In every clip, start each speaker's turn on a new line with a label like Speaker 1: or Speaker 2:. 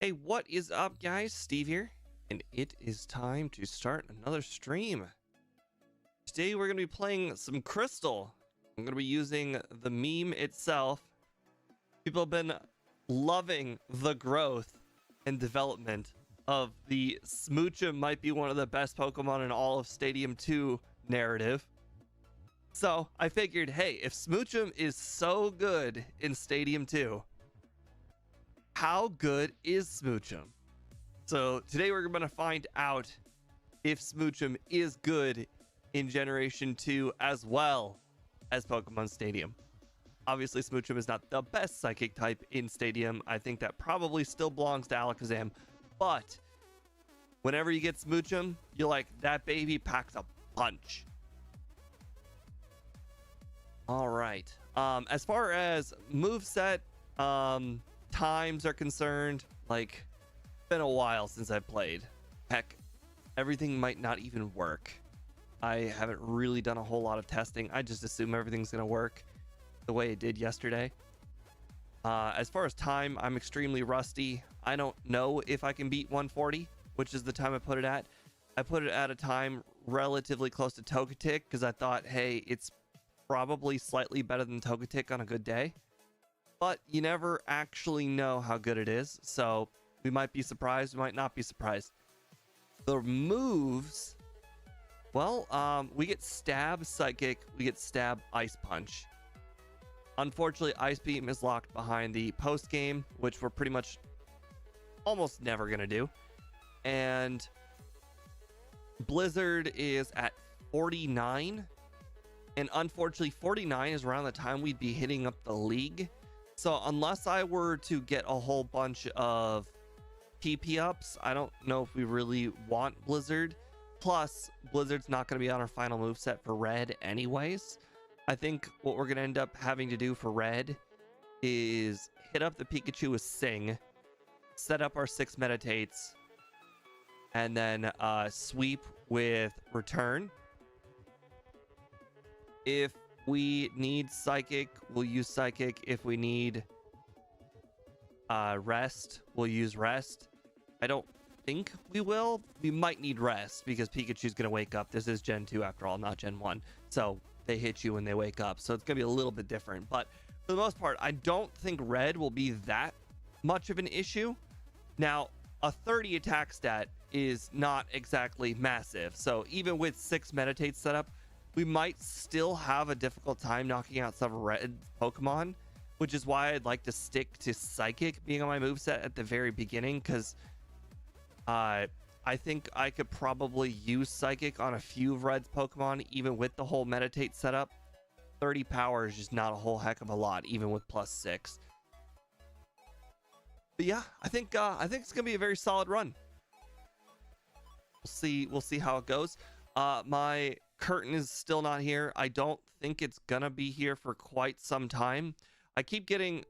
Speaker 1: Hey, what is up, guys? Steve here, and it is time to start another stream. Today, we're going to be playing some Crystal. I'm going to be using the meme itself. People have been loving the growth and development of the Smoochum might be one of the best Pokemon in all of Stadium 2 narrative. So, I figured, hey, if Smoochum is so good in Stadium 2, how good is Smoochum? So today we're going to find out if Smoochum is good in Generation 2 as well as Pokemon Stadium. Obviously, Smoochum is not the best Psychic type in Stadium. I think that probably still belongs to Alakazam. But whenever you get Smoochum, you're like, that baby packs a punch. All right. As far as moveset, times are concerned, like, it's been a while since I played. Heck, everything might not even work. I haven't really done a whole lot of testing. I just assume everything's gonna work the way it did yesterday. As far as time, I'm extremely rusty. I don't know if I can beat 140, which is the time I put it at. I put it at a time relatively close to Togetic because I thought, hey, it's probably slightly better than Togetic on a good day. But you never actually know how good it is, so we might be surprised, we might not be surprised. The moves, well, we get Stab Psychic, we get Stab Ice Punch. Unfortunately, Ice Beam is locked behind the post game, which we're pretty much almost never gonna do. And Blizzard is at 49, and unfortunately 49 is around the time we'd be hitting up the league. So unless I were to get a whole bunch of TP ups, I don't know if we really want Blizzard. Plus, Blizzard's not going to be on our final moveset for Red anyways. I think what we're going to end up having to do for Red is hit up the Pikachu with Sing, set up our 6 Meditates, and then sweep with Return. If we need Psychic, we'll use Psychic. If we need Rest, we'll use Rest. I don't think we will. We might need Rest because Pikachu's going to wake up. This is Gen 2 after all, not Gen 1. So they hit you when they wake up. So it's going to be a little bit different. But for the most part, I don't think Red will be that much of an issue. Now, a 30 attack stat is not exactly massive. So even with 6 Meditates set up, we might still have a difficult time knocking out some Red Pokemon, which is why I'd like to stick to Psychic being on my moveset at the very beginning, because I think I could probably use Psychic on a few of Red's Pokemon, even with the whole Meditate setup. 30 power is just not a whole heck of a lot, even with +6. But yeah, I think it's gonna be a very solid run. We'll see how it goes. My curtain is still not here. I don't think it's gonna be here for quite some time. I keep getting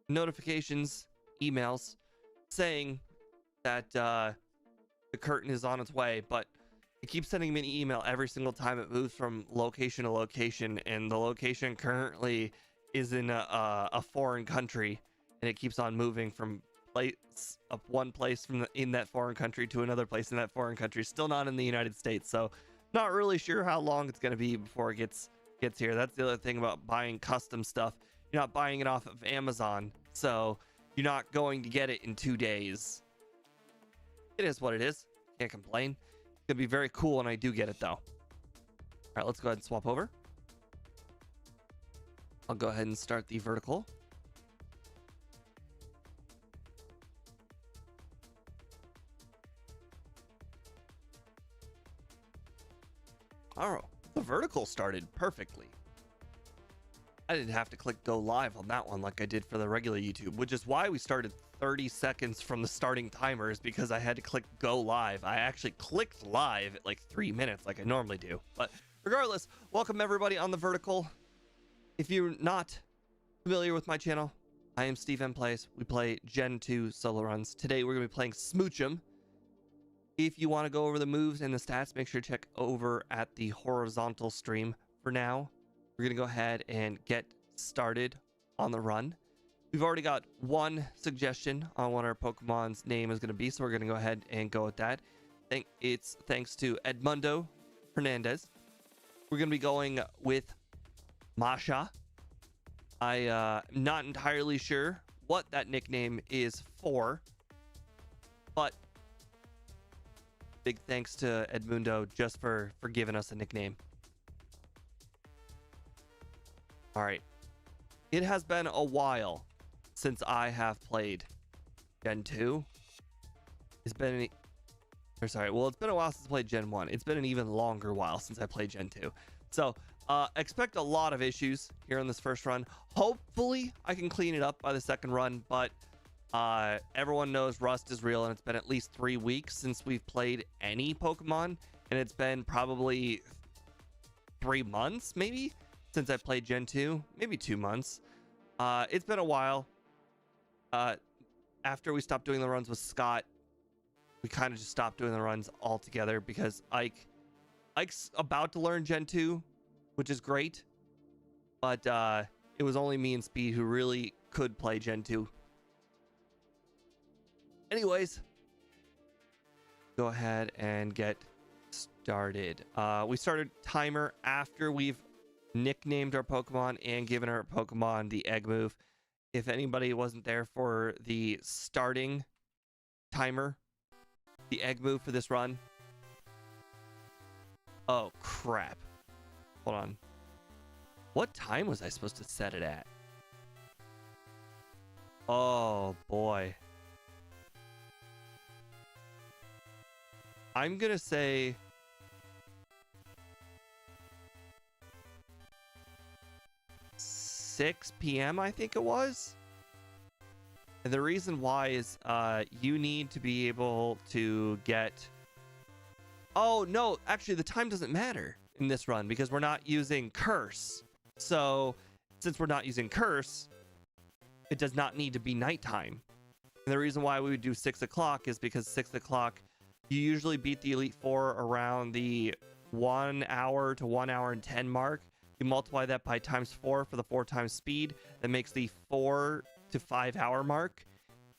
Speaker 1: notifications, emails saying that the curtain is on its way, but it keeps sending me an email every single time it moves from location to location, and the location currently is in a foreign country, and it keeps on moving from one place in that foreign country to another place in that foreign country, still not in the United States. So not really sure how long it's going to be before it gets here. That's the other thing about buying custom stuff. You're not buying it off of Amazon, so you're not going to get it in 2 days. It is what it is. Can't complain. It's going to be very cool when I do get it, though. All right, let's go ahead and swap over. I'll go ahead and start the vertical. Oh, the vertical started perfectly. I didn't have to click go live on that one like I did for the regular YouTube, which is why we started 30 seconds from the starting timers, because I had to click go live. I actually clicked live at like 3 minutes like I normally do. But regardless, welcome everybody on the vertical. If you're not familiar with my channel, I am Steve M Plays. We play Gen 2 solo runs. Today we're going to be playing Smoochum. If you want to go over the moves and the stats, make sure to check over at the horizontal stream. For now, we're going to go ahead and get started on the run. We've already got one suggestion on what our Pokemon's name is going to be, so we're going to go ahead and go with that. It's thanks to Edmundo Hernandez. We're going to be going with Masha. I'm not entirely sure what that nickname is for, but big thanks to Edmundo just for giving us a nickname. All right. It has been a while since I have played Gen 2. It's been it's been a while since I played Gen 1. It's been an even longer while since I played Gen 2. So expect a lot of issues here on this first run. Hopefully I can clean it up by the second run, but everyone knows rust is real, and it's been at least 3 weeks since we've played any Pokemon, and it's been probably 3 months maybe since I played Gen 2, maybe 2 months. It's been a while. After we stopped doing the runs with Scott, we kind of just stopped doing the runs altogether because Ike's about to learn Gen 2, which is great, but it was only me and Speed who really could play Gen 2. Anyways, go ahead and get started. We started timer after we've nicknamed our Pokemon and given our Pokemon the egg move. If anybody wasn't there for the starting timer, the egg move for this run. Oh, crap. Hold on. What time was I supposed to set it at? Oh, boy. I'm going to say 6 p.m. I think it was. And the reason why is you need to be able to get... Oh, no, actually the time doesn't matter in this run because we're not using Curse. So since we're not using Curse, it does not need to be nighttime. And the reason why we would do 6 o'clock is because 6 o'clock, you usually beat the Elite Four around the 1 hour to 1 hour and 10 mark. You multiply that by times 4 for the 4 times speed. That makes the 4 to 5 hour mark.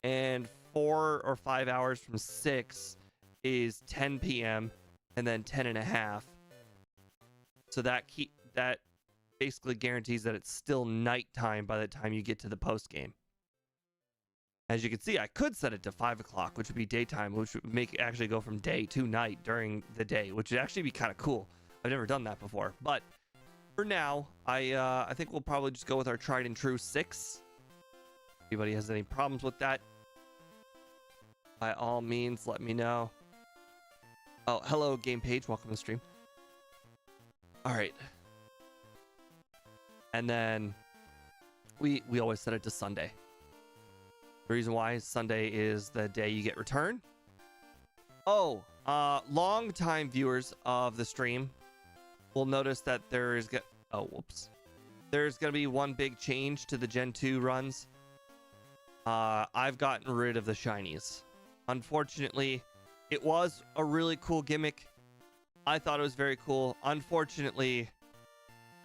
Speaker 1: And 4 or 5 hours from 6 is 10 p.m. and then 10 and a half. So that basically guarantees that it's still nighttime by the time you get to the post game. As you can see, I could set it to 5 o'clock, which would be daytime, which would make it actually go from day to night during the day, which would actually be kind of cool. I've never done that before, but for now, I think we'll probably just go with our tried and true 6. If anybody has any problems with that, by all means, let me know. Oh, hello, game page. Welcome to the stream. All right. And then we always set it to Sunday. The reason why is Sunday is the day you get return. Oh, long time viewers of the stream will notice that there's going to be one big change to the Gen 2 runs. I've gotten rid of the shinies. Unfortunately, it was a really cool gimmick. I thought it was very cool. Unfortunately,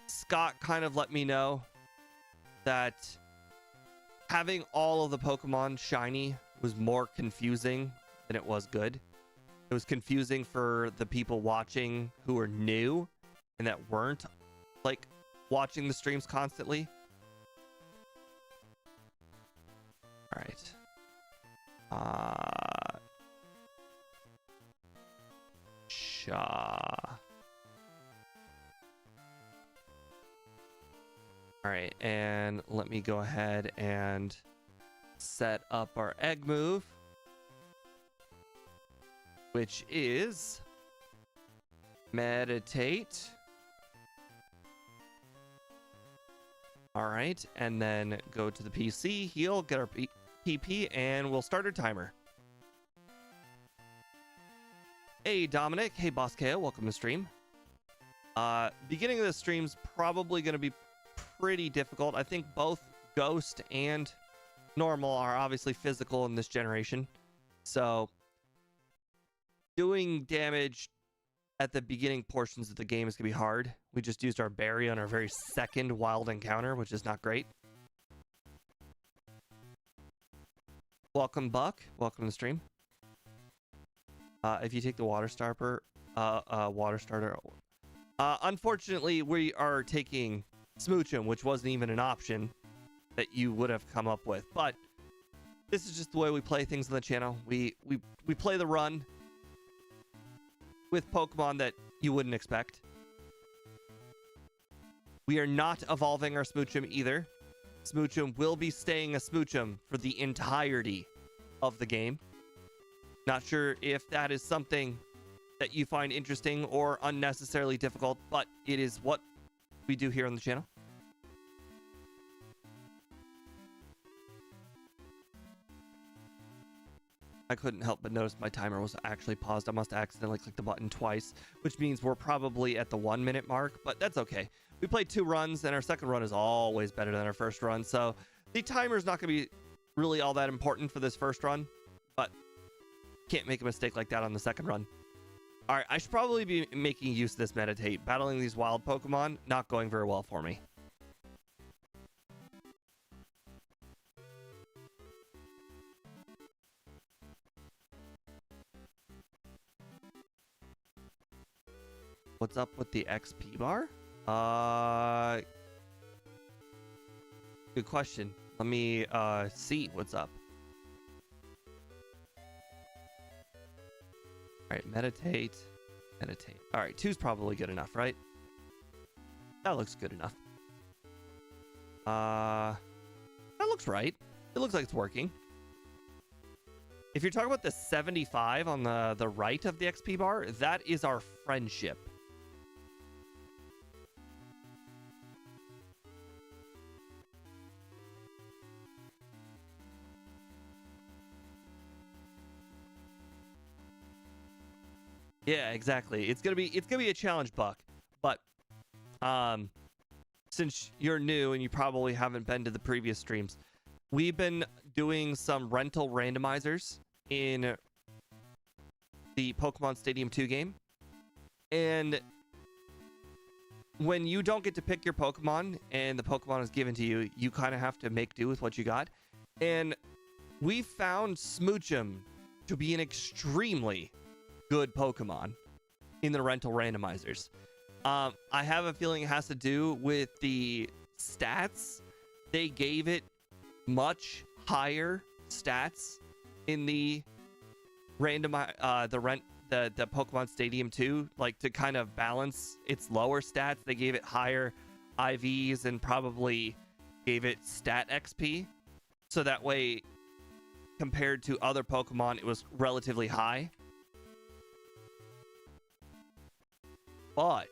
Speaker 1: Scott kind of let me know that having all of the Pokemon shiny was more confusing than it was good. It was confusing for the people watching who are new and that weren't like watching the streams constantly. All right. All right, and let me go ahead and set up our egg move, which is meditate. All right, and then go to the PC, heal, get our PP, and we'll start our timer. Hey, Dominic. Hey, Boss KO. Welcome to the stream. Beginning of the stream's probably going to be pretty difficult. I think both Ghost and Normal are obviously physical in this generation. So doing damage at the beginning portions of the game is going to be hard. We just used our berry on our very second wild encounter, which is not great. Welcome, Buck. Welcome to the stream. If you take the water starter, unfortunately, we are taking Smoochum, which wasn't even an option that you would have come up with. But this is just the way we play things on the channel. We play the run with Pokemon that you wouldn't expect. We are not evolving our Smoochum either. Smoochum will be staying a Smoochum for the entirety of the game. Not sure if that is something that you find interesting or unnecessarily difficult, but it is what we do here on the channel. I couldn't help but notice my timer was actually paused. I must have accidentally clicked the button twice, which means we're probably at the 1 minute mark, but that's okay. We played 2 runs, and our second run is always better than our first run, so the timer is not going to be really all that important for this first run, but can't make a mistake like that on the second run. All right, I should probably be making use of this meditate. Battling these wild Pokemon, not going very well for me. What's up with the XP bar? Good question. Let me see what's up. All right, meditate. All right, 2's probably good enough, right? That looks good enough. That looks right. It looks like it's working. If you're talking about the 75 on the right of the XP bar, that is our friendship. Yeah, exactly. It's gonna be a challenge, Buck. But since you're new and you probably haven't been to the previous streams, we've been doing some rental randomizers in the Pokemon Stadium 2 game. And when you don't get to pick your Pokemon and the Pokemon is given to you, you kind of have to make do with what you got. And we found Smoochum to be an extremely good Pokemon in the rental randomizers. I have a feeling it has to do with the stats. They gave it much higher stats in the the Pokemon Stadium 2, like to kind of balance its lower stats. They gave it higher IVs and probably gave it stat XP, so that way compared to other Pokemon it was relatively high. But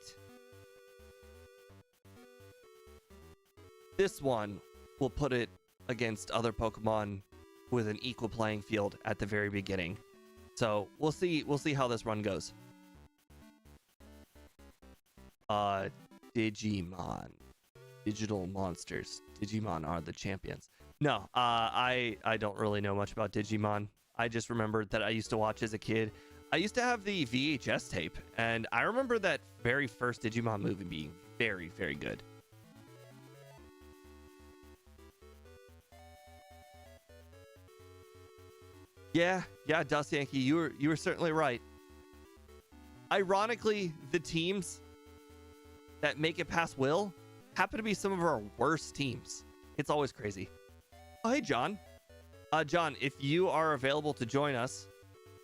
Speaker 1: this one will put it against other Pokemon with an equal playing field at the very beginning. So we'll see how this run goes. Digimon. Digital monsters. Digimon are the champions. No, I don't really know much about Digimon. I just remembered that I used to watch as a kid. I used to have the VHS tape, and I remember that very first Digimon movie being very, very good. Yeah, Dust Yankee, you were certainly right. Ironically, the teams that make it past Will happen to be some of our worst teams. It's always crazy. Oh, hey, John. John, if you are available to join us,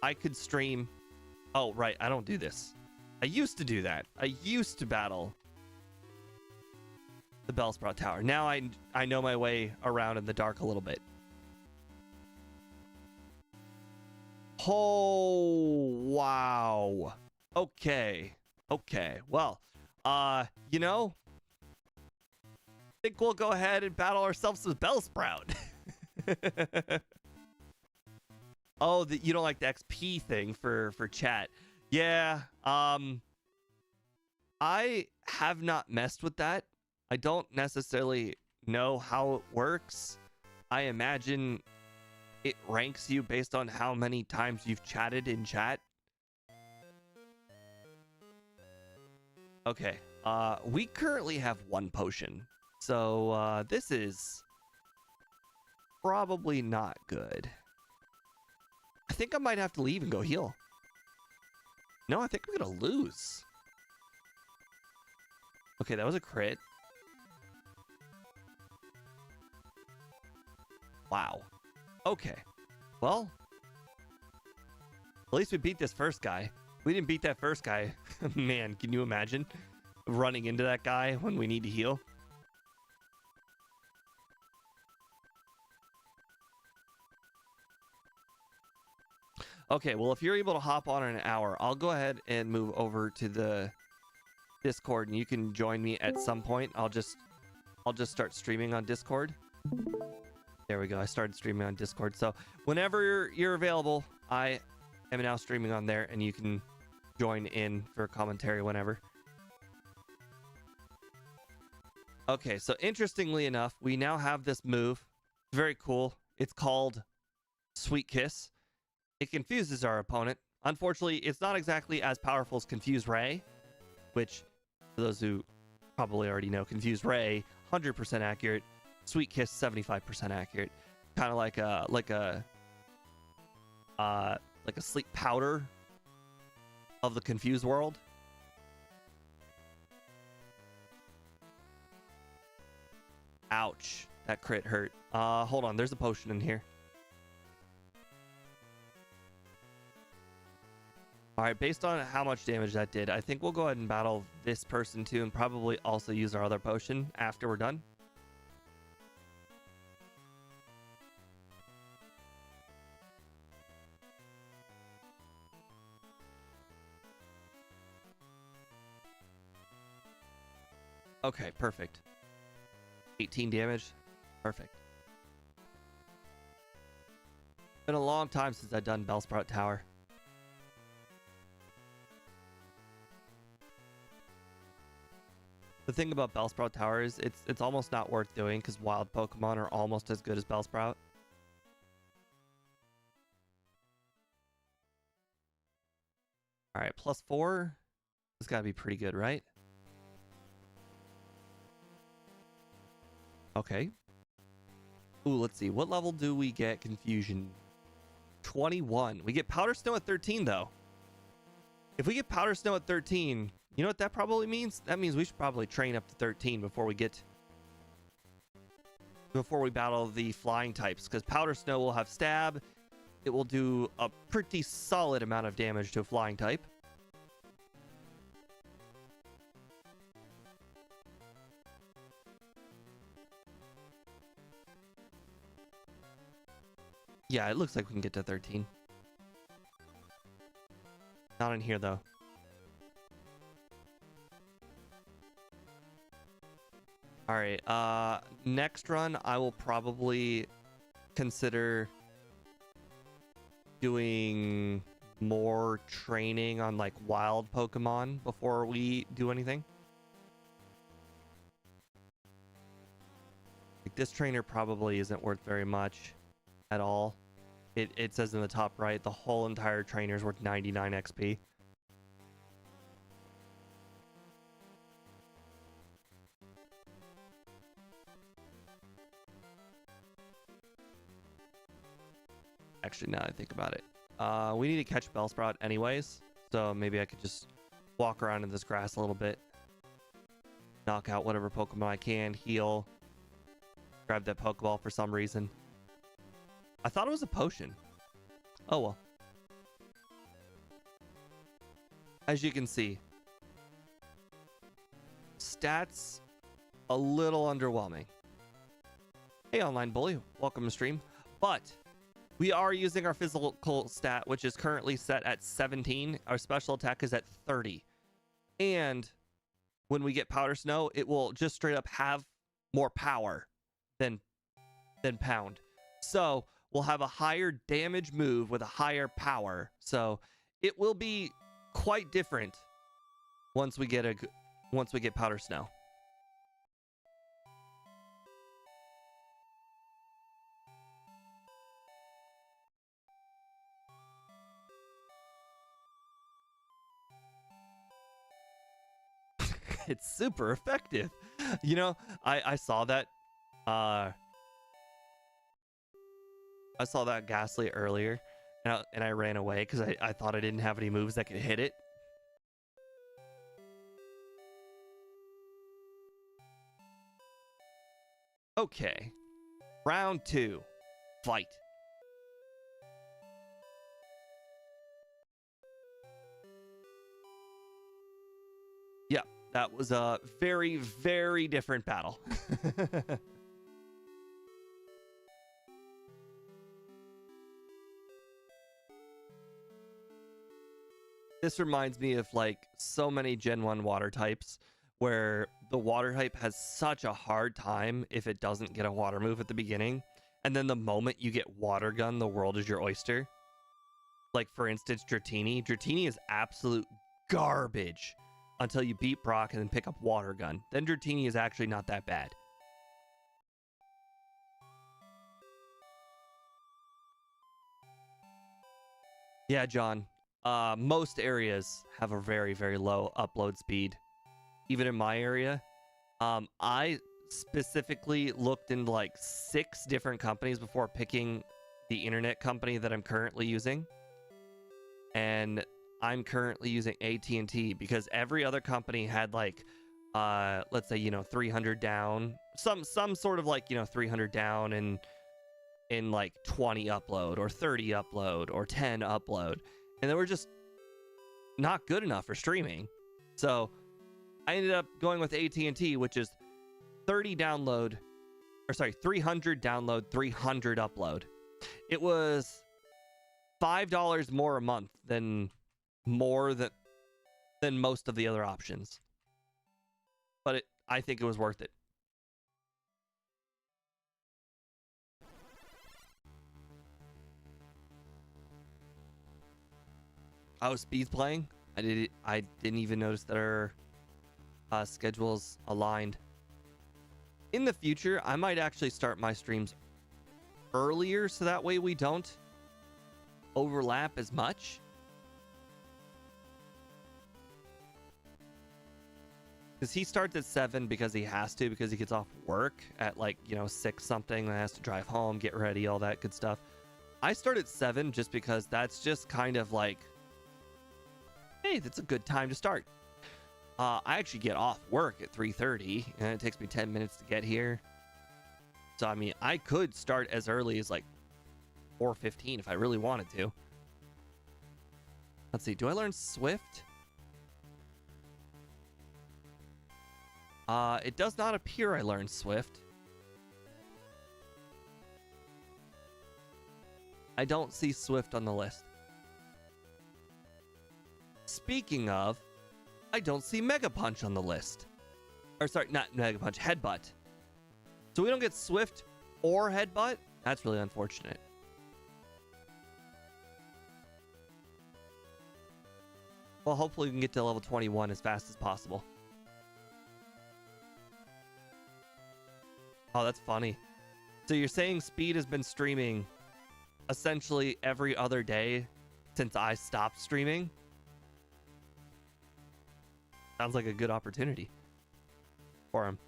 Speaker 1: I could stream. Oh, right. I don't do this. I used to do that. I used to battle the Bellsprout Tower. Now I know my way around in the dark a little bit. Oh, wow. Okay. Well, you know, I think we'll go ahead and battle ourselves with Bellsprout. Oh, you don't like the XP thing for chat. Yeah, I have not messed with that. I don't necessarily know how it works. I imagine it ranks you based on how many times you've chatted in chat. Okay, we currently have 1 potion. So, this is probably not good. I think I might have to leave and go heal. No, I think I'm gonna lose. Okay, that was a crit. Wow. Okay. Well, at least we beat this first guy. We didn't beat that first guy. Man, can you imagine running into that guy when we need to heal? Okay, well, if you're able to hop on in an hour, I'll go ahead and move over to the Discord, and you can join me at some point. I'll just start streaming on Discord. There we go. I started streaming on Discord. So whenever you're available, I am now streaming on there, and you can join in for commentary whenever. Okay, so interestingly enough, we now have this move. Very cool. It's called Sweet Kiss. It confuses our opponent. Unfortunately, it's not exactly as powerful as Confuse Ray, which, for those who probably already know, Confuse Ray, 100% accurate. Sweet Kiss, 75% accurate. Kind of like a sleep powder of the Confused world. Ouch, that crit hurt. Hold on, there's a potion in here. All right, based on how much damage that did, I think we'll go ahead and battle this person too, and probably also use our other potion after we're done. Okay, perfect. 18 damage. Perfect. Been a long time since I've done Bellsprout Tower. The thing about Bellsprout Tower is it's almost not worth doing because wild Pokemon are almost as good as Bellsprout. All right, +4. It's got to be pretty good, right? Okay. Ooh, let's see. What level do we get Confusion? 21. We get Powder Snow at 13, though. If we get Powder Snow at 13, you know what that probably means? That means we should probably train up to 13 before we battle the flying types, because Powder Snow will have stab. It will do a pretty solid amount of damage to a flying type. Yeah, it looks like we can get to 13. Not in here, though. All right, next run, I will probably consider doing more training on, like, wild Pokemon before we do anything. Like, this trainer probably isn't worth very much at all. It says in the top right, the whole entire trainer is worth 99 XP. Actually, now I think about it, we need to catch Bellsprout anyways, so maybe I could just walk around in this grass a little bit, knock out whatever Pokemon I can, heal, grab that Pokeball for some reason. I thought it was a potion. Oh well. As you can see, stats a little underwhelming. Hey, online bully, welcome to stream. But we are using our physical stat, which is currently set at 17. Our special attack is at 30. And when we get Powder Snow, it will just straight up have more power than Pound. So we'll have a higher damage move with a higher power. So it will be quite different once we get Powder Snow. It's super effective. You know, I saw that I saw that Ghastly earlier, and I ran away because I thought I didn't have any moves that could hit it. Okay. Round 2. Fight. Yeah, that was a very, very different battle. This reminds me of like so many Gen 1 water types where the water type has such a hard time if it doesn't get a water move at the beginning. And then the moment you get water gun, the world is your oyster. Like for instance, Dratini. Dratini is absolute garbage until you beat Brock and then pick up water gun. Then Dratini is actually not that bad. Yeah, John. Most areas have a very, very low upload speed. Even in my area. I specifically looked into like 6 different companies before picking the internet company that I'm currently using. And I'm currently using AT&T because every other company had like let's say, you know, 300 down, some sort of like, you know, 300 down and in like 20 upload or 30 upload or 10 upload, and they were just not good enough for streaming. So I ended up going with AT&T, which is 300 download, 300 upload. It was $5 more a month than most of the other options. But I think it was worth it. Oh, Speed's playing? I didn't even notice that our schedules aligned. In the future, I might actually start my streams earlier so that way we don't overlap as much. Because he starts at 7 because he has to, because he gets off work at like, you know, 6 something, and has to drive home, get ready, all that good stuff. I start at 7 just because that's just kind of like, hey, that's a good time to start. I actually get off work at 3:30, and it takes me 10 minutes to get here. So, I mean, I could start as early as like 4:15 if I really wanted to. Let's see, do I learn Swift? It does not appear I learned Swift. I don't see Swift on the list. Speaking of, I don't see Mega Punch on the list. Or sorry, not Mega Punch, Headbutt. So we don't get Swift or Headbutt? That's really unfortunate. Well, hopefully we can get to level 21 as fast as possible. Oh, that's funny. So you're saying Speed has been streaming essentially every other day since I stopped streaming? Sounds like a good opportunity for him.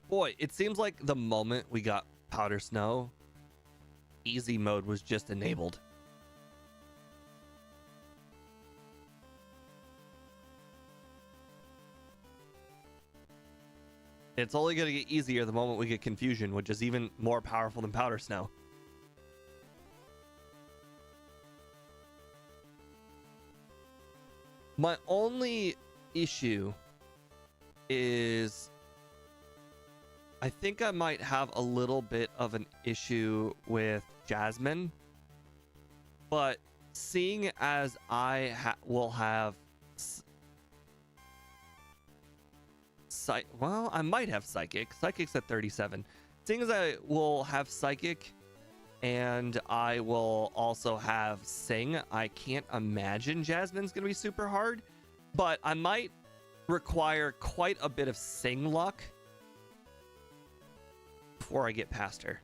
Speaker 1: Boy, it seems like the moment we got Powder Snow, easy mode was just enabled. It's only going to get easier the moment we get Confusion, which is even more powerful than Powder Snow. My only issue is I think I might have a little bit of an issue with Jasmine, but seeing as I will have well, I might have Psychic. Psychic's at 37. Seeing as I will have Psychic and I will also have Sing, I can't imagine Jasmine's going to be super hard, but I might require quite a bit of Sing luck before I get past her.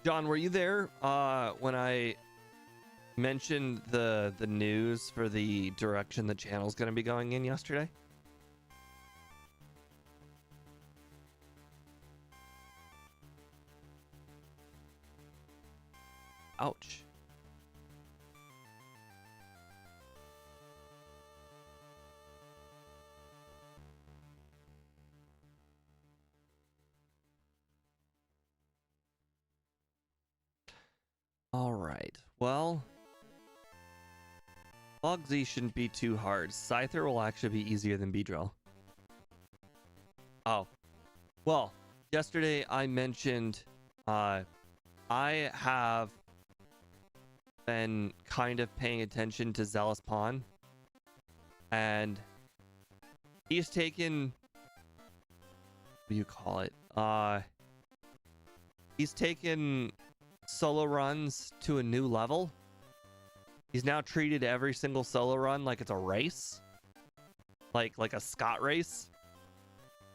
Speaker 1: John, were you there when I mentioned the news for the direction the channel's going to be going in yesterday? Ouch. All right. Well, Logsy shouldn't be too hard. Scyther will actually be easier than Beedrill. Oh. Well, yesterday I mentioned I have been kind of paying attention to Zealous Pawn, and he's taken, what do you call it? He's taken solo runs to a new level. He's now treated every single solo run like it's a race, like a Scott race,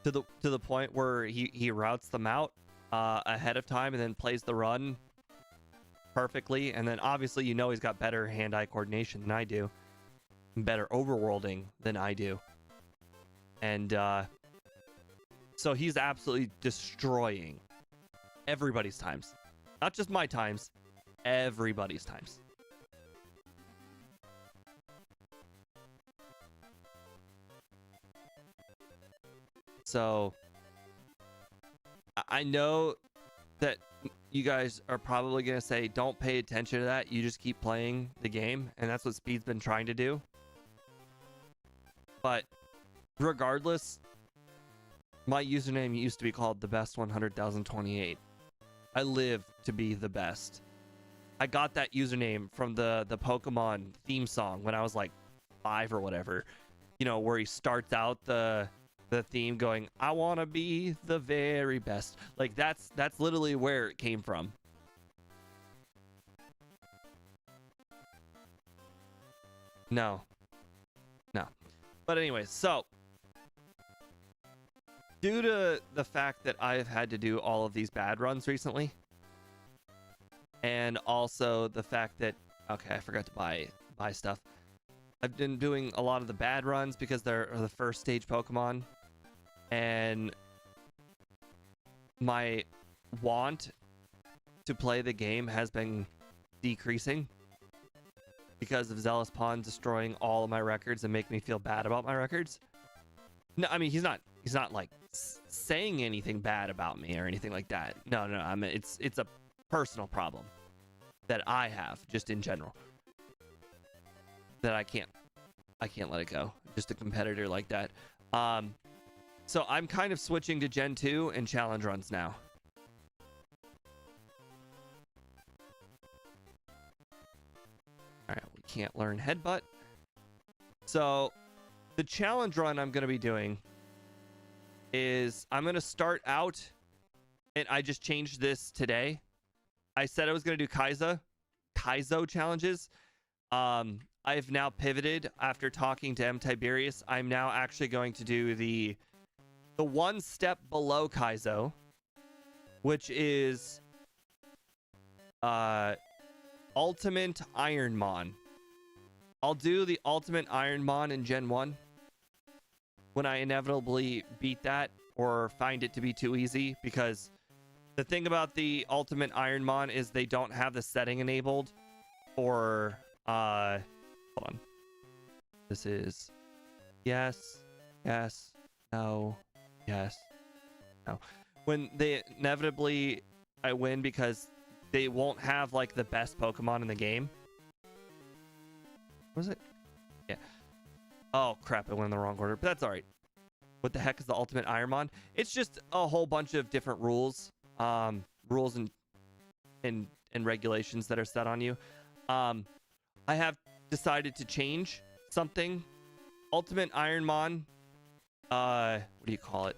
Speaker 1: to the point where he routes them out ahead of time and then plays the run perfectly. And then obviously, you know, he's got better hand-eye coordination than I do, and better overworlding than I do, and so he's absolutely destroying everybody's times, not just my times, everybody's times. So I know that you guys are probably going to say, don't pay attention to that. You just keep playing the game. And that's what Speed's been trying to do. But regardless, my username used to be called the best 100,028. I live to be the best. I got that username from the Pokemon theme song when I was like 5 or whatever. You know, where he starts out the theme going, I want to be the very best. Like that's literally where it came from. No. But anyway, so due to the fact that I've had to do all of these bad runs recently, and also the fact that, okay, I forgot to buy stuff. I've been doing a lot of the bad runs because they're the first stage Pokemon, and my want to play the game has been decreasing because of Zealous Pawn destroying all of my records and make me feel bad about my records. No, I mean, he's not like saying anything bad about me or anything like that. No, I mean, it's a personal problem that I have just in general, that I can't let it go. Just a competitor like that. So I'm kind of switching to Gen 2 and challenge runs now. All right, we can't learn Headbutt. So the challenge run I'm going to be doing is I'm going to start out, and I just changed this today. I said I was going to do Kaizo challenges. I've now pivoted after talking to M. Tiberius. I'm now actually going to do the one step below Kaizo, which is Ultimate Ironmon. I'll do the Ultimate Ironmon in Gen 1 when I inevitably beat that or find it to be too easy, because the thing about the Ultimate Ironmon is they don't have the setting enabled for hold on. This is yes, no, yes, no. When they inevitably I win because they won't have like the best Pokemon in the game. Was it? Yeah. Oh crap, I went in the wrong order, but that's all right. What the heck is the Ultimate Ironmon? It's just a whole bunch of different rules and regulations that are set on you. I have decided to change something. Ultimate Ironmon, what do you call it?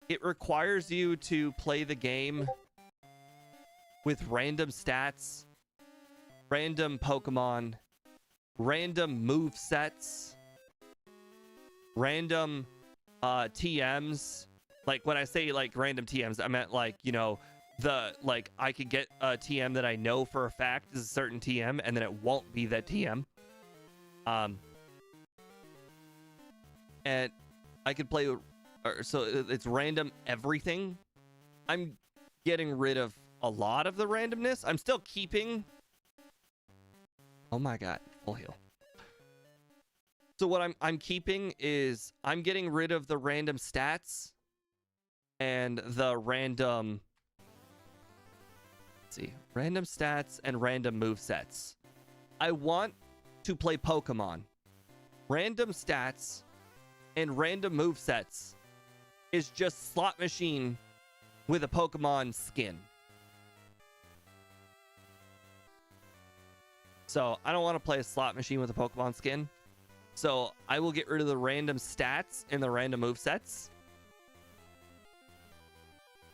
Speaker 1: It requires you to play the game with random stats, random Pokemon, random move sets, random TMs. Like when I say like random TMs, I meant like, you know, like I could get a TM that I know for a fact is a certain TM, and then it won't be that TM. And I could play, so it's random everything. I'm getting rid of a lot of the randomness. I'm still keeping. Oh my god, full heal. So what I'm keeping is I'm getting rid of the random stats and the random. Let's see, random stats and random move sets. I want to play Pokemon. Random stats and random move sets is just slot machine with a Pokemon skin. So I don't want to play a slot machine with a Pokemon skin. So I will get rid of the random stats and the random move sets.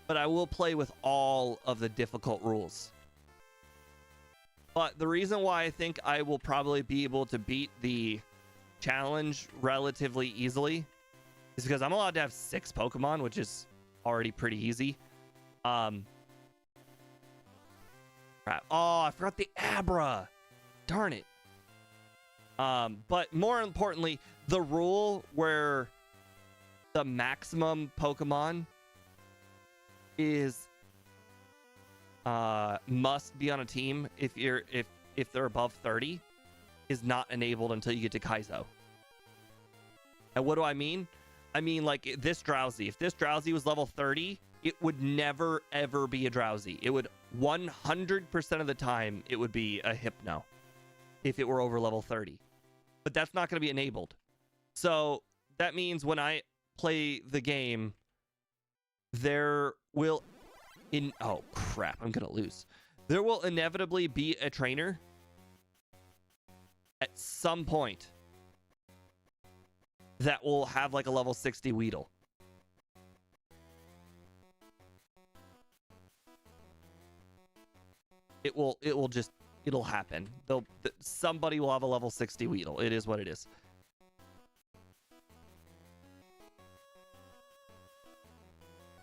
Speaker 1: But I will play with all of the difficult rules. But the reason why I think I will probably be able to beat the challenge relatively easily is because I'm allowed to have 6 Pokemon, which is already pretty easy. Crap. Oh, I forgot the Abra. Darn it. But more importantly, the rule where the maximum Pokemon is must be on a team if they're above 30 is not enabled until you get to Kaizo. And what do I mean? I mean, like this Drowsy. If this Drowsy was level 30, it would never ever be a Drowsy. It would 100% of the time it would be a Hypno if it were over level 30. But that's not going to be enabled. So that means when I play the game, there will oh crap, I'm going to lose. There will inevitably be a trainer at some point that will have like a level 60 Weedle. It'll happen. Somebody will have a level 60 Weedle. It is what it is.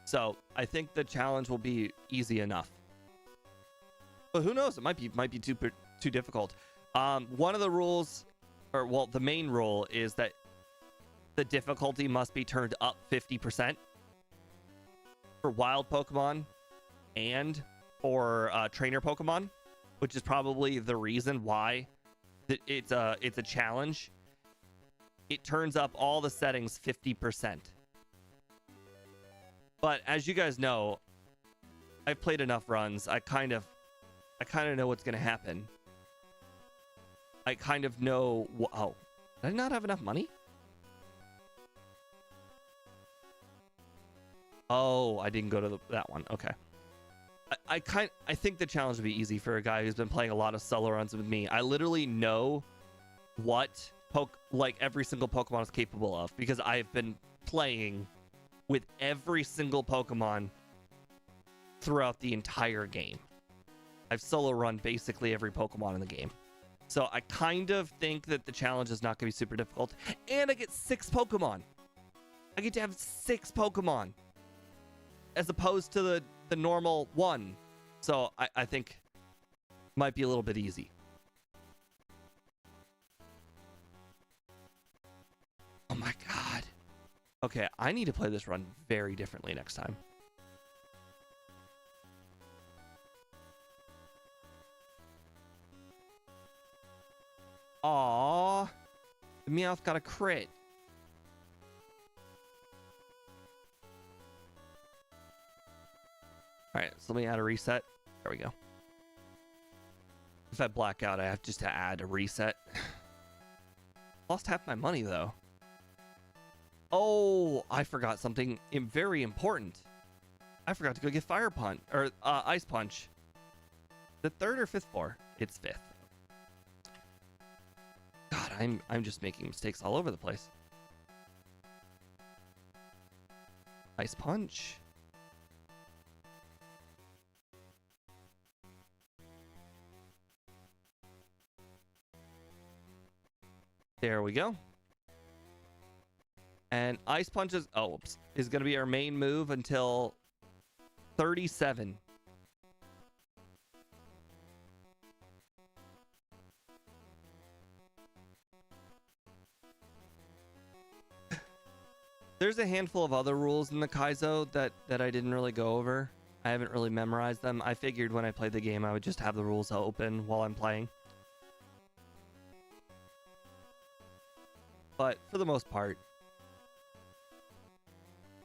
Speaker 1: So I think the challenge will be easy enough. But who knows? It might be too difficult. One of the rules, or well, the main rule is that the difficulty must be turned up 50% for wild Pokemon and for trainer Pokemon, which is probably the reason why it's a challenge. It turns up all the settings 50%. But as you guys know, I've played enough runs. I kind of know what's going to happen. I kind of know. Oh, did I not have enough money? Oh, I didn't go to that one. Okay. I think the challenge would be easy for a guy who's been playing a lot of solo runs with me. I literally know what every single Pokemon is capable of because I've been playing with every single Pokemon throughout the entire game. I've solo run basically every Pokemon in the game. So I kind of think that the challenge is not going to be super difficult. And I get 6 Pokemon. I get to have 6 Pokemon as opposed to the normal 1. So I think it might be a little bit easy. Oh my god. Okay, I need to play this run very differently next time. Aww. The Meowth got a crit. Alright, so let me add a reset. There we go. If I black out, I have just to add a reset. Lost half my money, though. Oh, I forgot something very important. I forgot to go get Fire Punch, or Ice Punch. The 3rd or 5th floor? It's 5th. God, I'm just making mistakes all over the place. Ice Punch. There we go. And Ice Punch is going to be our main move until 37. There's a handful of other rules in the Kaizo that I didn't really go over. I haven't really memorized them. I figured when I played the game, I would just have the rules open while I'm playing. But for the most part,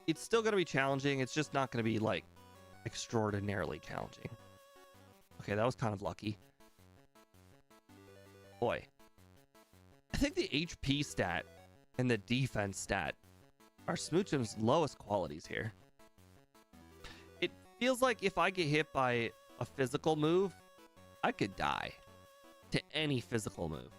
Speaker 1: it's still going to be challenging. It's just not going to be like extraordinarily challenging. Okay, that was kind of lucky. Boy. I think the HP stat and the defense stat are Smoochum's lowest qualities here. It feels like if I get hit by a physical move, I could die to any physical move.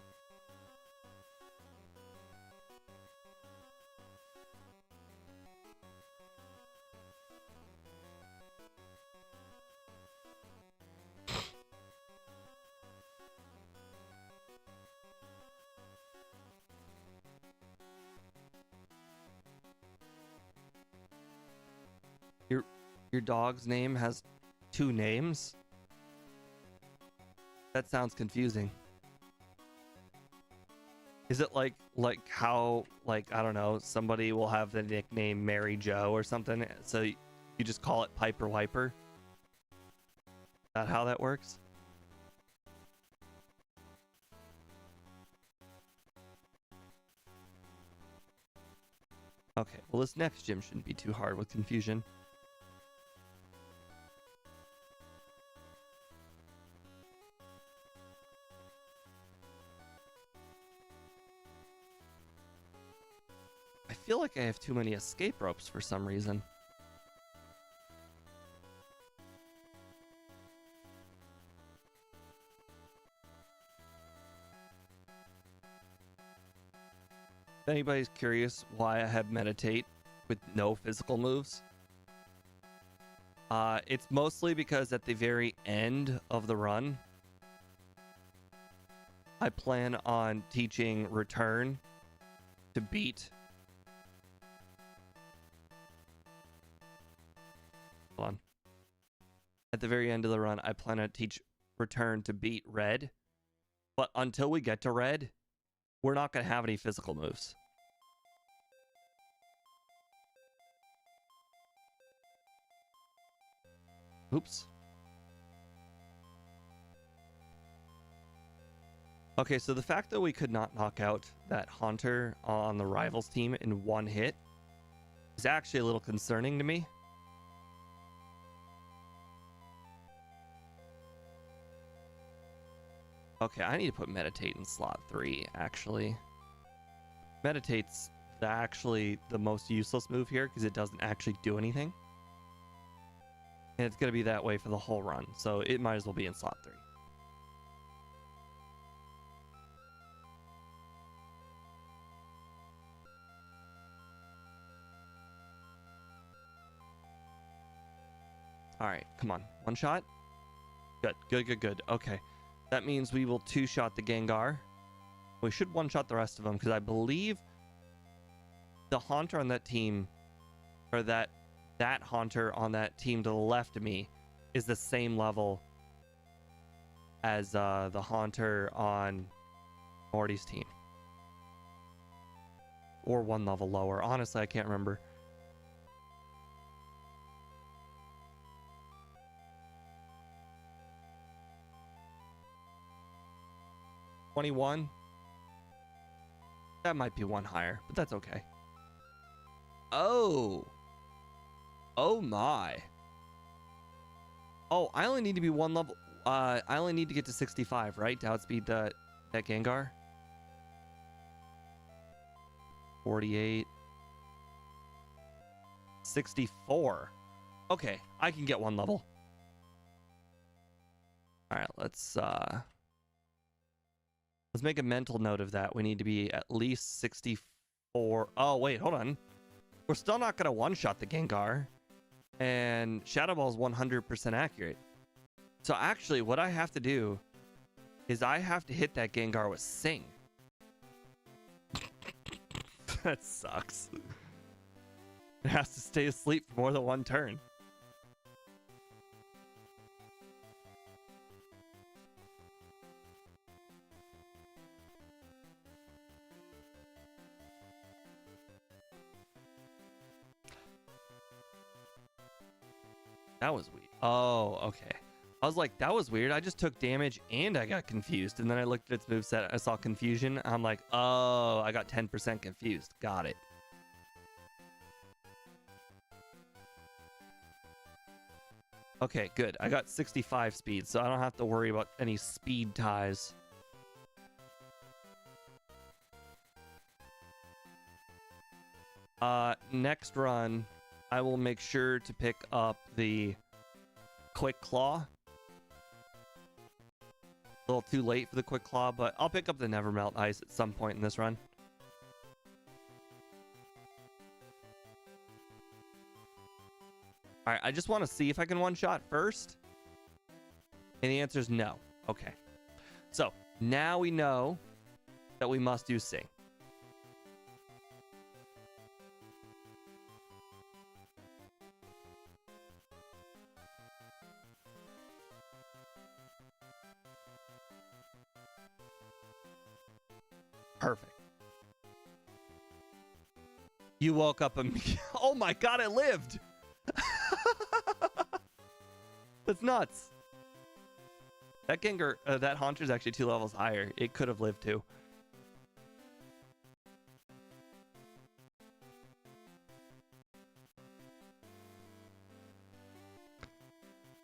Speaker 1: Your dog's name has 2 names? That sounds confusing. Is it like how, like, I don't know, somebody will have the nickname Mary Joe or something, so you just call it Piper Wiper? Is that how that works? Okay, well, this next gym shouldn't be too hard with confusion. I feel like I have too many escape ropes for some reason. If anybody's curious why I have meditate with no physical moves, it's mostly because at the very end of the run, I plan on teaching return to beat. Hold on. At the very end of the run, I plan to teach return to beat red. But until we get to red, we're not going to have any physical moves. Oops. Okay, so the fact that we could not knock out that Haunter on the rivals team in one hit is actually a little concerning to me. Okay, I need to put Meditate in slot 3, actually. Meditate's actually the most useless move here because it doesn't actually do anything. And it's going to be that way for the whole run, so it might as well be in slot 3. Alright, come on. One shot? Good, good, good, good. Okay. That means we will 2-shot the Gengar. We should 1-shot the rest of them, because I believe the Haunter on that team, or that Haunter on that team to the left of me, is the same level as the Haunter on Morty's team. Or 1 level lower. Honestly, I can't remember. $21. That might be 1 higher, but that's okay. Oh. Oh my. Oh, I only need to be 1 level. I only need to get to 65, right? To outspeed that Gengar. 48. 64. Okay, I can get 1 level. All right, let's make a mental note of that. We need to be at least 64. Oh, wait, hold on. We're still not going to 1-shot the Gengar. And Shadow Ball is 100% accurate. So actually, what I have to do is I have to hit that Gengar with Sing. That sucks. It has to stay asleep for more than 1 turn. That was weird. Oh, okay. I was like, that was weird. I just took damage and I got confused. And then I looked at its moveset. I saw confusion. I'm like, oh, I got 10% confused. Got it. Okay, good. I got 65 speed, so I don't have to worry about any speed ties. Next run, I will make sure to pick up the Quick Claw. A little too late for the Quick Claw, but I'll pick up the Never Melt Ice at some point in this run. All right, I just want to see if I can one-shot first. And the answer is no. Okay. So, now we know that we must do Sing. Perfect. You woke up and oh my god, it lived. That's nuts. That Gengar, that Haunter's actually 2 levels higher. It could have lived too.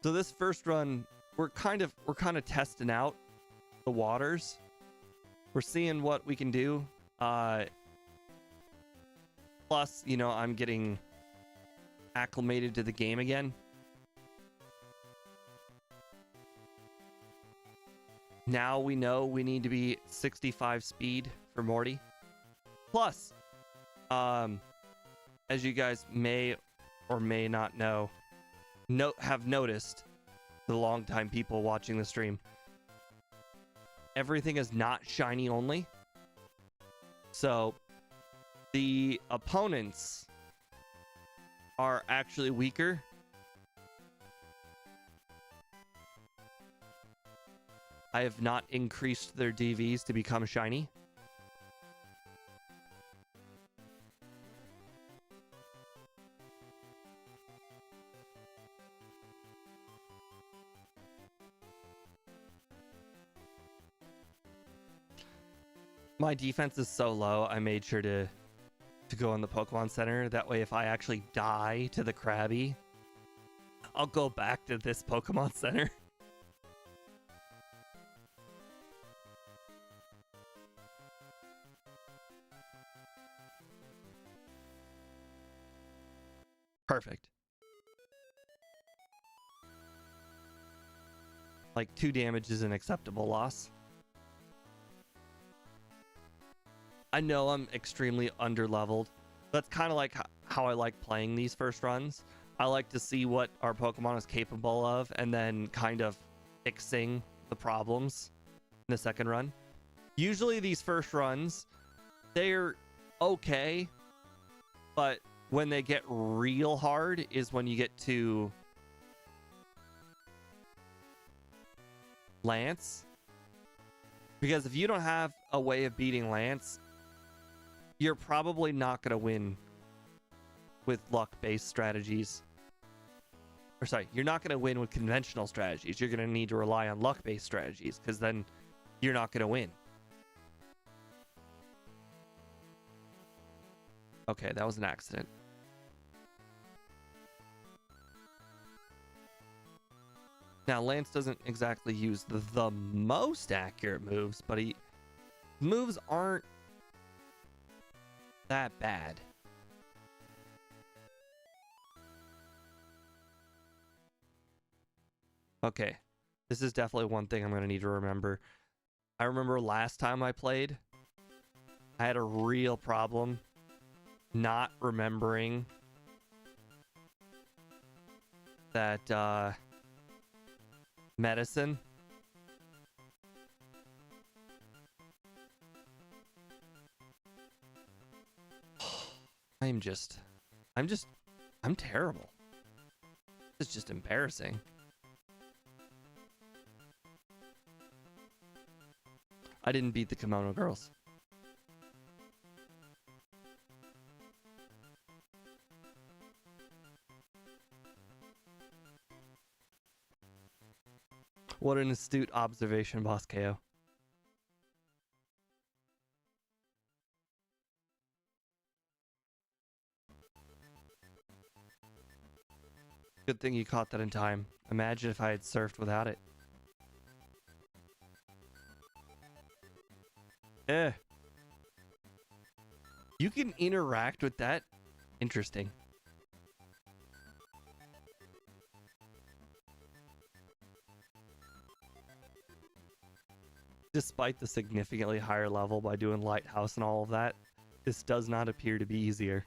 Speaker 1: So this first run, we're kind of testing out the waters. We're seeing what we can do. Plus, you know, I'm getting acclimated to the game again. Now we know we need to be 65 speed for Morty. Plus, as you guys may or may not know, have noticed, the longtime people watching the stream, everything is not shiny only. So the opponents are actually weaker. I have not increased their DVs to become shiny. My defense is so low, I made sure to go in the Pokemon Center. That way, if I actually die to the Krabby, I'll go back to this Pokemon Center. Perfect. Like 2 damage is an acceptable loss. I know I'm extremely underleveled. That's kind of like how I like playing these first runs. I like to see what our Pokemon is capable of and then kind of fixing the problems in the second run. Usually these first runs, they're okay, but when they get real hard is when you get to Lance. Because if you don't have a way of beating Lance, you're probably not going to win with luck-based strategies. Or sorry, you're not going to win with conventional strategies. You're going to need to rely on luck-based strategies, because then you're not going to win. Okay, that was an accident. Now, Lance doesn't exactly use the most accurate moves, but moves aren't that bad. Okay, this is definitely one thing I'm going to need to remember. I remember last time I played, I had a real problem not remembering that medicine. I'm terrible. It's just embarrassing. I didn't beat the Kimono Girls. What an astute observation, Boss KO. Good thing you caught that in time. Imagine if I had surfed without it. You can interact with that? Interesting. Despite the significantly higher level by doing Lighthouse and all of that, this does not appear to be easier.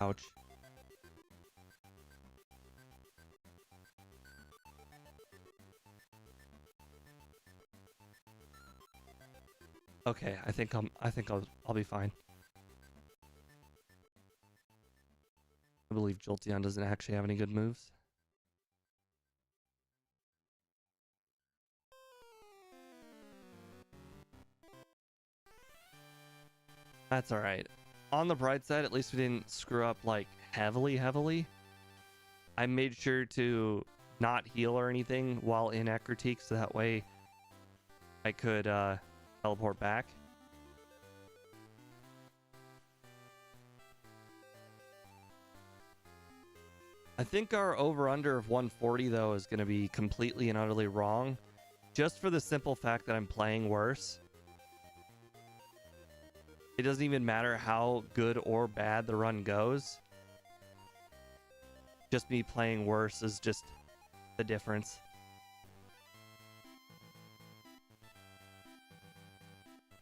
Speaker 1: Ouch. Okay, I think I'll be fine. I believe Jolteon doesn't actually have any good moves. That's alright. On the bright side, at least we didn't screw up like heavily. I made sure to not heal or anything while in Ecruteak, so that way I could teleport back. I think our over-under of 140 though is going to be completely and utterly wrong, just for the simple fact that I'm playing worse. It doesn't even matter how good or bad the run goes. Just me playing worse is just the difference.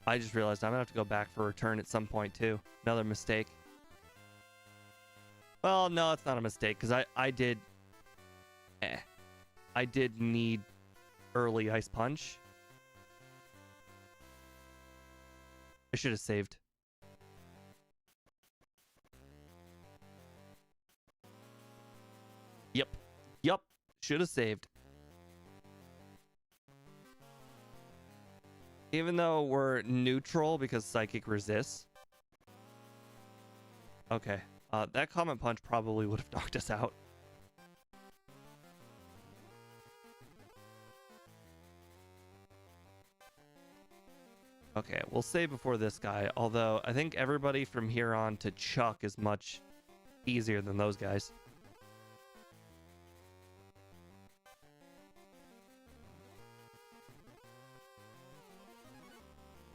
Speaker 1: I just realized I'm gonna have to go back for return at some point too. Another mistake. Well, no, it's not a mistake because I did need early Ice Punch. I should have saved. Yep. Should have saved. Even though we're neutral because Psychic resists. Okay. That Comet Punch probably would have knocked us out. Okay, we'll save before this guy. Although, I think everybody from here on to Chuck is much easier than those guys.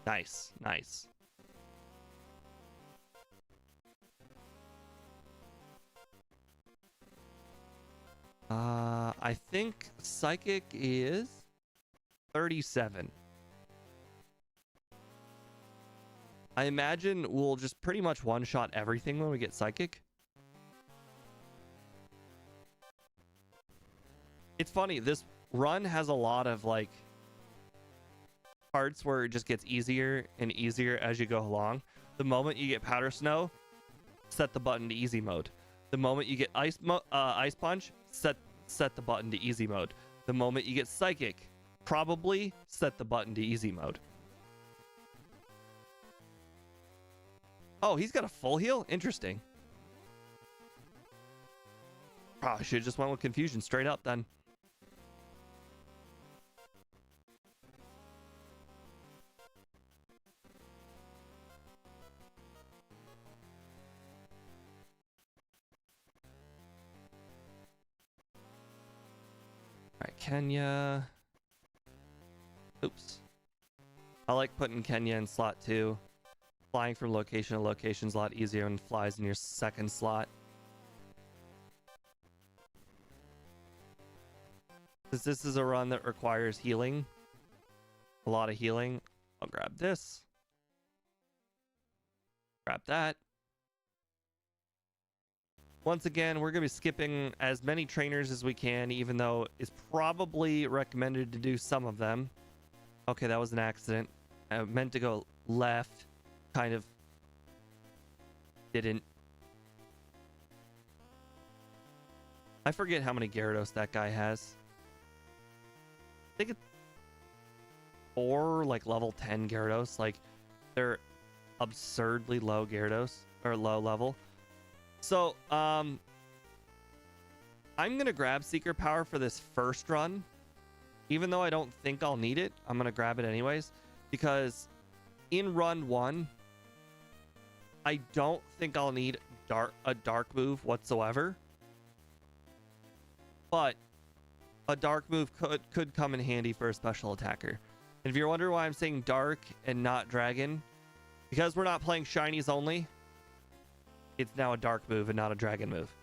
Speaker 1: Nice. I think Psychic is 37. I imagine we'll just pretty much one-shot everything when we get Psychic. It's funny, this run has a lot of, like, parts where it just gets easier and easier as you go along. The moment you get Powder Snow, set the button to easy mode. The moment you get Ice Punch, set the button to easy mode. The moment you get Psychic, probably set the button to easy mode. Oh, he's got a full heal? Interesting. Probably should have just went with Confusion straight up then. Alright, Kenya. Oops. I like putting Kenya in slot 2. Flying from location to location is a lot easier when it flies in your second slot. Since this is a run that requires healing, a lot of healing, I'll grab this. Grab that. Once again, we're going to be skipping as many trainers as we can, even though it's probably recommended to do some of them. Okay, that was an accident. I meant to go left. Kind of didn't. I forget how many Gyarados that guy has. I think it's 4 like level 10 Gyarados. Like they're absurdly low Gyarados or low level. So I'm gonna grab Seeker Power for this first run, even though I don't think I'll need it. I'm gonna grab it anyways because in run 1 I don't think I'll need a dark move whatsoever, but a dark move could come in handy for a special attacker. And if you're wondering why I'm saying dark and not dragon, because we're not playing shinies only, it's now a dark move and not a dragon move.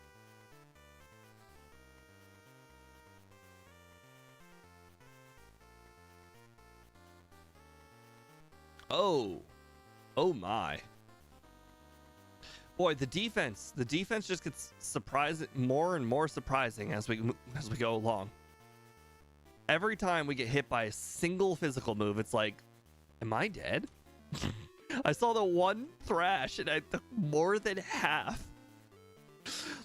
Speaker 1: Oh my. Boy, the defense just gets more and more surprising as we go along. Every time we get hit by a single physical move, it's like, am I dead? I saw the one thrash and I took more than half.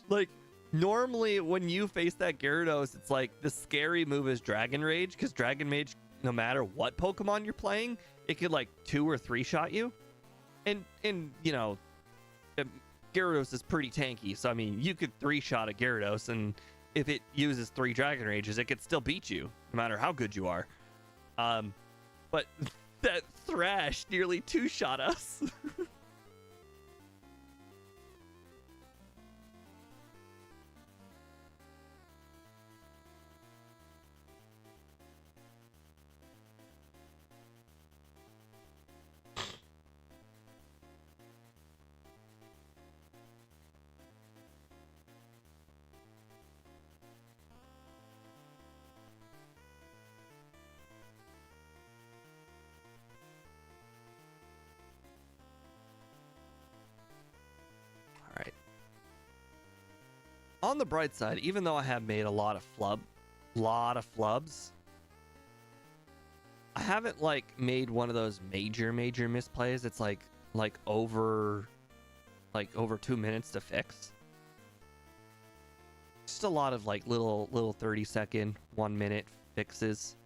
Speaker 1: Like, normally when you face that Gyarados, it's like the scary move is Dragon Rage, because Dragon Rage, no matter what Pokemon you're playing, it could like 2 or 3 shot you. And you know, Gyarados is pretty tanky, so I mean, you could 3-shot a Gyarados, and if it uses 3 Dragon Rages, it could still beat you, no matter how good you are. But that Thrash nearly 2-shot us. On the bright side, even though I have made a lot of flubs, I haven't like made one of those major misplays. It's like over 2 minutes to fix. Just a lot of like little 30-second, 1 minute fixes.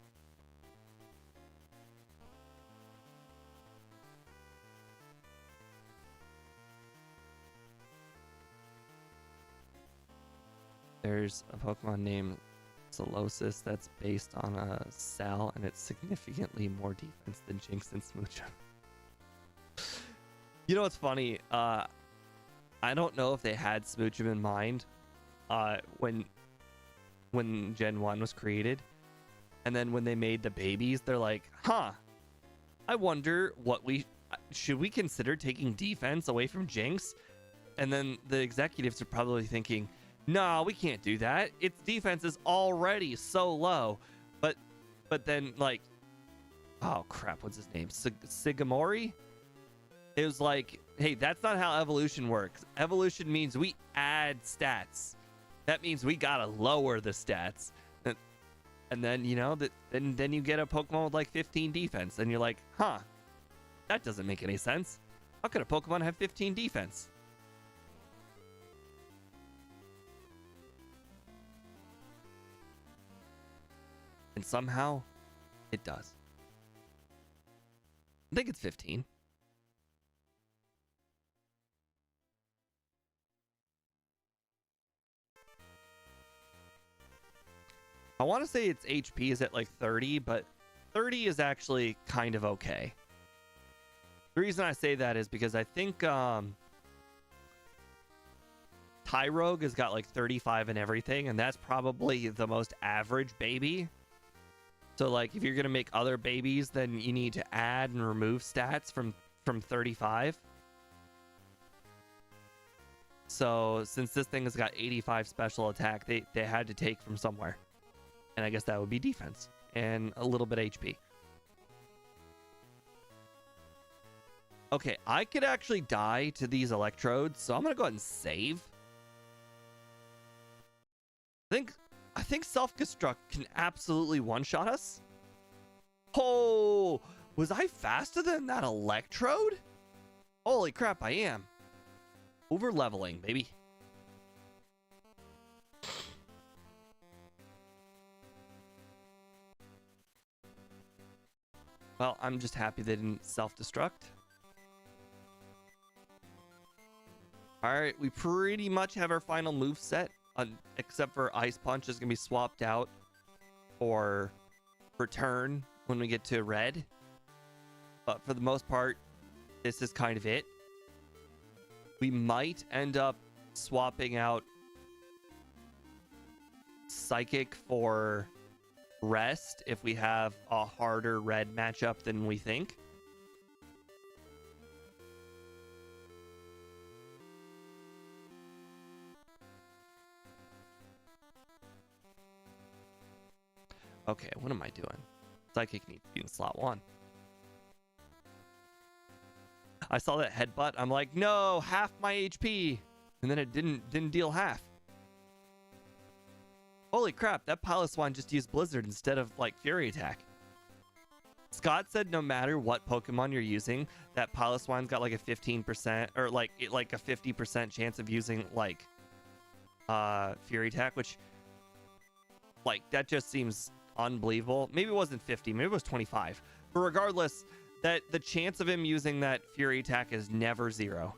Speaker 1: There's a Pokemon named Solosis that's based on a Sal, and it's significantly more defense than Jinx and Smoochum. You know what's funny? I don't know if they had Smoochum in mind when Gen 1 was created. And then when they made the babies, they're like, huh, I wonder what should we consider taking defense away from Jinx? And then the executives are probably thinking, no, we can't do that. Its defense is already so low. But then, like, oh crap, what's his name? Sigamori? It was like, hey, that's not how evolution works. Evolution means we add stats. That means we gotta lower the stats. And then, you know, then you get a Pokemon with like 15 defense, and you're like, huh, that doesn't make any sense. How could a Pokemon have 15 defense? And somehow, it does. I think it's 15. I want to say its HP is at like 30, but 30 is actually kind of okay. The reason I say that is because I think Tyrogue has got like 35 and everything, and that's probably the most average baby. So like if you're going to make other babies, then you need to add and remove stats from 35. So since this thing has got 85 special attack, they had to take from somewhere. And I guess that would be defense and a little bit HP. Okay, I could actually die to these electrodes, so I'm going to go ahead and save. I think self-destruct can absolutely one-shot us. Oh, was I faster than that electrode? Holy crap, I am. Over-leveling, baby. Well, I'm just happy they didn't self-destruct. All right, we pretty much have our final move set, except for Ice Punch is gonna be swapped out for Return when we get to Red. But for the most part, this is kind of it. We might end up swapping out Psychic for Rest if we have a harder Red matchup than we think. Okay, what am I doing? Psychic needs to be in slot 1. I saw that headbutt. I'm like, no, half my HP. And then it didn't deal half. Holy crap, that Piloswine just used Blizzard instead of like Fury Attack. Scott said no matter what Pokemon you're using, that Piloswine's got like a 15% or like a 50% chance of using like Fury Attack, which like that just seems unbelievable. Maybe it wasn't 50, maybe it was 25. But regardless, that the chance of him using that Fury Attack is never 0.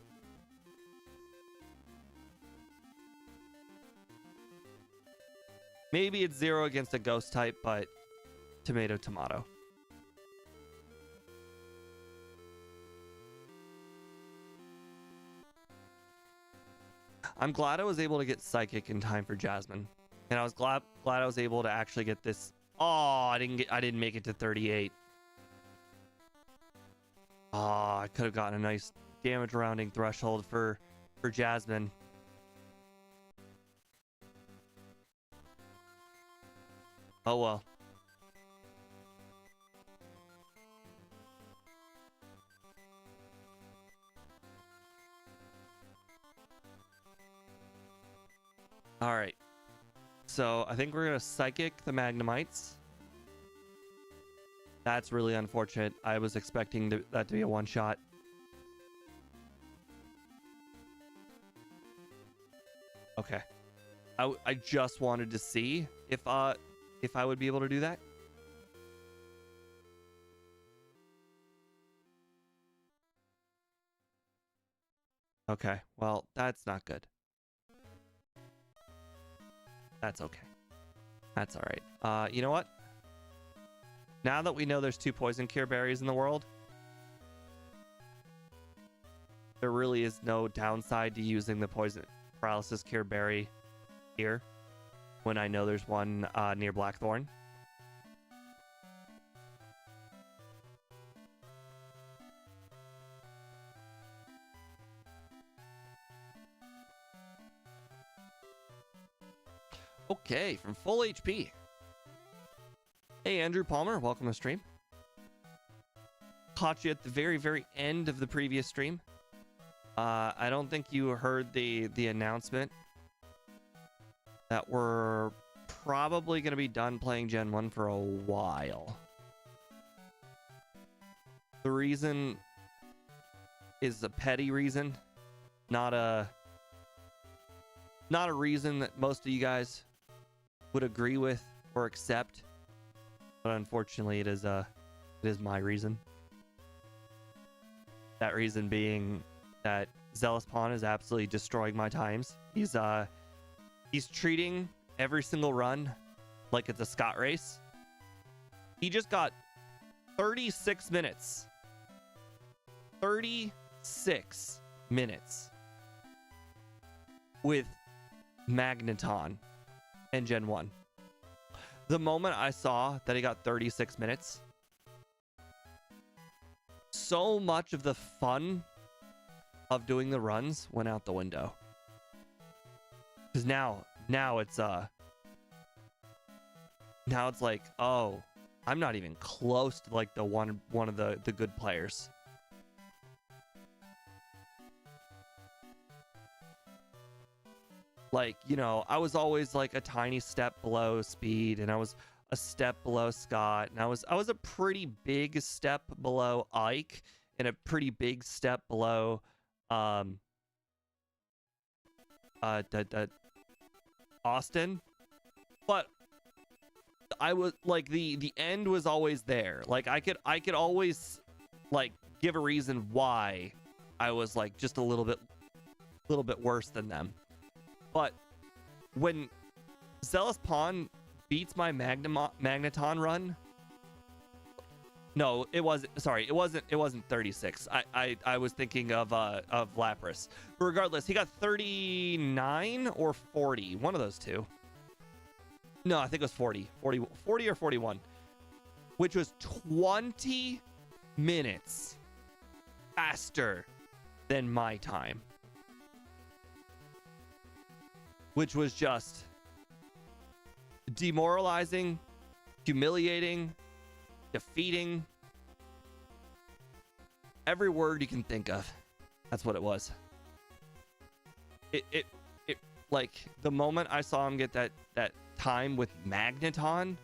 Speaker 1: Maybe it's 0 against a ghost type, but tomato. I'm glad I was able to get Psychic in time for Jasmine. And I was glad I was able to actually get this. Oh, I didn't make it to 38. Oh, I could have gotten a nice damage rounding threshold for Jasmine. Oh well. All right. So I think we're gonna Psychic the Magnemites. That's really unfortunate. I was expecting that to be a one-shot. Okay. I just wanted to see if I would be able to do that. Okay. Well, that's not good. That's okay. That's all right. You know what? Now that we know there's 2 poison cure berries in the world, there really is no downside to using the poison paralysis cure berry here when I know there's one near Blackthorn. Okay, from full HP. Hey, Andrew Palmer, welcome to stream. Caught you at the very, very end of the previous stream. I don't think you heard the announcement that we're probably going to be done playing Gen 1 for a while. The reason is a petty reason, not a reason that most of you guys would agree with or accept. But unfortunately, it is my reason. That reason being that Zealous Pawn is absolutely destroying my times. He's treating every single run like it's a Scott race. He just got 36 minutes. 36 minutes with Magneton and Gen 1. The moment I saw that he got 36 minutes, so much of the fun of doing the runs went out the window. Because now it's like, oh, I'm not even close to like the one of the good players. Like, you know, I was always like a tiny step below Speed, and I was a step below Scott, and I was a pretty big step below Ike, and a pretty big step below Austin. But I was like the end was always there. Like I could always like give a reason why I was like just a little bit little bit worse than them. But when Zealous Pawn beats my Magneton run, no, it wasn't. Sorry, it wasn't 36. I was thinking of Lapras. But regardless, he got 39 or 40, one of those two. No, I think it was 40 or 41, which was 20 minutes faster than my time, which was just demoralizing, humiliating, defeating. Every word you can think of. That's what it was. It like the moment I saw him get that time with Magneton,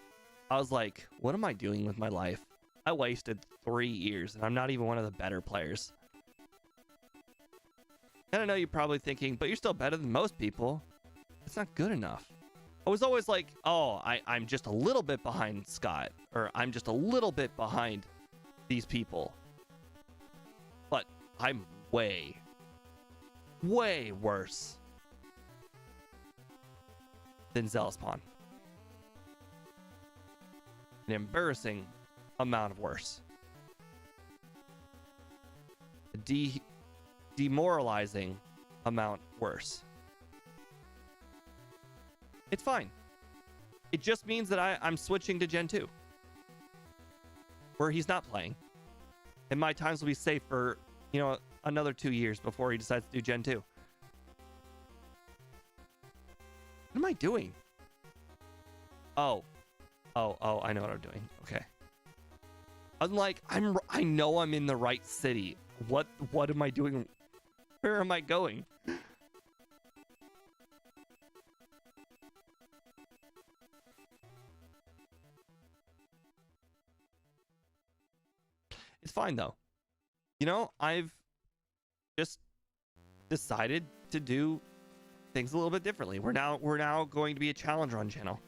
Speaker 1: I was like, what am I doing with my life? I wasted 3 years and I'm not even one of the better players. And I know you're probably thinking, but you're still better than most people. It's not good enough. I was always like, oh, I'm just a little bit behind Scott, or I'm just a little bit behind these people. But I'm way, way worse than Zealous Pawn. An embarrassing amount of worse. A demoralizing amount worse. It's fine. It just means that I'm switching to Gen 2. Where he's not playing. And my times will be safe for, you know, another 2 years before he decides to do Gen 2. What am I doing? Oh, I know what I'm doing. Okay. I'm like, I know I'm in the right city. What am I doing? Where am I going? It's fine though. You know, I've just decided to do things a little bit differently. We're now going to be a challenge run channel.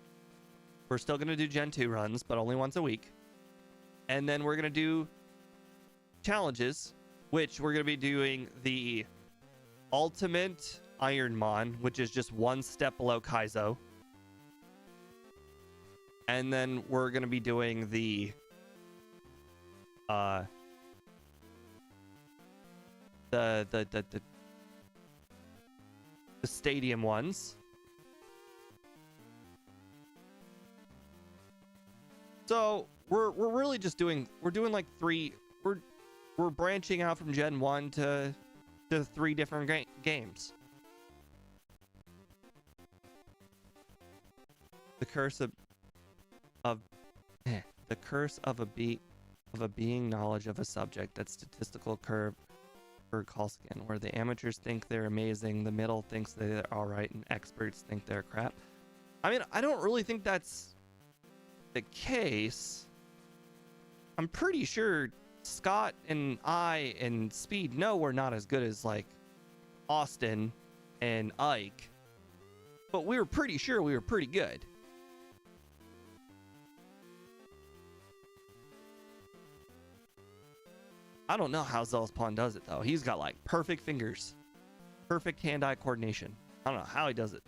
Speaker 1: We're still going to do Gen 2 runs, but only once a week. And then we're going to do challenges, which we're going to be doing the Ultimate Ironmon, which is just one step below Kaizo. And then we're going to be doing the stadium ones. So we're really just doing like three. We're branching out from Gen 1 to 3 different games. The curse of a being knowledge of a subject. That statistical curve for Kalskin, where the amateurs think they're amazing, the middle thinks they're all right, and experts think they're crap. I mean, I don't really think that's the case. I'm pretty sure Scott and I and Speed know we're not as good as like Austin and Ike, but we were pretty sure we were pretty good. I don't know how Zealous Pawn does it though. He's got like perfect fingers, perfect hand-eye coordination. I don't know how he does it.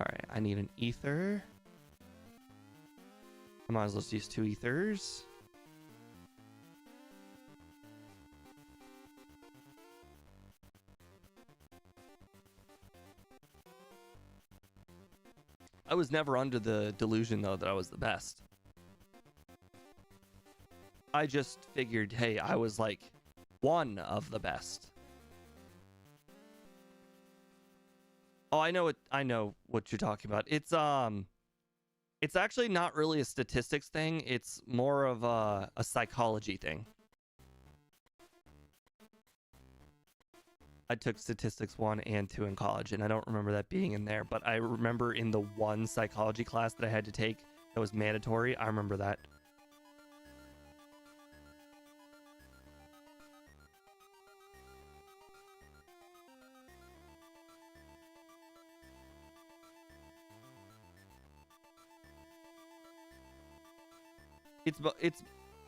Speaker 1: All right, I need an ether. I might as well just use 2 ethers. I was never under the delusion though that I was the best. I just figured, hey, I was like one of the best. Oh, I know what you're talking about. It's actually not really a statistics thing. It's more of a psychology thing. I took statistics 1 and 2 in college, and I don't remember that being in there, but I remember in the one psychology class that I had to take that was mandatory, I remember that.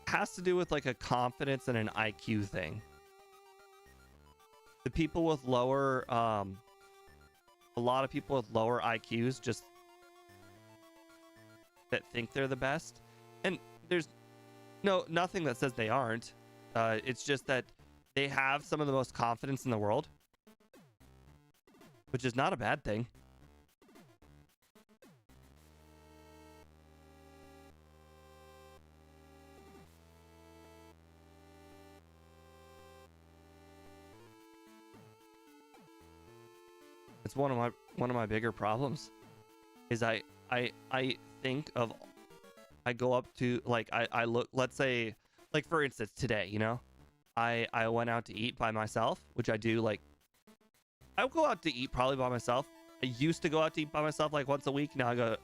Speaker 1: has to do with like a confidence and an IQ thing. The people with lower, a lot of people with lower IQs just that think they're the best, and there's nothing that says they aren't. It's just that they have some of the most confidence in the world, which is not a bad thing. It's one of my bigger problems is I think of, I go up to, like, I look, let's say, like, for instance, today, you know, I went out to eat by myself, which I do, like, I go out to eat probably by myself. I used to go out to eat by myself like once a week. Now I go,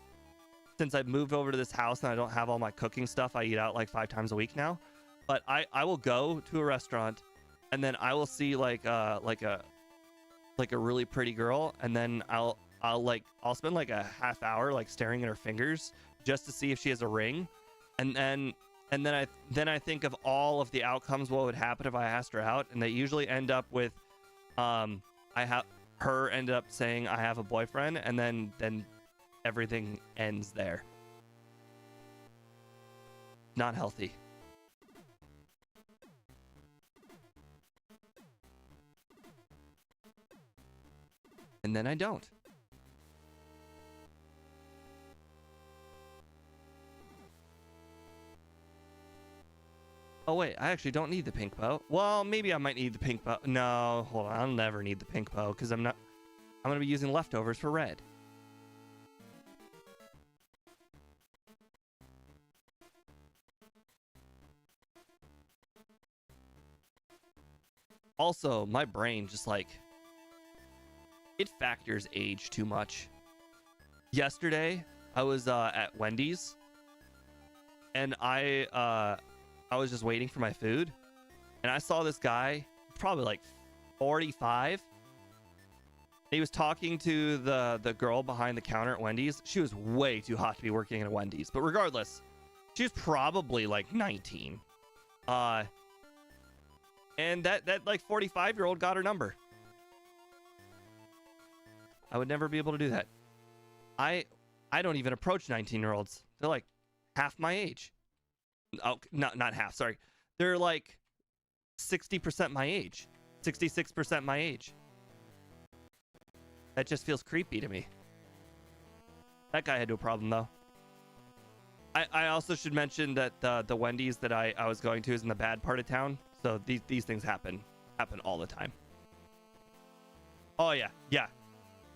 Speaker 1: since I've moved over to this house and I don't have all my cooking stuff, I eat out like 5 times a week now. But I will go to a restaurant and then I will see like a really pretty girl, and then I'll spend like a half hour like staring at her fingers just to see if she has a ring, and then I think of all of the outcomes, what would happen if I asked her out, and they usually end up with her end up saying I have a boyfriend, and then everything ends there. Not healthy. And then I don't. Oh wait, I actually don't need the pink bow. Well, maybe I might need the pink bow. No, hold on, I'll never need the pink bow because I'm gonna be using leftovers for red. Also, my brain just like, it factors age too much. Yesterday, I was at Wendy's, and I was just waiting for my food, and I saw this guy, probably like 45. He was talking to the girl behind the counter at Wendy's. She was way too hot to be working at Wendy's, but regardless, she was probably like 19. And that like 45-year-old got her number. I would never be able to do that. I don't even approach 19-year-olds. They're like half my age. Oh, not half, sorry. They're like 60% my age. 66% my age. That just feels creepy to me. That guy had no problem though. I also should mention that the Wendy's that I was going to is in the bad part of town. So these things happen all the time. Oh yeah.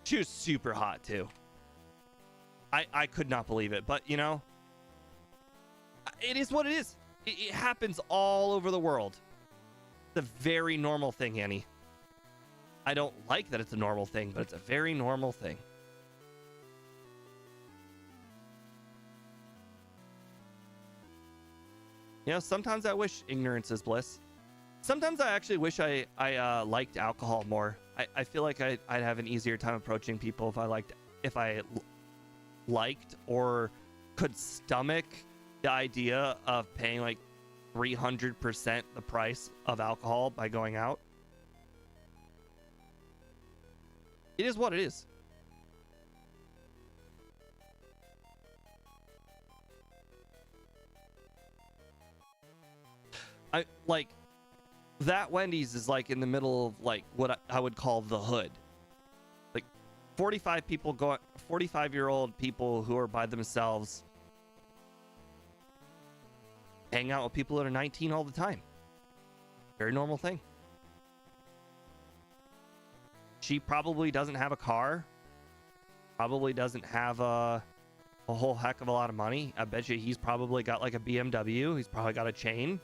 Speaker 1: She was super hot too. I could not believe it, but you know, it is what it is. It happens all over the world. It's a very normal thing, Annie. I don't like that it's a normal thing, but it's a very normal thing. You know, sometimes I wish ignorance is bliss. Sometimes I actually wish I liked alcohol more. I feel like I'd have an easier time approaching people if I liked or could stomach the idea of paying like 300% the price of alcohol by going out. It is what it is. I like that Wendy's is like in the middle of like what I would call the hood. Like 45-year-old people who are by themselves hang out with people that are 19 all the time. Very normal thing. She probably doesn't have a car. Probably doesn't have a whole heck of a lot of money. I bet you he's probably got like a BMW. He's probably got a chain.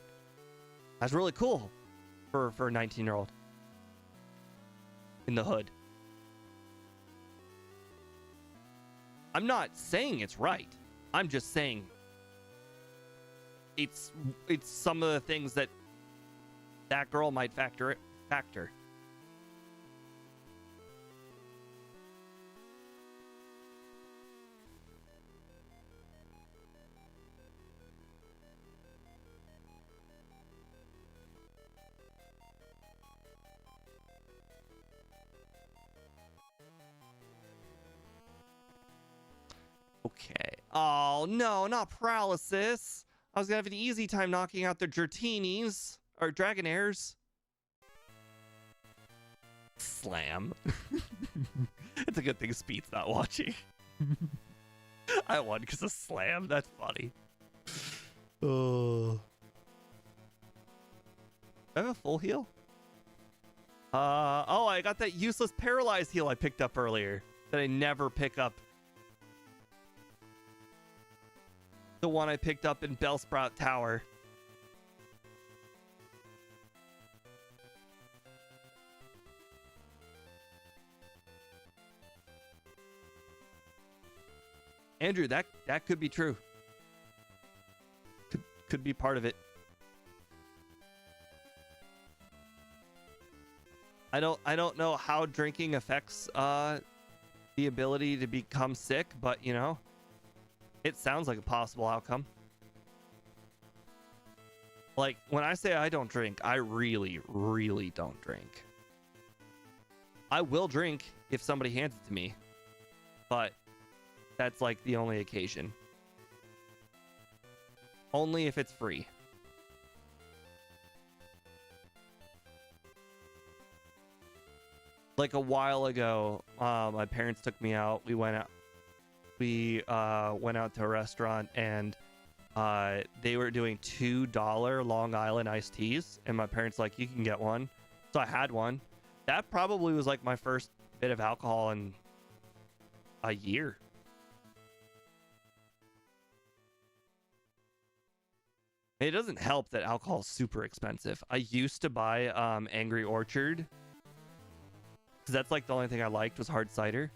Speaker 1: That's really cool for a 19-year-old in the hood. I'm not saying it's right. I'm just saying it's some of the things that girl might factor. Okay. Oh, no, not paralysis. I was gonna have an easy time knocking out the Dratinies or Dragonairs. Slam. It's a good thing Speed's not watching. I won because of Slam. That's funny. Oh. I have a full heal? Oh, I got that useless paralyzed heal I picked up earlier that I never pick up. The one I picked up in Bellsprout Tower. Andrew, that could be true. Could be part of it. I don't know how drinking affects the ability to become sick, but you know, it sounds like a possible outcome. Like when I say I don't drink, I really, really don't drink. I will drink if somebody hands it to me, but that's like the only occasion. Only if it's free. Like a while ago, my parents took me out. We went out to a restaurant, and they were doing $2 Long Island iced teas, and my parents like, you can get one. So I had one. That probably was like my first bit of alcohol in a year. It doesn't help that alcohol is super expensive. I used to buy Angry Orchard, because that's like the only thing I liked was hard cider.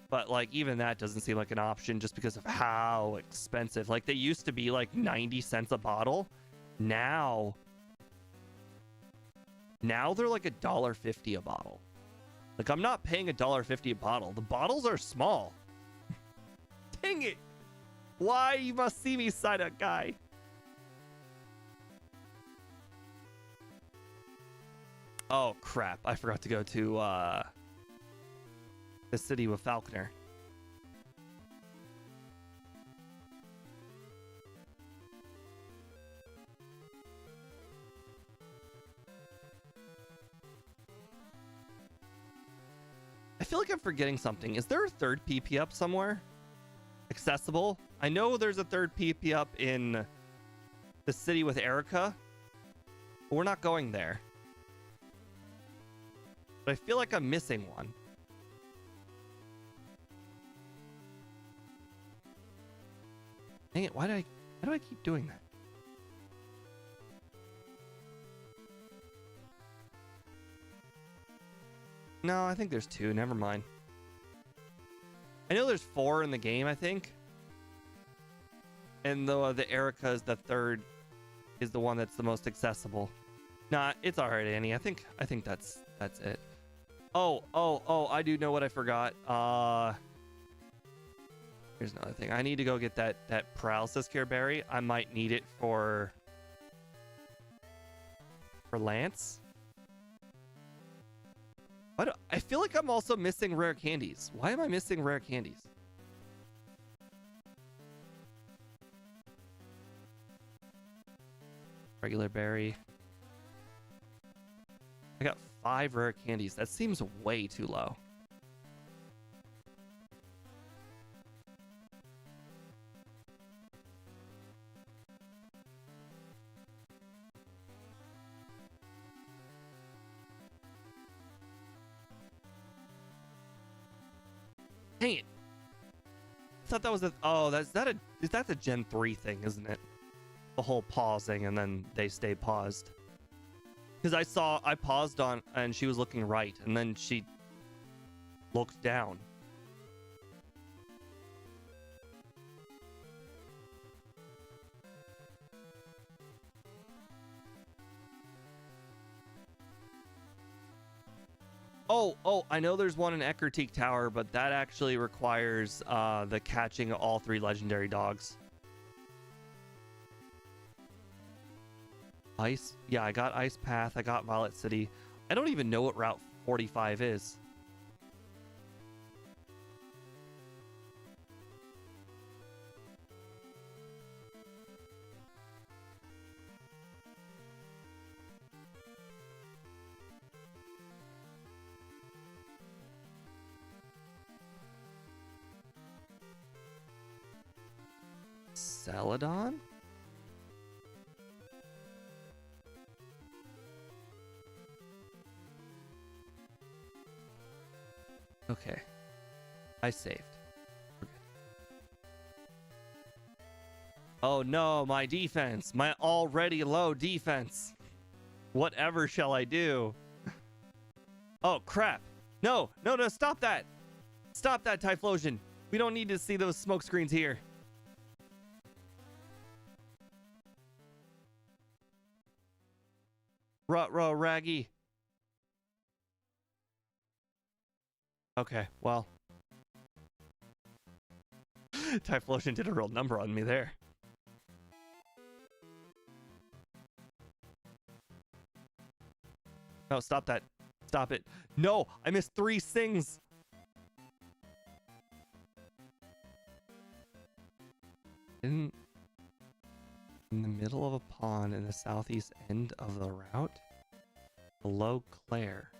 Speaker 1: But like even that doesn't seem like an option just because of how expensive. Like they used to be like 90 cents a bottle. Now they're like $1.50 a bottle. Like I'm not paying $1.50 a bottle. The bottles are small. Dang it. Why you must see me side up guy? Oh crap, I forgot to go to the city with Falconer. I feel like I'm forgetting something. Is there a third PP up somewhere? Accessible? I know there's a third PP up in the city with Erica, but we're not going there. But I feel like I'm missing one. Dang it, why do I keep doing that? No, I think there's two. Never mind. I know there's 4 in the game, I think. And the Erica is the third, is the one that's the most accessible. Nah, it's all right, Annie. I think that's it. Oh, I do know what I forgot. Here's another thing. I need to go get that paralysis cure berry. I might need it for Lance. I feel like I'm also missing rare candies. Why am I missing rare candies? Regular berry. I got 5 rare candies. That seems way too low. Dang it. I thought that was that's a Gen 3 thing, isn't it? The whole pausing and then they stay paused. Because I paused on and she was looking right and then she looked down. Oh, I know there's one in Eckerteak Tower, but that actually requires the catching all 3 legendary dogs. Ice? Yeah, I got Ice Path. I got Violet City. I don't even know what Route 45 is. Celadon? Okay. I saved. We're good. Oh no, my defense. My already low defense. Whatever shall I do? Oh, crap. No, no, no, stop that. Stop that, Typhlosion. We don't need to see those smoke screens here. Rut-row, Raggy. Okay, well. Typhlosion did a real number on me there. No, stop that. Stop it. No, I missed 3 sings. In the middle of a pond in the southeast end of the route? Below Claire.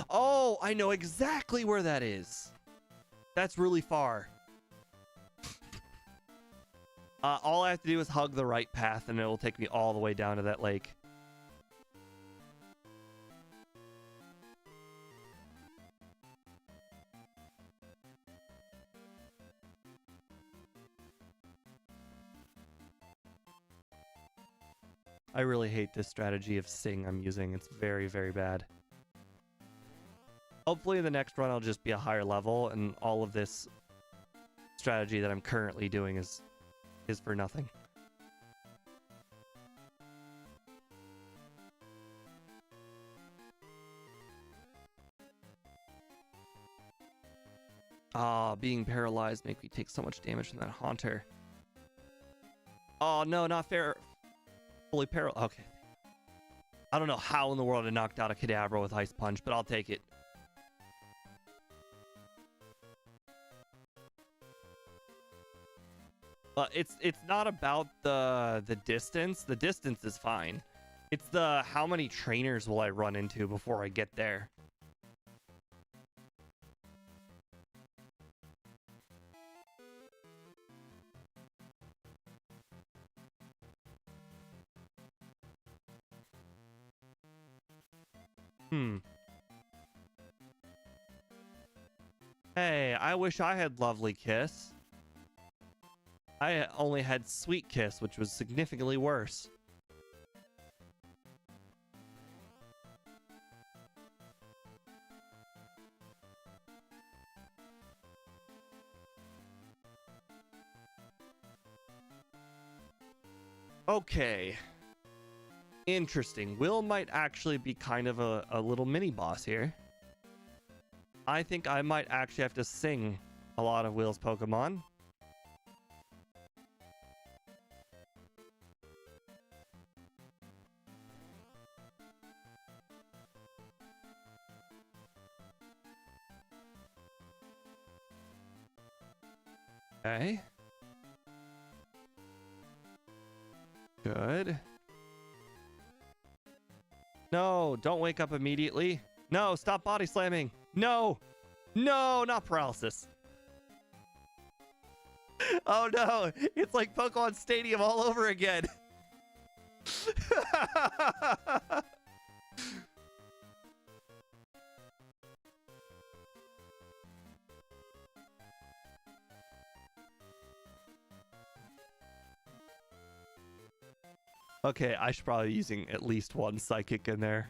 Speaker 1: Oh, I know exactly where that is. That's really far. All I have to do is hug the right path and it will take me all the way down to that lake. I really hate this strategy of sing I'm using. It's very, very bad. Hopefully in the next run I'll just be a higher level and all of this strategy that I'm currently doing is for nothing. Ah, being paralyzed make me take so much damage from that Haunter. Oh no, not fair. Fully paralyzed. Okay. I don't know how in the world I knocked out a Kadabra with Ice Punch, but I'll take it. But it's not about the distance. The distance is fine. It's the how many trainers will I run into before I get there. Hey, I wish I had Lovely Kiss. I only had Sweet Kiss, which was significantly worse. Okay. Interesting. Will might actually be kind of a little mini boss here. I think I might actually have to sing a lot of Will's Pokemon. Okay. Good. No, don't wake up immediately. No, stop body slamming. No. No, not paralysis. Oh no, it's like Pokemon Stadium all over again. Okay, I should probably be using at least one Psychic in there.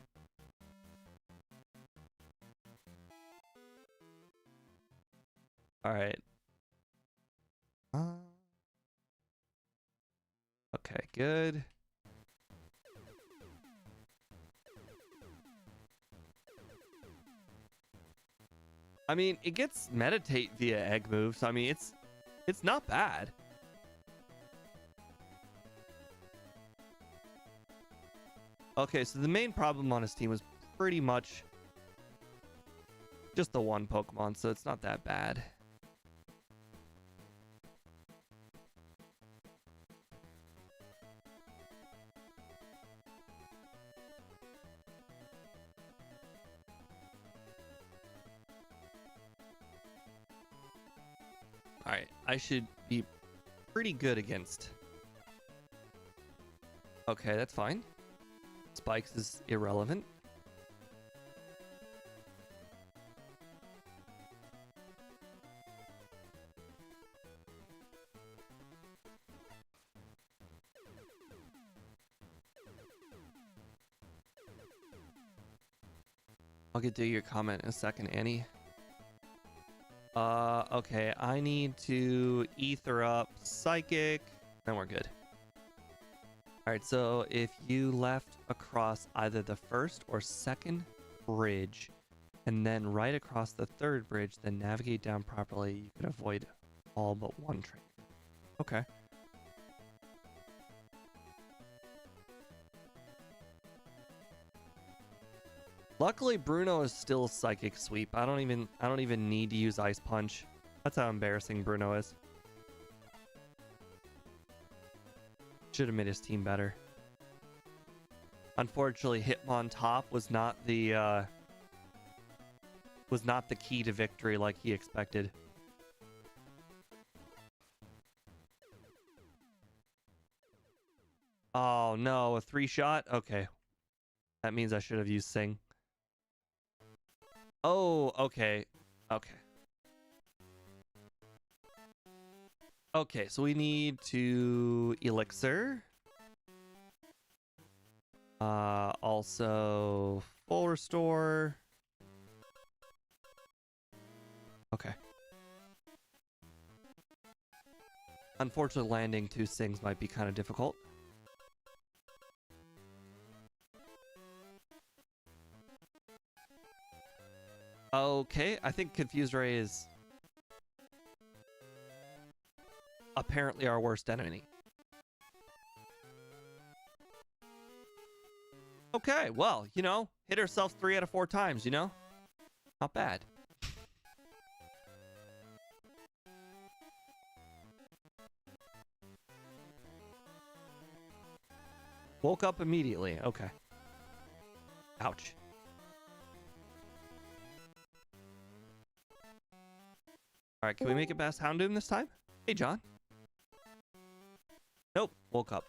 Speaker 1: Alright. Okay, good. I mean, it gets Meditate via egg moves. I mean, it's not bad. Okay, so the main problem on his team was pretty much just the one Pokemon, so it's not that bad. Alright, I should be pretty good against. Okay, that's fine. Spikes is irrelevant. I'll get to your comment in a second, Annie. Okay, I need to ether up Psychic, and we're good. Alright, so if you left across either the first or second bridge, and then right across the third bridge, then navigate down properly, you could avoid all but one train. Okay. Luckily, Bruno is still Psychic Sweep. I don't even need to use Ice Punch. That's how embarrassing Bruno is. Should have made his team better. Unfortunately, Hitmontop was not the key to victory like he expected. Oh no, a 3-shot? Okay. That means I should have used Sing. Oh, okay. Okay. Okay, so we need to Elixir. Also full restore. Okay. Unfortunately, landing 2 Sings might be kind of difficult. Okay, I think Confused Ray is apparently our worst enemy. Okay, well, you know, hit herself 3 out of 4 times, you know? Not bad. Woke up immediately. Okay. Ouch. Alright, can we make it past Houndoom this time? Hey, John. Nope, woke up.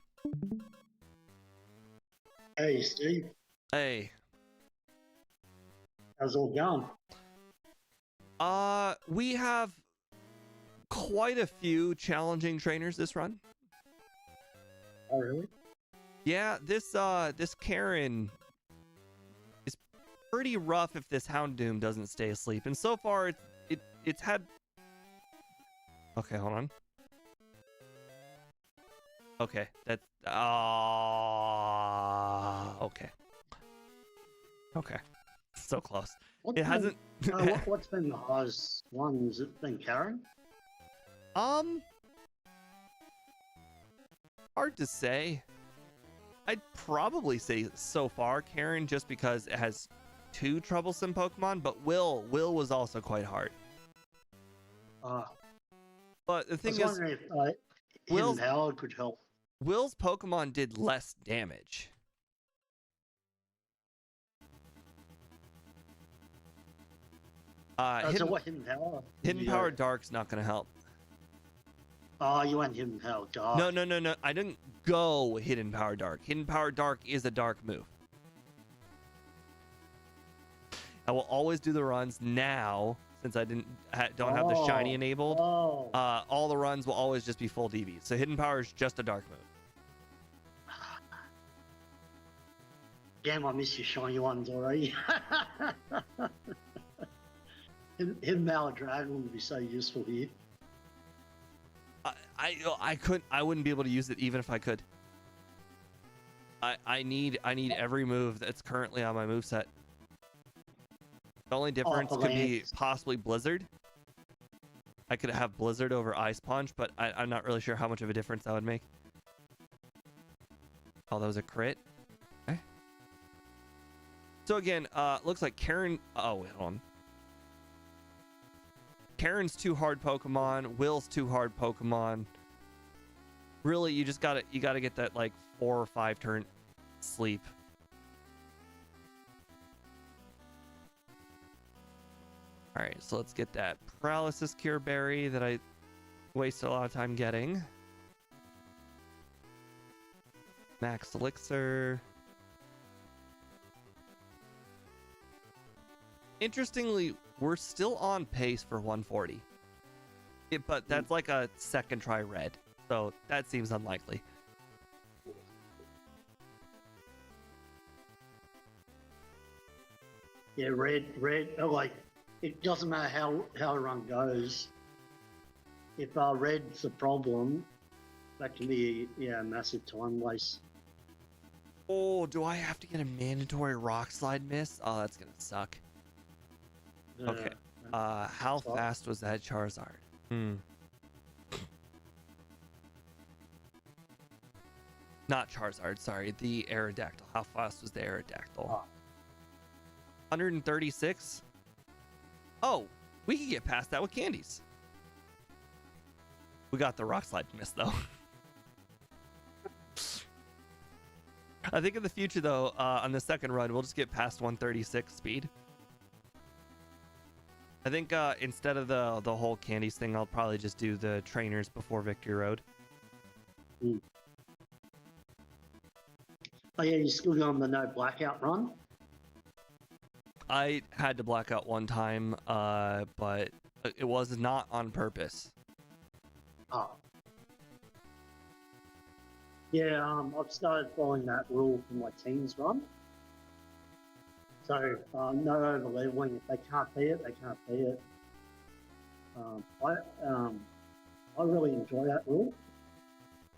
Speaker 2: Hey, Steve.
Speaker 1: Hey.
Speaker 2: How's it all going?
Speaker 1: We have quite a few challenging trainers this run.
Speaker 2: Oh, really?
Speaker 1: Yeah, this Karen is pretty rough if this Houndoom doesn't stay asleep. And so far, it's had... Okay, hold on. Okay, that's... okay. Okay. So close. It hasn't...
Speaker 2: What's been the hardest one? Has it been Karen?
Speaker 1: Hard to say. I'd probably say so far Karen, just because it has 2 troublesome Pokemon, but Will was also quite hard. But the thing is,
Speaker 2: wondering if Hidden Power could help.
Speaker 1: Will's Pokemon did less damage.
Speaker 2: So what Hidden Power?
Speaker 1: Hidden Power Dark's not going to help.
Speaker 2: Oh, you went Hidden Power Dark.
Speaker 1: No. I didn't go Hidden Power Dark. Hidden Power Dark is a dark move. I will always do the runs now, since I don't have the shiny enabled. All the runs will always just be full DV. So Hidden Power is just a dark move.
Speaker 2: Damn, I miss your shiny ones already. Hidden Power Dragon would be so useful here.
Speaker 1: I wouldn't be able to use it even if I could. I need every move that's currently on my moveset. The only difference could be possibly Blizzard. I could have Blizzard over Ice Punch, but I'm not really sure how much of a difference that would make. Oh, that was a crit. Okay. So again, looks like Karen... Oh, wait, hold on. Karen's 2 hard Pokemon. Will's 2 hard Pokemon. Really, you gotta get that like 4 or 5 turn sleep. All right, so let's get that Paralysis Cure Berry that I wasted a lot of time getting. Max elixir. Interestingly, we're still on pace for 140. But that's like a second try red, so that seems unlikely.
Speaker 2: Yeah, red. Like, it doesn't matter how a run goes. If red's a problem, that can be a massive time waste.
Speaker 1: Oh, do I have to get a mandatory rock slide miss? Oh, that's gonna suck. Okay. How fast was that Charizard? Not Charizard, sorry. The Aerodactyl. How fast was the Aerodactyl? 136? Oh, we can get past that with candies. We got the rock slide miss, though. I think in the future, though, on the second run, we'll just get past 136 speed. I think instead of the whole candies thing, I'll probably just do the trainers before Victory Road.
Speaker 2: Oh yeah, you're still going the no blackout run?
Speaker 1: I had to black out one time, but it was not on purpose.
Speaker 2: Oh. Yeah, I've started following that rule for my team's run. So, no over leveling. If they can't pay it, they can't pay it. I really enjoy that rule.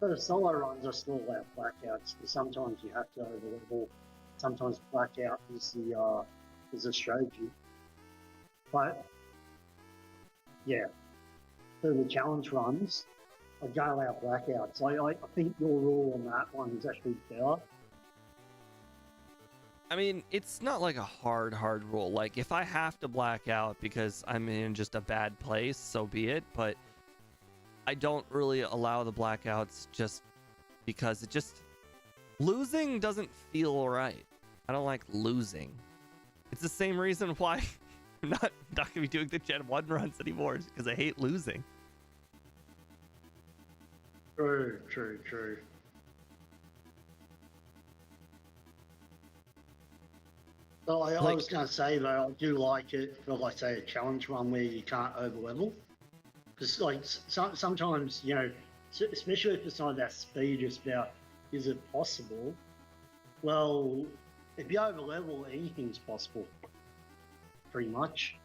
Speaker 2: But the solo runs are still allow blackouts. Sometimes you have to over level. Sometimes blackout is the strategy. But yeah, for the challenge runs, I don't allow blackouts. I think your rule on that one is actually better.
Speaker 1: I mean, it's not like a hard rule. Like, if I have to black out because I'm in just a bad place, so be it. But I don't really allow the blackouts just because losing doesn't feel right. I don't like losing. It's the same reason why I'm not going to be doing the Gen 1 runs anymore, because I hate losing.
Speaker 2: True. So I was going to say, though, I do like it for, like, say, a challenge run where you can't over-level. Because, like, sometimes, you know, especially if it's not that speed, just about, is it possible? Well, if you over-level, anything's possible. Pretty much.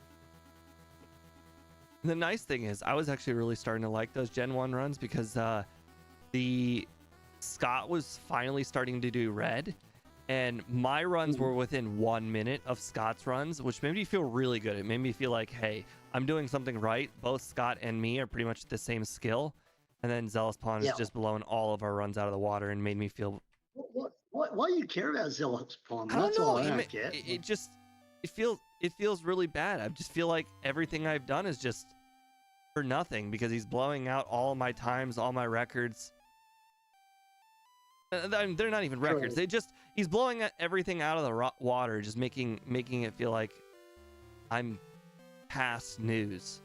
Speaker 1: The nice thing is, I was actually really starting to like those Gen 1 runs because the Scott was finally starting to do red, and my runs were within 1 minute of Scott's runs, which made me feel really good. It made me feel like, hey, I'm doing something right. Both Scott and me are pretty much the same skill. And then Zealous Pond is just blowing all of our runs out of the water and made me feel...
Speaker 2: Why do you care about Zealous Pond?
Speaker 1: I don't
Speaker 2: That's
Speaker 1: know.
Speaker 2: all I don't get.
Speaker 1: It feels really bad. I just feel like everything I've done is just for nothing because he's blowing out all my times, all my records. They're not even records. He's blowing everything out of the water, just making it feel like I'm past news.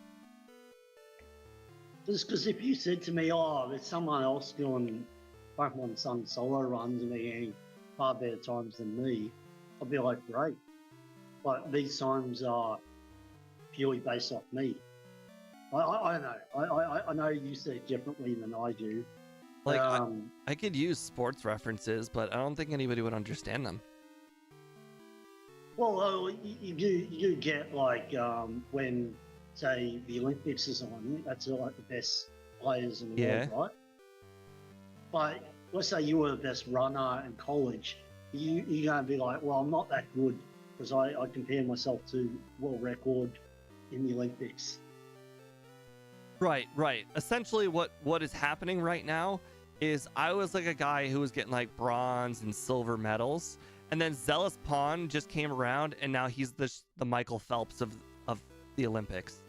Speaker 2: Just because if you said to me, oh, there's someone else doing Pokemon Sun solo runs and they're getting far better times than me, I'd be like, great. But these times are purely based off me. I don't know. I know you say it differently than I do.
Speaker 1: Like, I could use sports references, but I don't think anybody would understand them.
Speaker 2: Well, you get, like, when, say, the Olympics is on, that's like the best players in the world, right? But let's say you were the best runner in college, you're going to be like, well, I'm not that good because I compare myself to world record in the Olympics.
Speaker 1: Right. Essentially, what is happening right now is I was like a guy who was getting like bronze and silver medals, and then Zealous Pond just came around, and now he's the Michael Phelps of the Olympics.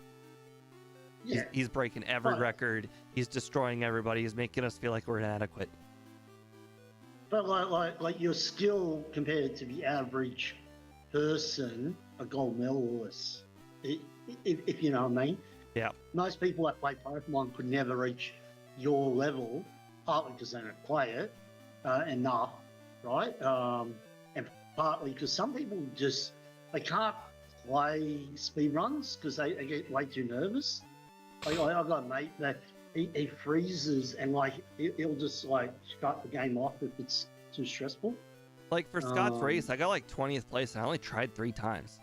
Speaker 1: Yeah. He's breaking every record. He's destroying everybody. He's making us feel like we're inadequate.
Speaker 2: But like your skill compared to the average person, a gold medalist, if you know what I mean.
Speaker 1: Yeah.
Speaker 2: Most people that play Pokemon could never reach your level, partly because they don't play it, enough, right? And partly because some people just they can't play speed runs because they get way too nervous. Like I've got a mate that he freezes and like he'll just like shut the game off if it's too stressful.
Speaker 1: Like for Scott's race, I got like 20th place and I only tried 3 times.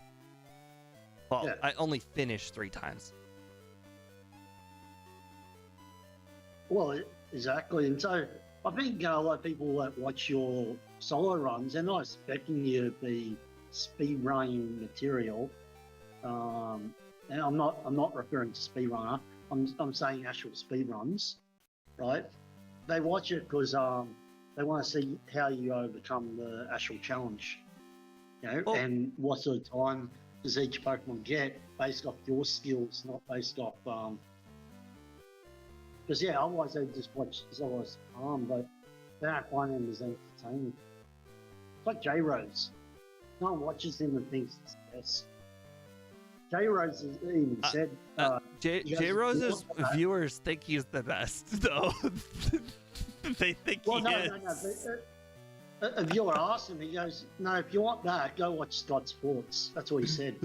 Speaker 1: Well, yeah. I only finished 3 times.
Speaker 2: Well, exactly. And so I think a lot of people that watch your solo runs, they're not expecting you to be speed running material. And I'm not referring to speed runner. I'm saying actual speed runs, right? They watch it because they want to see how you overcome the actual challenge, you know, and what sort of time does each Pokemon get based off your skills, not based off. Because yeah, otherwise they just watch Zolo's arm, but they don't find them as entertaining. It's like J-Rose. No one watches him and thinks it's the best. J-Rose has even said...
Speaker 1: J-Rose's viewers think he's the best, though. They think he is.
Speaker 2: No. A viewer asked him, he goes, no, if you want that, go watch Scott Sports. That's what he said.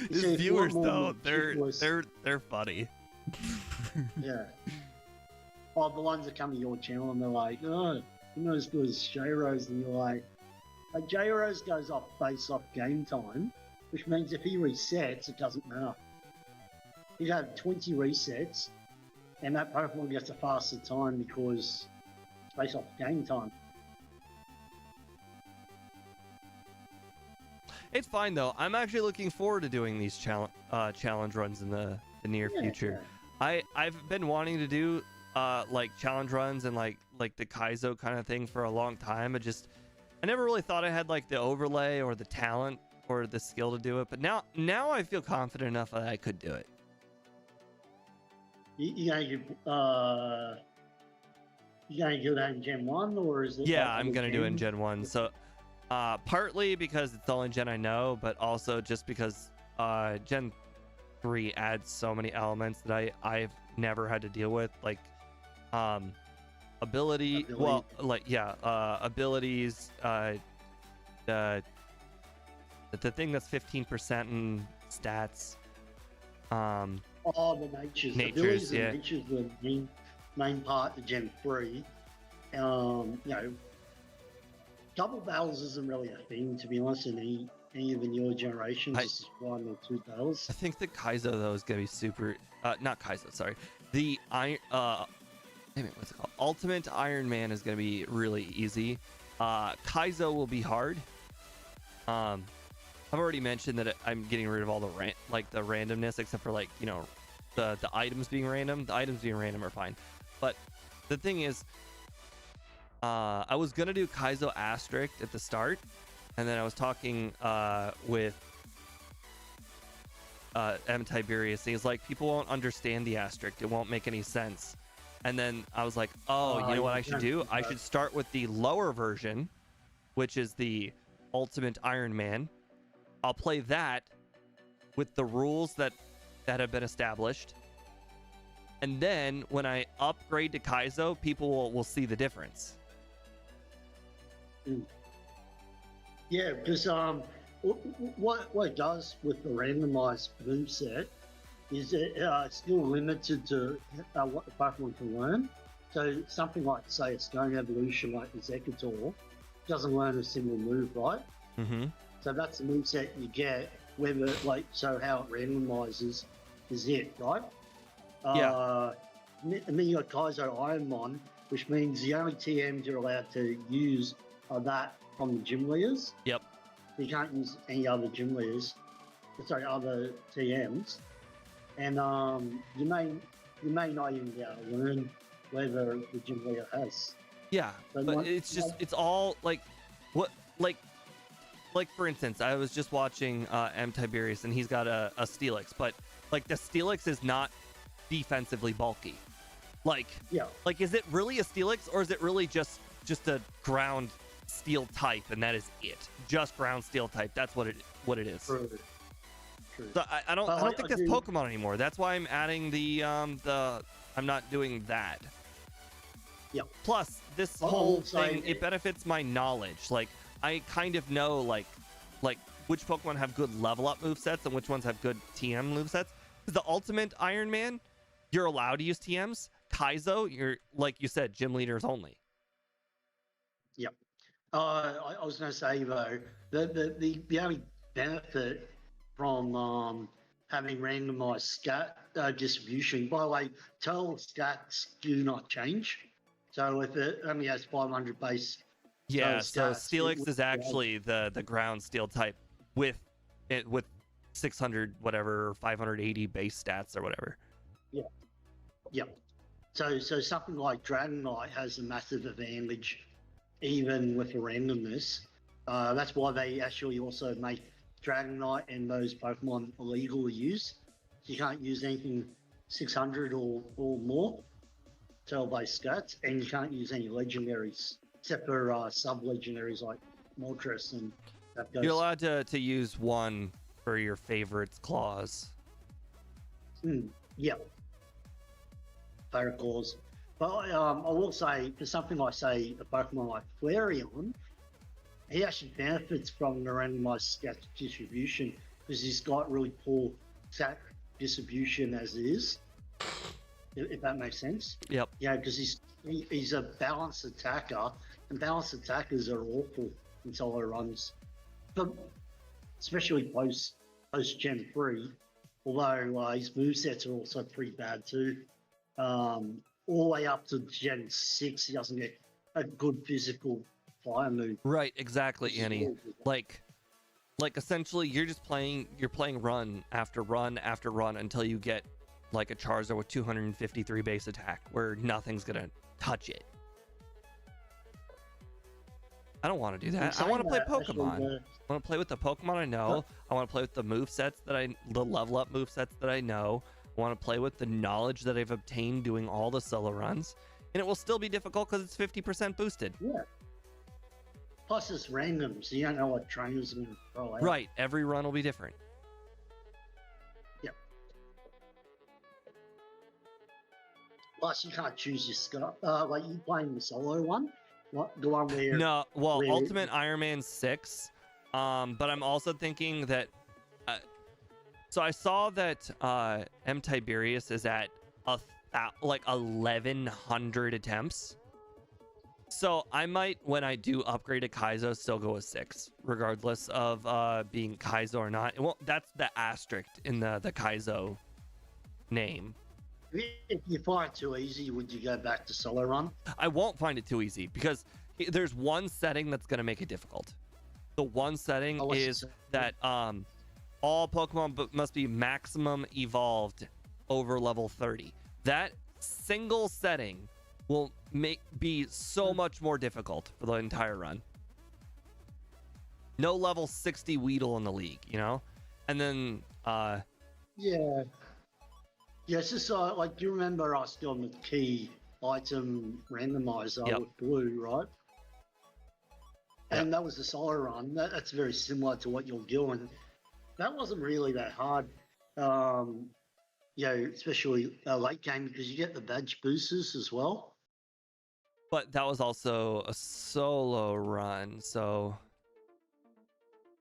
Speaker 1: His viewers, though, they're funny.
Speaker 2: Yeah. Oh, the ones that come to your channel and they're like, oh, you're not as good as J-Rose, and you're like J-Rose goes off base off game time, which means if he resets, it doesn't matter. He'd have 20 resets, and that Pokemon gets a faster time because it's based off game time.
Speaker 1: It's fine though. I'm actually looking forward to doing these challenge runs in the near future. Yeah. I've been wanting to do like challenge runs and like the Kaizo kind of thing for a long time. I never really thought I had like the overlay or the talent or the skill to do it, but now I feel confident enough that I could do it.
Speaker 2: You gonna do that in Gen 1 or is it?
Speaker 1: Yeah, I'm gonna do it in Gen 1. So partly because it's the only gen I know, but also just because Gen 3 adds so many elements that I've never had to deal with, like abilities, the thing that's 15% in stats.
Speaker 2: The natures, yeah. Natures were the main part of Gen 3. You know, double battles isn't really a thing, to be honest, in any of the newer generations. It's just 1 or 2 battles.
Speaker 1: I think the Kaizo, though, is going to be super... not Kaizo, sorry. The Iron... what's it called? Ultimate Iron Man is going to be really easy. Kaizo will be hard. I've already mentioned that I'm getting rid of all the the randomness, except for like, you know, the items being random. The items being random are fine. But the thing is, I was gonna do Kaizo Asterisk at the start, and then I was talking with M. Tiberius, and he's like, people won't understand the Asterisk. It won't make any sense. And then I was like, you know what I should do? I should start with the lower version, which is the Ultimate Iron Man. I'll play that with the rules that have been established. And then when I upgrade to Kaizo, people will see the difference.
Speaker 2: Yeah, because what it does with the randomized moveset is it's still limited to what the Pokemon can learn. So something like, say, a Stone Evolution like the Executor doesn't learn a single move, right?
Speaker 1: Mm-hmm.
Speaker 2: So that's the moveset you get, whether, so how it randomizes is it, right?
Speaker 1: Yeah.
Speaker 2: And then you got Kaizo Ironmon, which means the only TMs you're allowed to use are that from the gym leaders.
Speaker 1: Yep.
Speaker 2: You can't use any other gym leaders, other TMs. And you may not even be able to learn whether the gym leader has.
Speaker 1: Yeah, but it's all like for instance, I was just watching M. Tiberius, and he's got a Steelix, but like the Steelix is not defensively bulky. Like is it really a Steelix, or is it really just a ground steel type, and that is it? Just ground steel type. That's what it is. True. So I don't think that's Pokemon anymore. That's why I'm adding the I'm not doing that.
Speaker 2: Yeah.
Speaker 1: Plus, this
Speaker 2: I
Speaker 1: whole
Speaker 2: will say
Speaker 1: thing, it benefits my knowledge. Like, I kind of know like which Pokemon have good level up movesets and which ones have good TM movesets. The Ultimate Iron Man, you're allowed to use TMs. Kaizo, you're, like you said, gym leaders only.
Speaker 2: Yep. I was going to say though, the only benefit from having randomized stat distribution. By the way, total stats do not change. So if it only has 500 base,
Speaker 1: Yeah, so
Speaker 2: stats, it
Speaker 1: Steelix
Speaker 2: would
Speaker 1: is actually the ground steel type with 600 whatever 580 base stats or whatever.
Speaker 2: Yeah. Yep. So something like Dragonite has a massive advantage, even with the randomness. That's why they actually also make Dragonite and those Pokemon illegal to use. You can't use anything 600 or more tail-based stats, and you can't use any legendaries except for sub-legendaries like Moltres and Zapdos.
Speaker 1: You're allowed to use one for your favorites claws.
Speaker 2: Yep. Favorite claws. But I will say, for something like, say, a Pokemon like Flareon, he actually benefits from the randomized stat distribution because he's got really poor stat distribution as it is, if that makes sense.
Speaker 1: Yep.
Speaker 2: Yeah, because he's a balanced attacker, and balanced attackers are awful in solo runs, but especially post Gen 3, although his movesets are also pretty bad too. All the way up to Gen 6, he doesn't get a good physical fire move.
Speaker 1: Right, exactly, Annie. Like essentially you're playing run after run after run until you get like a Charizard with 253 base attack where nothing's gonna touch it. I don't want to do that. I want to play Pokemon. I want to play with the Pokemon I know. I want to play with the movesets the level up movesets that I know. I want to play with the knowledge that I've obtained doing all the solo runs, and it will still be difficult because it's 50% boosted.
Speaker 2: Yeah. Plus, it's random, so you don't know what trainers are going to throw out.
Speaker 1: Right. Every run will be different.
Speaker 2: Yeah. Plus, you can't choose your stuff. Like you playing the solo one, the one where
Speaker 1: no. Well, Ultimate Iron Man 6. But I'm also thinking that. So I saw that M. Tiberius is at like 1,100 attempts. So I might, when I do upgrade to Kaizo, still go with 6, regardless of being Kaizo or not. It won't, that's the asterisk in the Kaizo name.
Speaker 2: If you find it too easy, would you go back to solo run?
Speaker 1: I won't find it too easy because there's one setting that's going to make it difficult. The one setting is that all Pokemon must be maximum evolved over level 30. That single setting will be so much more difficult for the entire run. No level 60 Weedle in the league, you know? And then
Speaker 2: yeah, it's just like, do you remember us doing the key item randomizer with blue, right? And that was the solo run. That's very similar to what you're doing. That wasn't really that hard, especially late game, because you get the badge boosters as well.
Speaker 1: But that was also a solo run, so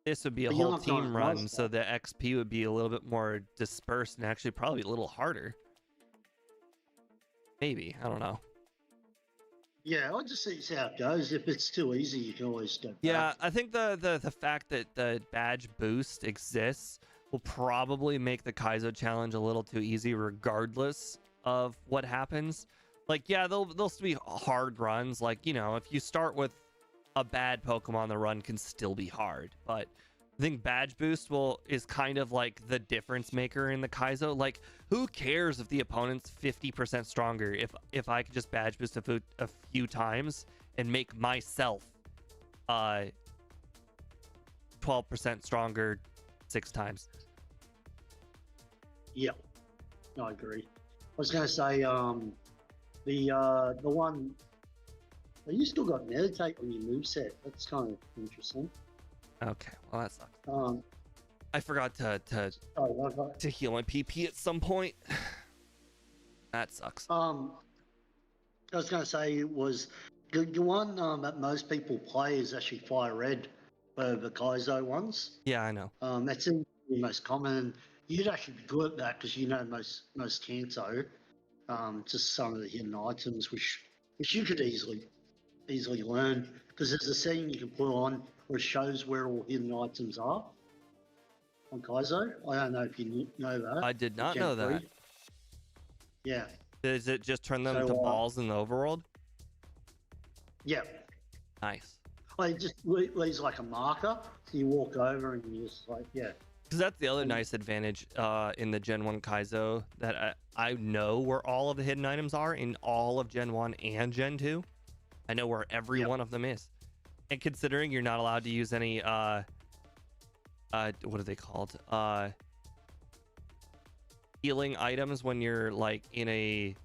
Speaker 1: this would be a whole team run, so the XP would be a little bit more dispersed and actually probably a little harder. Maybe, I don't know.
Speaker 2: Yeah, I'll just see how it goes. If it's too easy, you can always go back.
Speaker 1: Yeah, I think the fact that the badge boost exists will probably make the Kaizo challenge a little too easy regardless of what happens. Like, yeah, they'll still be hard runs. Like, you know, if you start with a bad Pokemon, the run can still be hard. But I think badge boost is kind of like the difference maker in the Kaizo. Like, who cares if the opponent's 50% stronger if I could just badge boost a few times and make myself 12% stronger 6 times.
Speaker 2: Yeah, I agree. I was going to say the one you still got meditate on your moveset. That's kind of interesting.
Speaker 1: Okay, well that sucks. I forgot to heal my PP at some point. That sucks.
Speaker 2: I was going to say was The one that most people play is actually Fire Red, the Kaizo ones.
Speaker 1: Yeah, I know.
Speaker 2: That seems to be the most common. And you'd actually be good at that because you know most Kanto, just some of the hidden items which you could easily learn because there's a scene you can put on where it shows where all hidden items are on Kaizo. I don't know if you know that.
Speaker 1: I did not know that.
Speaker 2: Yeah.
Speaker 1: Does it just turn them
Speaker 2: So,
Speaker 1: to balls in the overworld?
Speaker 2: Yeah.
Speaker 1: Nice.
Speaker 2: Well, it just leaves like a marker, so you walk over and you just like, yeah.
Speaker 1: Because that's the other nice advantage in the Gen 1 Kaizo, that I know where all of the hidden items are in all of Gen 1 and Gen 2. I know where every one of them is. And considering you're not allowed to use any, what are they called? Healing items when you're like in a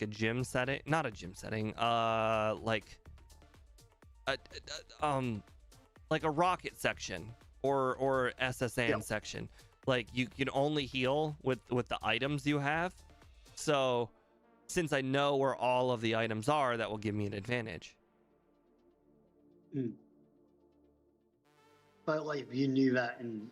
Speaker 1: gym setting, not a gym setting, like a rocket section or SSN section. Like you can only heal with the items you have. So since I know where all of the items are, that will give me an advantage.
Speaker 2: But like if you knew that in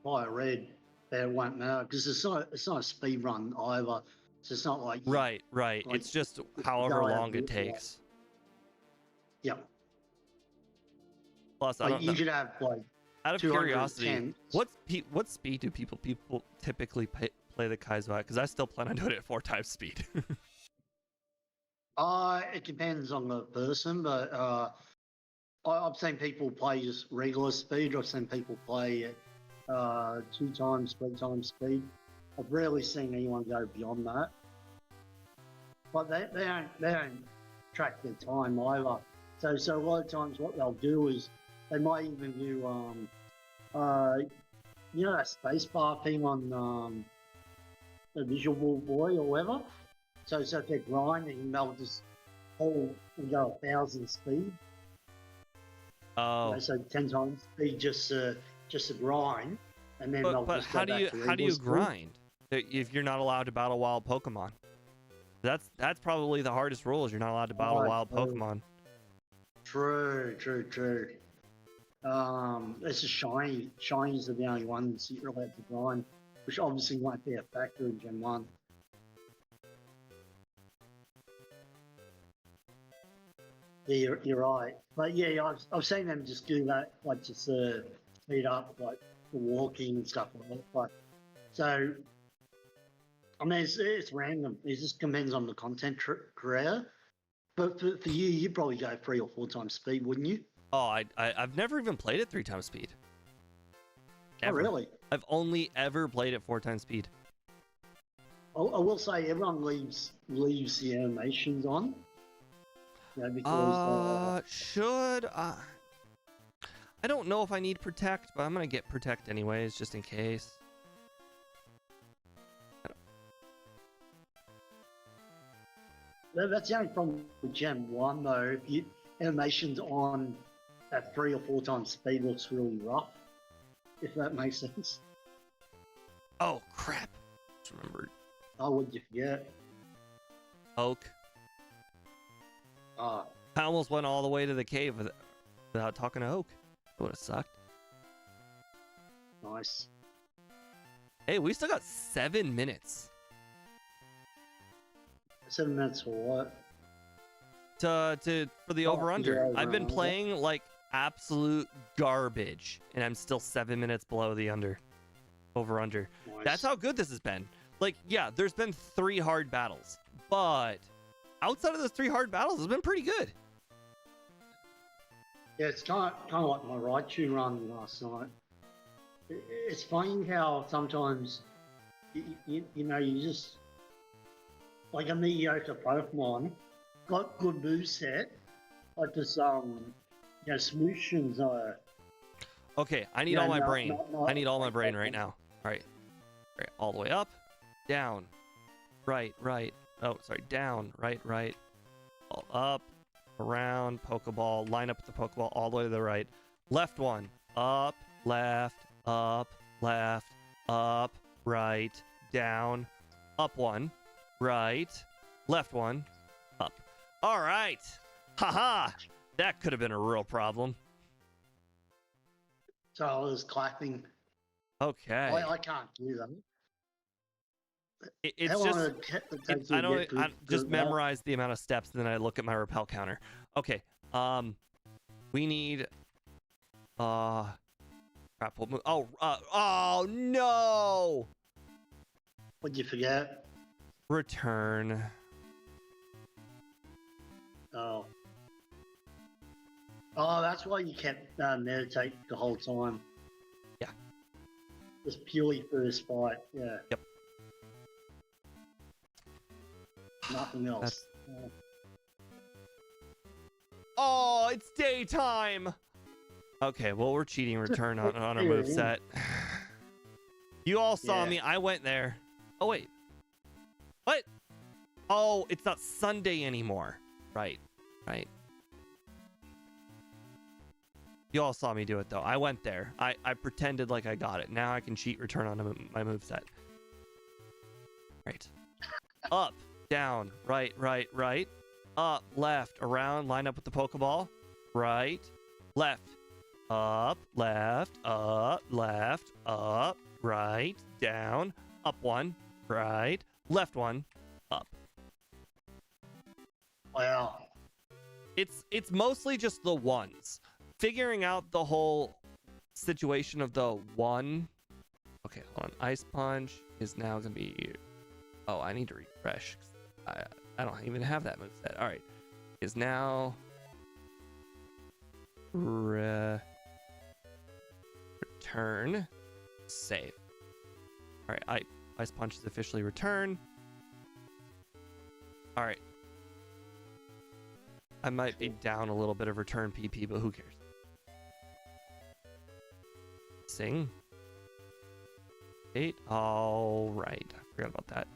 Speaker 2: Fire Red, that it won't matter because it's not a speed run either. So it's not like
Speaker 1: Right.
Speaker 2: like,
Speaker 1: It's just however long it takes.
Speaker 2: Yeah.
Speaker 1: Plus, I
Speaker 2: Like
Speaker 1: don't
Speaker 2: you
Speaker 1: know.
Speaker 2: could have like
Speaker 1: Out of
Speaker 2: 210.
Speaker 1: curiosity, what speed do people typically play the Kaizo at? Because I still plan on doing it at 4 times speed.
Speaker 2: It depends on the person, but I've seen people play just regular speed. I've seen people play at 2 times, 3 times speed. I've rarely seen anyone go beyond that. But they don't track their time either. So a lot of times what they'll do is they might even do you know that spacebar thing on the Visual Boy or whatever. So if they're grinding, they'll just hold and go 1,000 speed.
Speaker 1: Oh.
Speaker 2: You know, so 10 times speed just to grind, and then they'll
Speaker 1: But
Speaker 2: just
Speaker 1: how
Speaker 2: go
Speaker 1: do
Speaker 2: back
Speaker 1: you
Speaker 2: to
Speaker 1: how do
Speaker 2: regular
Speaker 1: you
Speaker 2: speed.
Speaker 1: grind if you're not allowed to battle wild Pokemon? That's probably the hardest rule, is you're not allowed to battle wild Pokemon.
Speaker 2: True. It's just shinies are the only ones you're allowed to grind, which obviously won't be a factor in Gen 1. Yeah, you're right. But yeah, I've seen them just do that, like just speed up, like the walking and stuff like that. But so, I mean, it's random. It just depends on the content creator. But for you, you'd probably go 3 or 4 times speed, wouldn't you?
Speaker 1: Oh, I've never even played it 3 times speed. Ever.
Speaker 2: Oh, really?
Speaker 1: I've only ever played it 4 times speed.
Speaker 2: I will say everyone leaves the animations on. You know, because,
Speaker 1: I don't know if I need protect, but I'm gonna get protect anyways, just in case.
Speaker 2: That's the only problem with Gen 1 though. If you animations on at 3 or 4 times speed looks really rough, if that makes sense.
Speaker 1: Oh crap! Just remembered.
Speaker 2: Oh, what'd you forget?
Speaker 1: Oak. I almost went all the way to the cave without talking to Oak. That would have sucked.
Speaker 2: Nice.
Speaker 1: Hey, we still got 7 minutes.
Speaker 2: 7 minutes for what?
Speaker 1: For the over-under.
Speaker 2: Yeah,
Speaker 1: I've been playing like absolute garbage, and I'm still 7 minutes below the over-under.
Speaker 2: Nice.
Speaker 1: That's how good this has been. Like, yeah, there's been 3 hard battles, but outside of those 3 hard battles, it's been pretty good.
Speaker 2: Yeah, it's kind of like my Raichu run last night. It's funny how sometimes, you know, you just, like a mediocre Pokemon, got good moveset, like this, you know, Smoochum's,
Speaker 1: Okay, I need all my brain. I need all my brain right now. All right, all the way up, down, right. Oh, sorry, down, right, all up, around, Pokeball, line up with the Pokeball all the way to the right. Left one, up, left, up, right, down, up one, right, left one, up. All right, Haha! That could have been a real problem.
Speaker 2: So I was clapping.
Speaker 1: Okay.
Speaker 2: I can't do that.
Speaker 1: It's
Speaker 2: How long
Speaker 1: just
Speaker 2: it takes you
Speaker 1: I
Speaker 2: to
Speaker 1: don't
Speaker 2: get
Speaker 1: I just
Speaker 2: good well?
Speaker 1: memorize the amount of steps and then I look at my repel counter. Okay. We need crap. We'll move. Oh no!
Speaker 2: What'd you forget?
Speaker 1: Return.
Speaker 2: Oh. Oh, that's why you can't meditate the whole time.
Speaker 1: Yeah.
Speaker 2: Just purely for this fight. Yeah.
Speaker 1: Yep.
Speaker 2: Nothing else.
Speaker 1: Oh, it's daytime. Okay, well we're cheating return on our move set. You all saw me. I went there. Oh wait. What? Oh, it's not Sunday anymore. Right. Right. You all saw me do it though. I went there. I pretended like I got it. Now I can cheat return on my move set. Right. Up, down, right, right, right. Up, left, around, line up with the Pokeball. Right, left, up, left, up, right, down, up one, right, left one, up.
Speaker 2: Wow.
Speaker 1: It's mostly just the ones. Figuring out the whole situation of the one. Okay, hold on. Ice Punch is now gonna be. Oh, I need to refresh. I don't even have that move set. All right, is now return, save. All right, Ice Punch is officially returned. All right, I might be down a little bit of return PP, but who cares? Sing. 8. All right, I forgot about that.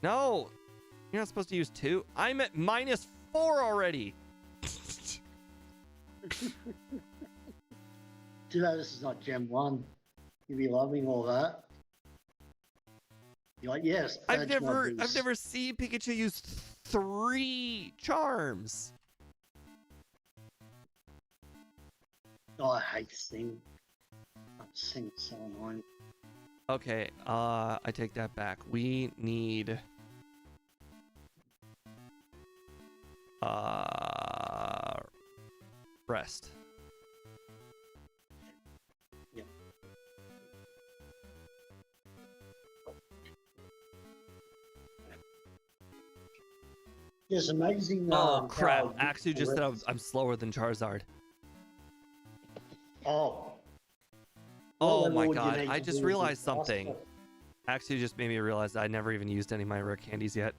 Speaker 1: No, you're not supposed to use 2. I'm at -4 already.
Speaker 2: Too bad this is not Gem 1. You'd be loving all that. You're like, yes.
Speaker 1: I've never seen Pikachu use 3 charms.
Speaker 2: Oh, I hate Sing. Sing's so annoying.
Speaker 1: Okay, I take that back. We need rest.
Speaker 2: Yeah. It's amazing.
Speaker 1: Oh crap! Actually, just said I'm slower than Charizard.
Speaker 2: Oh.
Speaker 1: Oh my god! I just realized something. Actually, just made me realize that I never even used any of my rare candies yet.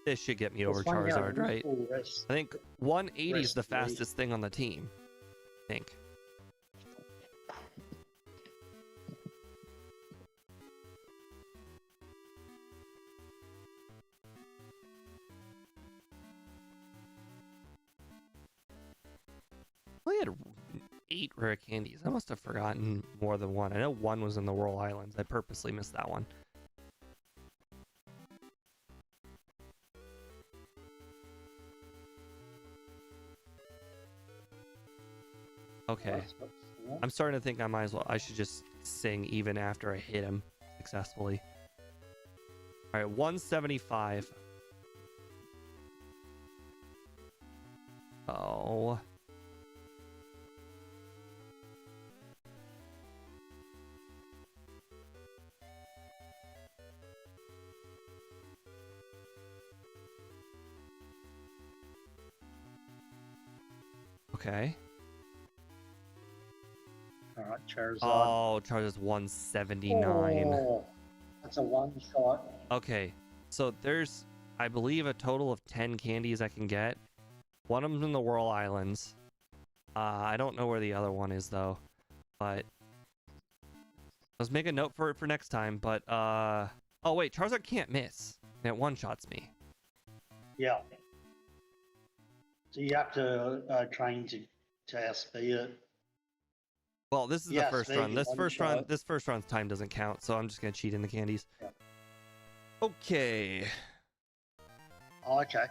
Speaker 1: This should get me over Charizard, right? I think 180 is the fastest thing on the team. I think. I had 8 rare candies. I must have forgotten more than one. I know one was in the Whirl Islands. I purposely missed that one. Okay. I'm starting to think I should just sing even after I hit him successfully. All right, 175. Oh. Okay.
Speaker 2: All right, Charizard.
Speaker 1: Oh, Charizard's 179.
Speaker 2: Oh, that's a one shot.
Speaker 1: Okay, so there's, I believe, a total of 10 candies I can get. One of them's in the Whirl Islands. I don't know where the other one is though, but let's make a note for it for next time. But oh wait, Charizard can't miss. And it one-shots me.
Speaker 2: Yeah. So you have to train to outspeed it.
Speaker 1: Well, this is the
Speaker 2: Yes,
Speaker 1: first
Speaker 2: maybe
Speaker 1: run. This
Speaker 2: one
Speaker 1: first
Speaker 2: shot.
Speaker 1: run, this first run's time doesn't count, so I'm just gonna cheat in the candies.
Speaker 2: Yeah.
Speaker 1: Okay.
Speaker 2: Oh, okay.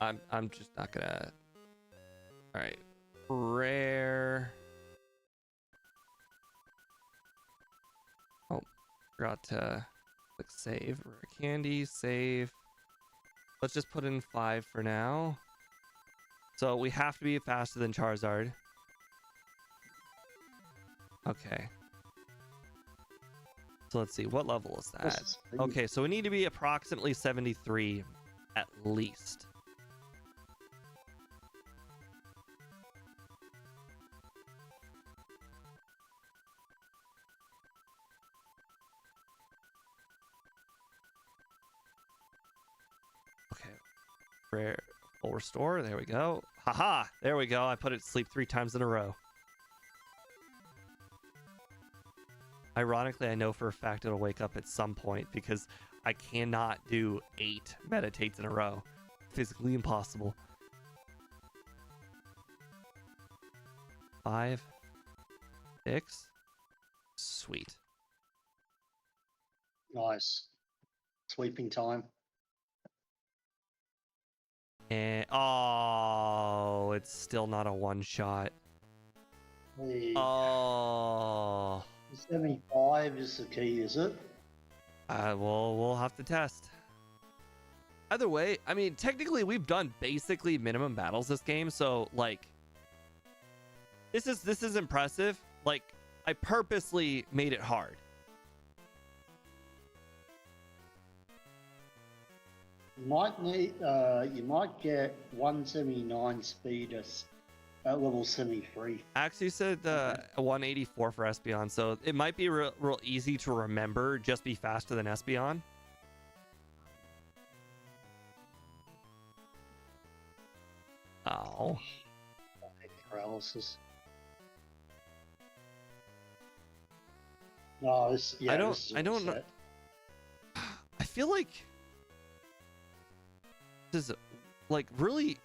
Speaker 1: I'm just not gonna. All right. Rare. Oh, forgot to click save. Rare candy, save. Let's just put in 5 for now. So we have to be faster than Charizard. Okay. So let's see, what level is that? Okay, so we need to be approximately 73 at least. Okay. Rare full restore. There we go. Haha! There we go. I put it to sleep 3 times in a row. Ironically, I know for a fact it'll wake up at some point because I cannot do 8 meditates in a row. Physically impossible. 5, 6. Sweet.
Speaker 2: Nice. Sweeping time.
Speaker 1: And oh, it's still not a one shot.
Speaker 2: The
Speaker 1: Oh.
Speaker 2: 75 is the key, is it?
Speaker 1: Well, we'll have to test. Either way, I mean, technically we've done basically minimum battles this game, so like this is impressive. Like I purposely made it hard.
Speaker 2: You might need you might get 179 speed at level 73.
Speaker 1: Actually said 184 for Espeon, so it might be real easy to remember. Just be faster than Espeon. Oh.
Speaker 2: Paralysis. No, this, yeah,
Speaker 1: I don't
Speaker 2: this is
Speaker 1: know.
Speaker 2: set.
Speaker 1: I feel like this is like really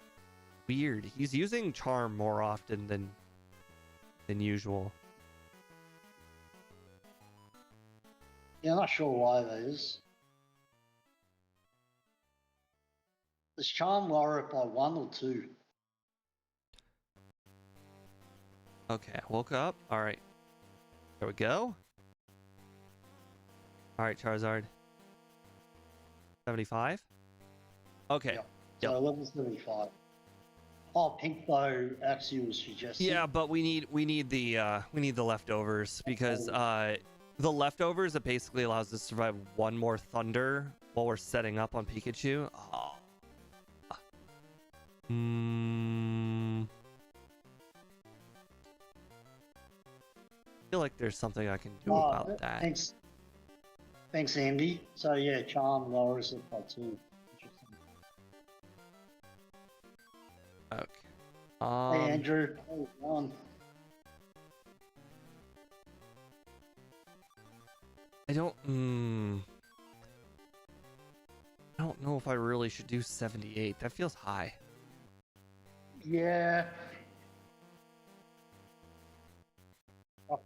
Speaker 1: weird. He's using charm more often than usual.
Speaker 2: Yeah, I'm not sure why that is. Does charm lower it by 1 or 2?
Speaker 1: Okay, I woke up. All right, there we go. All right, Charizard. 75. Okay.
Speaker 2: Yeah. So level 75. Oh, Pink Bow actually was suggested.
Speaker 1: Yeah, but we need the leftovers because the leftovers, it basically allows us to survive one more thunder while we're setting up on Pikachu. Oh. I feel like there's something I can do about that.
Speaker 2: Thanks, Andy. So yeah, charm lowers it by 2. Interesting.
Speaker 1: Okay.
Speaker 2: Hey Andrew, hold on.
Speaker 1: I don't know if I really should do 78. That feels high.
Speaker 2: Yeah. I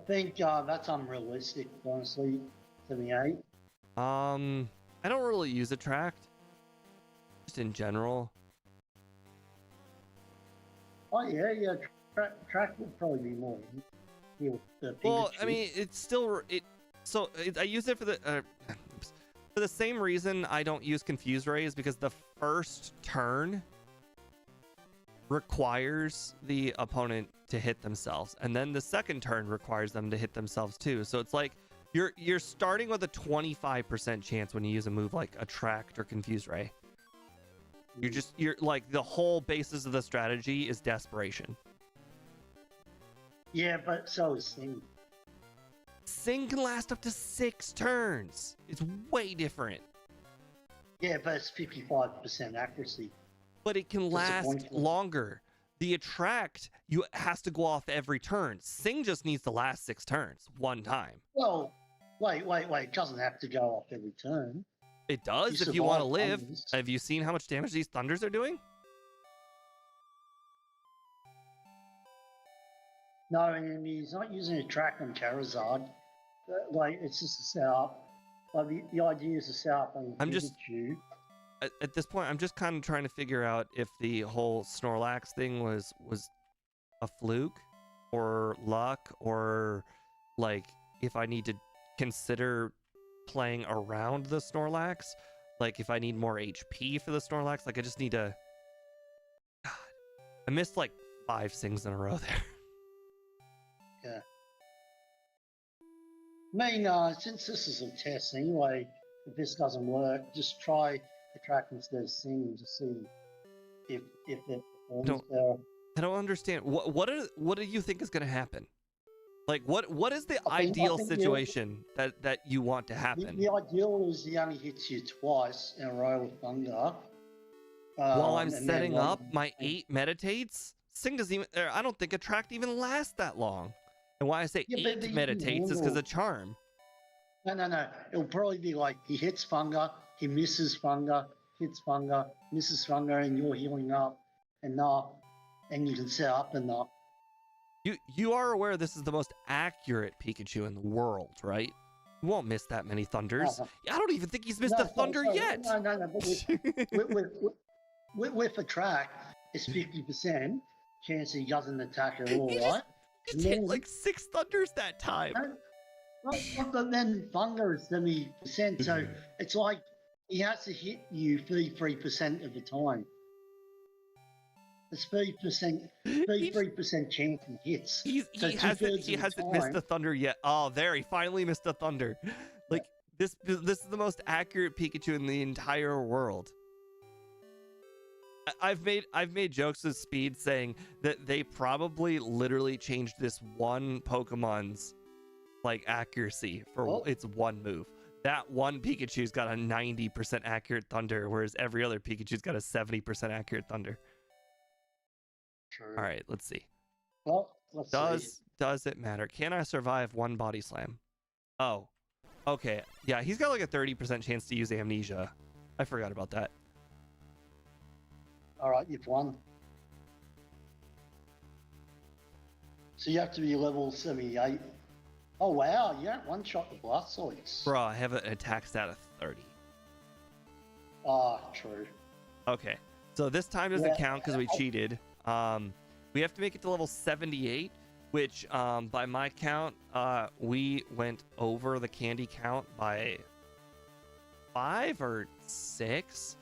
Speaker 2: think that's unrealistic, honestly. 78.
Speaker 1: I don't really use Attract. Just in general.
Speaker 2: Oh yeah. Track would probably be more.
Speaker 1: Well, I mean, it's still I use it for the same reason I don't use Confuse Ray is because the first turn requires the opponent to hit themselves, and then the second turn requires them to hit themselves too. So it's like you're starting with a 25% chance when you use a move like Attract or Confuse Ray. You're like the whole basis of the strategy is desperation.
Speaker 2: Yeah, but so is Sing.
Speaker 1: Sing can last up to 6 turns. It's way different.
Speaker 2: Yeah, but it's 55% accuracy.
Speaker 1: But it can last longer. The Attract has to go off every turn. Sing just needs to last 6 turns one time.
Speaker 2: Well, wait. It doesn't have to go off every turn.
Speaker 1: It does if you want to live. Have you seen how much damage these thunders are doing?
Speaker 2: No, and he's not using a track on Charizard. Like, it's just a setup. Like, the idea is to set up on
Speaker 1: I'm just
Speaker 2: Pikachu.
Speaker 1: at this point, I'm just kind of trying to figure out if the whole Snorlax thing was a fluke or luck, or like if I need to consider playing around the Snorlax, like if I need more HP for the Snorlax. Like I just need to. God, I missed like 5 things in a row there.
Speaker 2: Yeah. I mean, since this is a test anyway, if this doesn't work, just try the track instead of singing to see if it performs better.
Speaker 1: I don't understand. What do you think is going to happen? Like what is the
Speaker 2: I
Speaker 1: ideal
Speaker 2: think
Speaker 1: situation that you want to happen?
Speaker 2: The ideal is he only hits you twice in a row with Thunder.
Speaker 1: While I'm setting up my 8 meditates, Sing doesn't even. I don't think Attract even lasts that long. And why I say 8 meditates is because of Charm.
Speaker 2: No. It'll probably be like he hits Funga, he misses Funga, hits Funga, misses Funga, and you're healing up, and you can set up enough.
Speaker 1: You are aware this is the most accurate Pikachu in the world, right? You won't miss that many Thunders. I don't even think he's missed a Thunder yet.
Speaker 2: No. But with a track, it's 50% chance he doesn't attack at all, right?
Speaker 1: He just hit like 6 Thunders that time.
Speaker 2: But then Thunder is 70%, so it's like he has to hit you 33% of the time. It's 33% chance he hits. He
Speaker 1: hasn't missed a Thunder yet. Oh, there, he finally missed a Thunder. Like this is the most accurate Pikachu in the entire world. I've made jokes with Speed saying that they probably literally changed this one Pokemon's like accuracy for its one move. That one Pikachu's got a 90% accurate Thunder, whereas every other Pikachu's got a 70% accurate Thunder.
Speaker 2: True.
Speaker 1: All right, let's see.
Speaker 2: Well, let's see.
Speaker 1: Does it matter? Can I survive one body slam? Oh, okay. Yeah, he's got like a 30% chance to use Amnesia. I forgot about that.
Speaker 2: All right, you've won. So you have to be level 78. Oh wow, you don't one-shot the Blastoise.
Speaker 1: Bro, I have an attack stat of 30.
Speaker 2: Ah, true.
Speaker 1: Okay, so this time doesn't count because we cheated. We have to make it to level 78, which by my count, we went over the candy count by 5 or 6.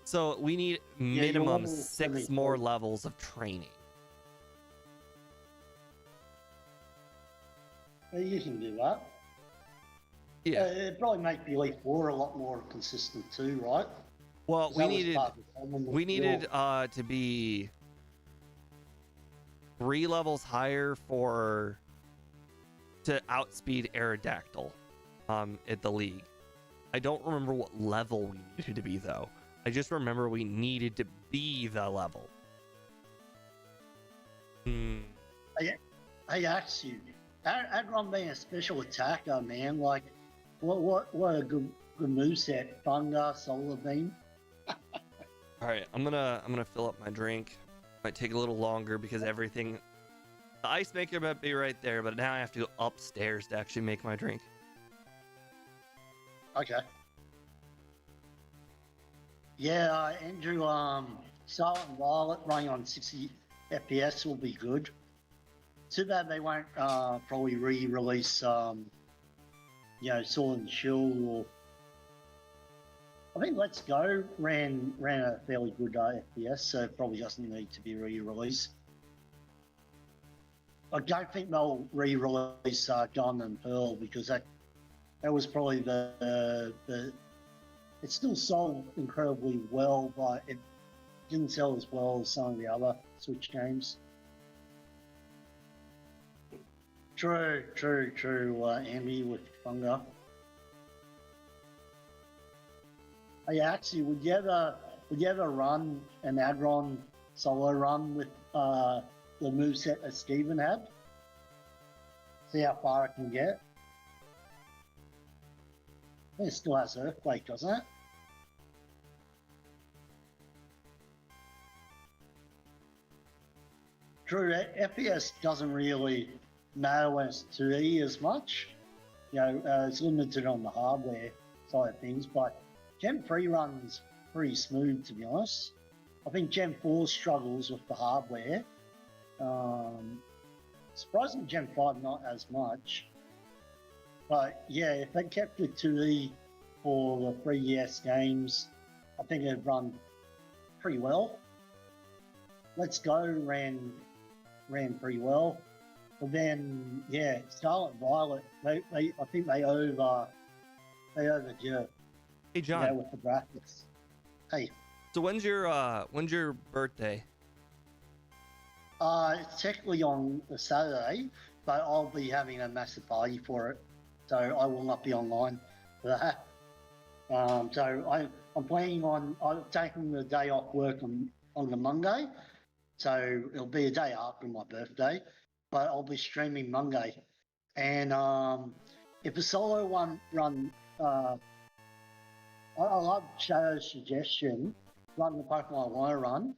Speaker 1: So we need minimum 6 more levels of training.
Speaker 2: You can do that.
Speaker 1: Yeah.
Speaker 2: It'd probably make the Elite Four a lot more consistent too, right?
Speaker 1: Well, we needed to be 3 levels higher to outspeed Aerodactyl at the league. I don't remember what level we needed to be though. I just remember we needed to be the level.
Speaker 2: I asked you, Adron being a special attacker, man, like, what a good moveset. Thunder, Solar Beam.
Speaker 1: All right, I'm gonna fill up my drink. Might take a little longer because everything. The ice maker might be right there, but now I have to go upstairs to actually make my drink.
Speaker 2: Okay. Yeah, Andrew, Silent Violet running on 60 FPS will be good. Too bad they won't probably re-release, Sword and Shield, or I think Let's Go ran a fairly good FPS, so it probably doesn't need to be re-released. I don't think they'll re-release Diamond and Pearl because that was probably the it still sold incredibly well, but it didn't sell as well as some of the other Switch games. True, Andy, with Funga. Hey, actually, would you ever run an Adron solo run with the moveset that Steven had? See how far it can get? I think it still has Earthquake, doesn't it? True, FPS doesn't really matter when it's 2E as much. You know, it's limited on the hardware side of things, but Gen 3 runs pretty smooth, to be honest. I think Gen 4 struggles with the hardware. Surprisingly, Gen 5 not as much. But yeah, if they kept it 2E for the 3DS games, I think it'd run pretty well. Let's Go ran pretty well. But then, yeah, Scarlet Violet, I think they overdid it.
Speaker 1: Hey, John.
Speaker 2: Yeah, with the graphics. Hey.
Speaker 1: So when's your birthday?
Speaker 2: It's technically on the Saturday, but I'll be having a massive party for it, so I will not be online for that. So I'm planning on taking the day off work on the Monday, so it'll be a day after my birthday, but I'll be streaming Monday. And if a solo one run, I love Shadow's suggestion, run the Pokemon I want to run.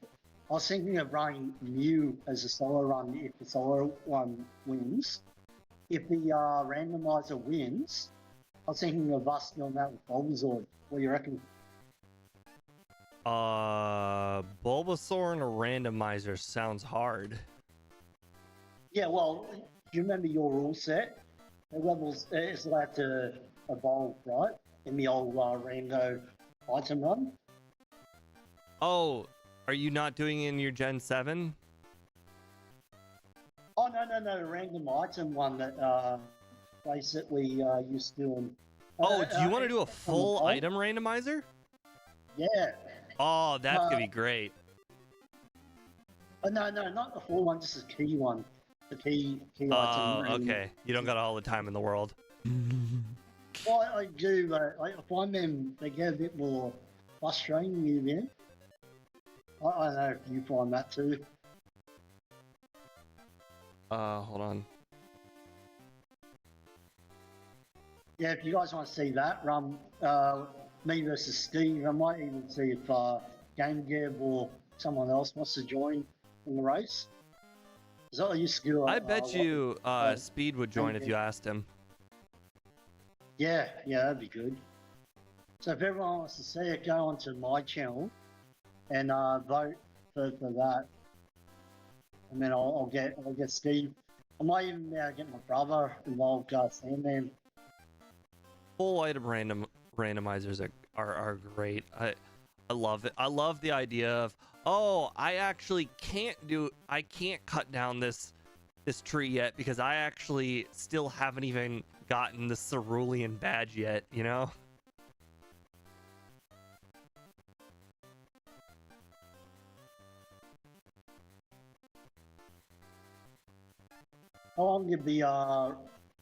Speaker 2: I was thinking of running Mew as a solo run if the solo one wins. If the randomizer wins, I was thinking of us doing that with Bulbasaur. What do you reckon?
Speaker 1: Bulbasaur and a randomizer sounds hard.
Speaker 2: Yeah, well, do you remember your rule set? The levels is allowed to evolve, right? In the old rando item run.
Speaker 1: Oh, are you not doing it in your Gen 7?
Speaker 2: Oh no, random item one that basically used to do.
Speaker 1: Oh, do you want to do a full item randomizer?
Speaker 2: Yeah.
Speaker 1: Oh, that's gonna be great.
Speaker 2: No, not the full one, just a key one. The key item.
Speaker 1: Oh, okay. You don't got all the time in the world.
Speaker 2: Well, I do, but I find them, they get a bit more frustrating you then. I don't know if you find that too.
Speaker 1: Hold on.
Speaker 2: Yeah, if you guys want to see that, run me versus Steve. I might even see if Game Gab or someone else wants to join in the race. So I used to do,
Speaker 1: I bet you Speed would join if you asked him.
Speaker 2: Yeah, that'd be good. So if everyone wants to see it, go onto my channel and vote for that. And then I'll get Steve. I might even get my brother involved, Sandman.
Speaker 1: Full item randomizers are great. I love it. I love the idea of, oh, I actually can't cut down this tree yet because I actually still haven't even gotten the Cerulean badge yet, you know?
Speaker 2: How long did the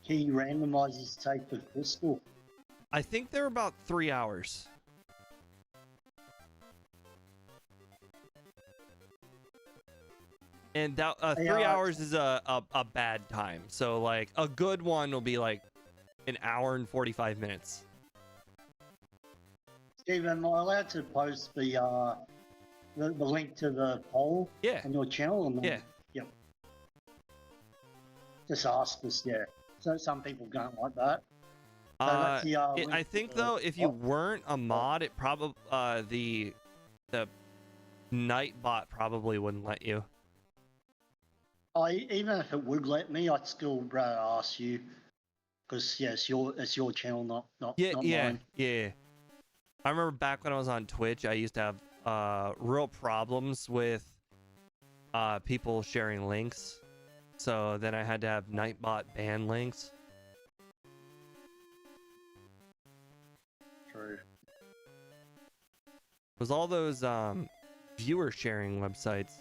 Speaker 2: key randomizers take for Crystal?
Speaker 1: I think they're about 3 hours. And that 3 hours is a bad time. So like a good one will be like an hour and 45 minutes.
Speaker 2: Steven, am I allowed to post the link to the poll on your channel?
Speaker 1: Yeah.
Speaker 2: Yep. Just ask us, yeah. So some people don't like that. So
Speaker 1: I think though, if you weren't a mod, it probably the Nightbot probably wouldn't let you.
Speaker 2: Even if it would let me, I'd still rather ask you, because yeah, it's your channel, not mine.
Speaker 1: Yeah. I remember back when I was on Twitch, I used to have real problems with people sharing links, so then I had to have Nightbot ban links.
Speaker 2: True.
Speaker 1: It was all those viewer sharing websites.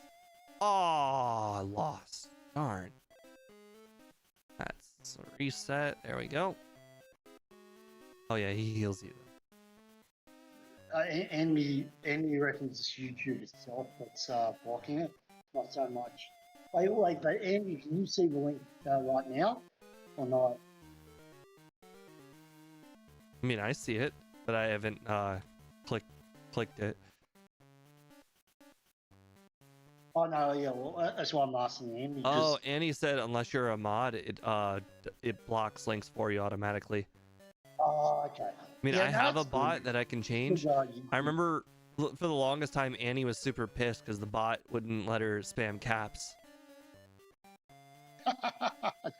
Speaker 1: Oh, I lost. Darn. That's a reset. There we go. Oh yeah, he heals you.
Speaker 2: Andy reckons it's YouTube itself that's blocking it, not so much. Wait, but Andy, can you see the link right now or not?
Speaker 1: I mean, I see it, but I haven't clicked it.
Speaker 2: Oh no, yeah, well, that's why I'm asking Andy.
Speaker 1: Oh, Annie said unless you're a mod, it blocks links for you automatically.
Speaker 2: Oh, okay.
Speaker 1: I mean,
Speaker 2: Yeah,
Speaker 1: I
Speaker 2: no,
Speaker 1: have a
Speaker 2: that's
Speaker 1: bot
Speaker 2: good.
Speaker 1: that I can
Speaker 2: Good,
Speaker 1: change.
Speaker 2: you-
Speaker 1: I remember for the longest time, Annie was super pissed because the bot wouldn't let her spam caps.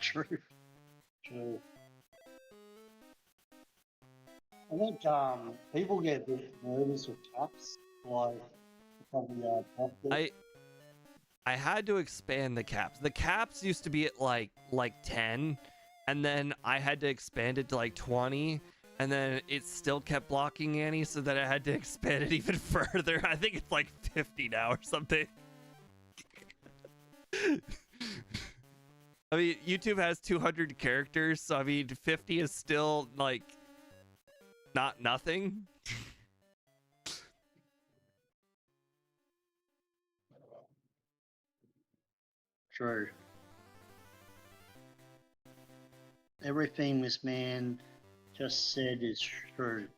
Speaker 2: True. True. I think people get a bit nervous with caps, like probably blocked it.
Speaker 1: I had to expand the caps. The caps used to be at like 10, and then I had to expand it to like 20, and then it still kept blocking Annie, so that I had to expand it even further. I think it's like 50 now or something. I mean, YouTube has 200 characters, so I mean, 50 is still like not nothing.
Speaker 2: True. Everything this man just said is true.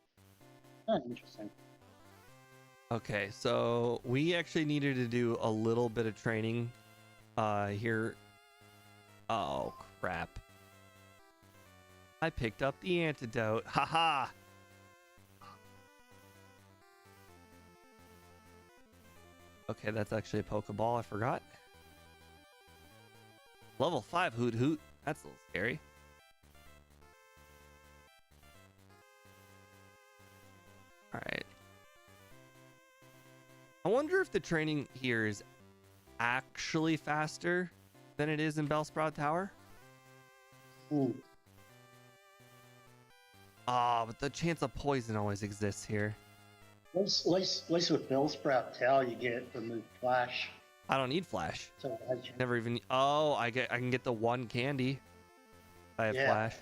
Speaker 2: Oh, interesting.
Speaker 1: Okay, so we actually needed to do a little bit of training here. Oh, crap. I picked up the antidote. Haha. Okay, that's actually a Pokeball. I forgot. Level 5 Hoot Hoot. That's a little scary. Alright. I wonder if the training here is actually faster than it is in Bellsprout Tower.
Speaker 2: Ooh.
Speaker 1: Ah, but the chance of poison always exists here.
Speaker 2: At least with Bellsprout Tower, you get remove flash.
Speaker 1: I don't need flash.
Speaker 2: So it has you-
Speaker 1: Never even. Oh, I can get the one candy. I have flash.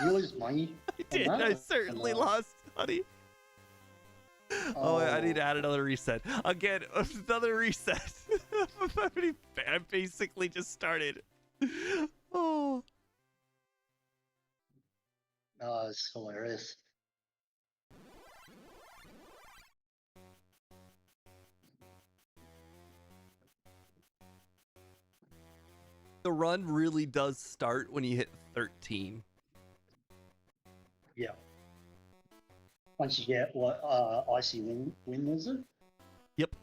Speaker 2: You lose money.
Speaker 1: I did. I certainly lost, honey. Oh, I need to add another reset. Again, another reset. I basically just started. Oh.
Speaker 2: Oh, it's hilarious.
Speaker 1: The run really does start when you hit 13.
Speaker 2: Yeah. Once you get what icy wind lizard.
Speaker 1: Yep.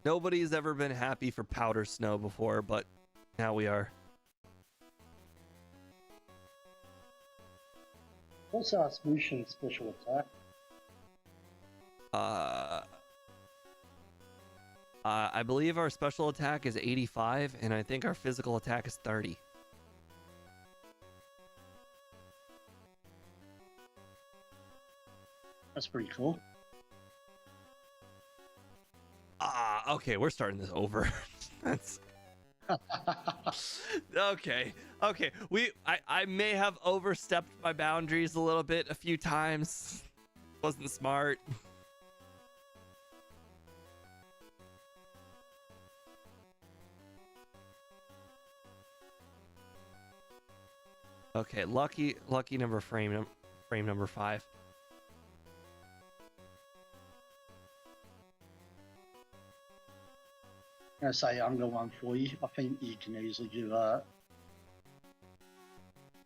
Speaker 1: Nobody's ever been happy for powder snow before, but now we are.
Speaker 2: What's our Smoochum special attack?
Speaker 1: I believe our special attack is 85, and I think our physical attack is 30.
Speaker 2: That's pretty cool.
Speaker 1: Okay, we're starting this over. That's okay. I may have overstepped my boundaries a little bit a few times. Wasn't smart. Okay, lucky number frame number 5.
Speaker 2: I'm gonna say I'm the one for you. I think you can easily do that.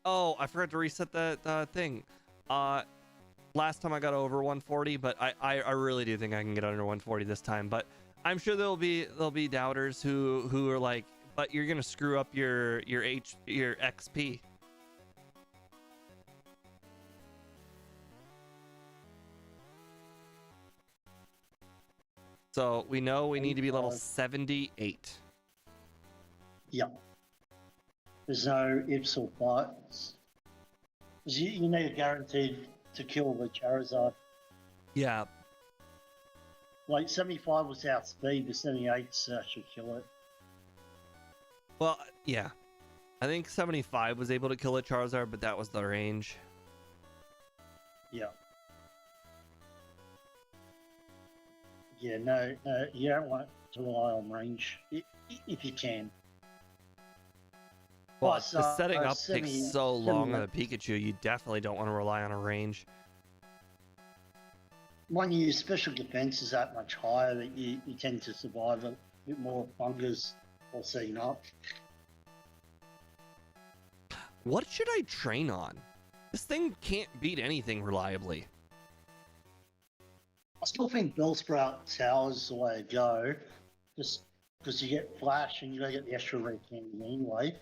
Speaker 1: Oh, I forgot to reset the thing. Last time I got over 140, but I really do think I can get under 140 this time. But I'm sure there'll be doubters who are like, but you're gonna screw up your XP. So we know we need to be level 78.
Speaker 2: Yep. There's no ifs or buts. 'Cause you need a guaranteed to kill the Charizard.
Speaker 1: Yeah.
Speaker 2: Like 75 was our speed, but 78 should kill it.
Speaker 1: Well, yeah. I think 75 was able to kill a Charizard, but that was the range.
Speaker 2: Yeah. Yeah, no, you don't want to rely on range if you can.
Speaker 1: Well,
Speaker 2: Plus,
Speaker 1: the setting up takes
Speaker 2: semi,
Speaker 1: so long on
Speaker 2: semi,
Speaker 1: a Pikachu, you definitely don't want to rely on a range.
Speaker 2: when you use special defense is that much higher that you tend to survive a bit more fungus or setting up.
Speaker 1: What should I train on? This thing can't beat anything reliably.
Speaker 2: I still think Bellsprout Tower is the way to go, just because you get Flash and you gotta get the extra red candy anyway.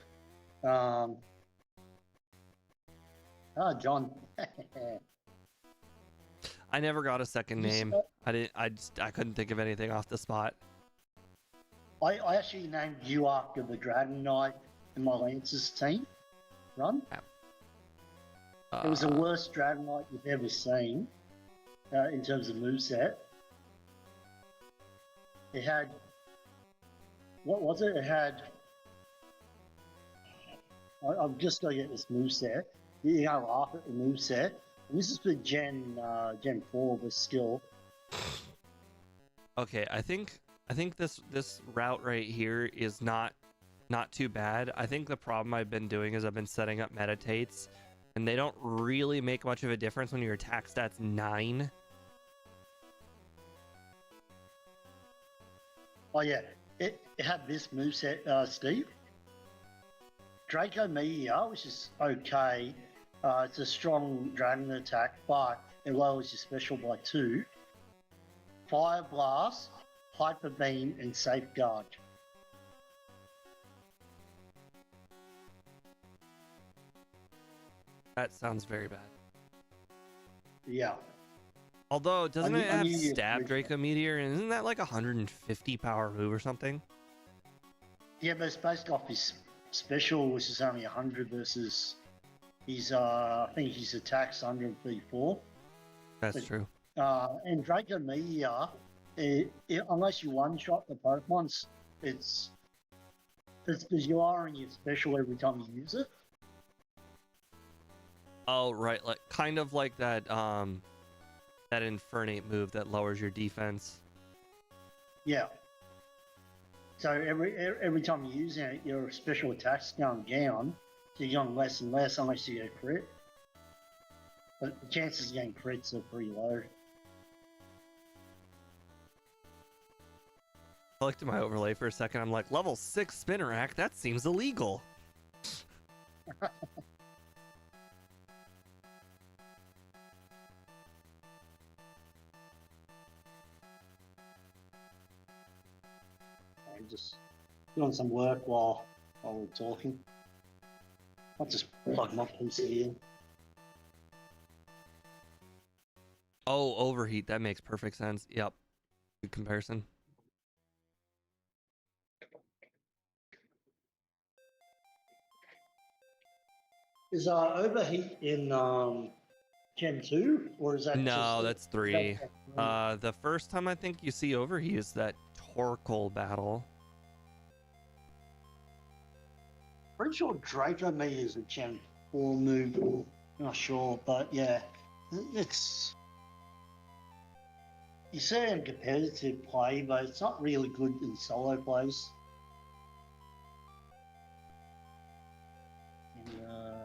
Speaker 2: John.
Speaker 1: I never got a second name. I couldn't think of anything off the spot.
Speaker 2: I actually named you after the Dragon Knight in my Lancers team run. It was the worst Dragon Knight you've ever seen in terms of moveset. It had... What was it? It had... I've just got to get this moveset. You're going to laugh at the moveset. And this is for Gen 4 with skill.
Speaker 1: Okay, I think this route right here is not too bad. I think the problem I've been doing is I've been setting up meditates, and they don't really make much of a difference when your attack stat's 9.
Speaker 2: Oh yeah, it had this moveset, Steve. Draco Meteor, which is okay. It's a strong dragon attack, but it lowers your special by 2. Fire Blast, Hyper Beam, and Safeguard.
Speaker 1: That sounds very bad.
Speaker 2: Yeah.
Speaker 1: Although, doesn't it have
Speaker 2: you
Speaker 1: Stab Draco Meteor, and isn't that like a 150 power move or something?
Speaker 2: Yeah, but it's based off his special, which is only 100 versus his, I think his attack's 134.
Speaker 1: That's true.
Speaker 2: And Draco Meteor, unless you one-shot the Pokemons, it's because you are in your special every time you use it.
Speaker 1: Oh, right, like kind of like that that Infernate move that lowers your defense.
Speaker 2: Yeah. So every time you use it, your special attack's going down, so you're going less and less unless you get crit. But the chances of getting crits are pretty low.
Speaker 1: I looked at my overlay for a second. I'm like, level 6 Spinnerack? That seems illegal.
Speaker 2: I'm just doing some work while we're talking. I'll just plug my PC in.
Speaker 1: Oh, overheat. That makes perfect sense. Yep. Good comparison.
Speaker 2: Is overheat in Gen 2 or is that
Speaker 1: No,
Speaker 2: just
Speaker 1: that's 3. The first time I think you see overheat is that Torkoal battle.
Speaker 2: Pretty sure Draco Meteor is a Gen 4 move. Not sure, but yeah, it's. You see it in competitive play, but it's not really good in solo plays. And,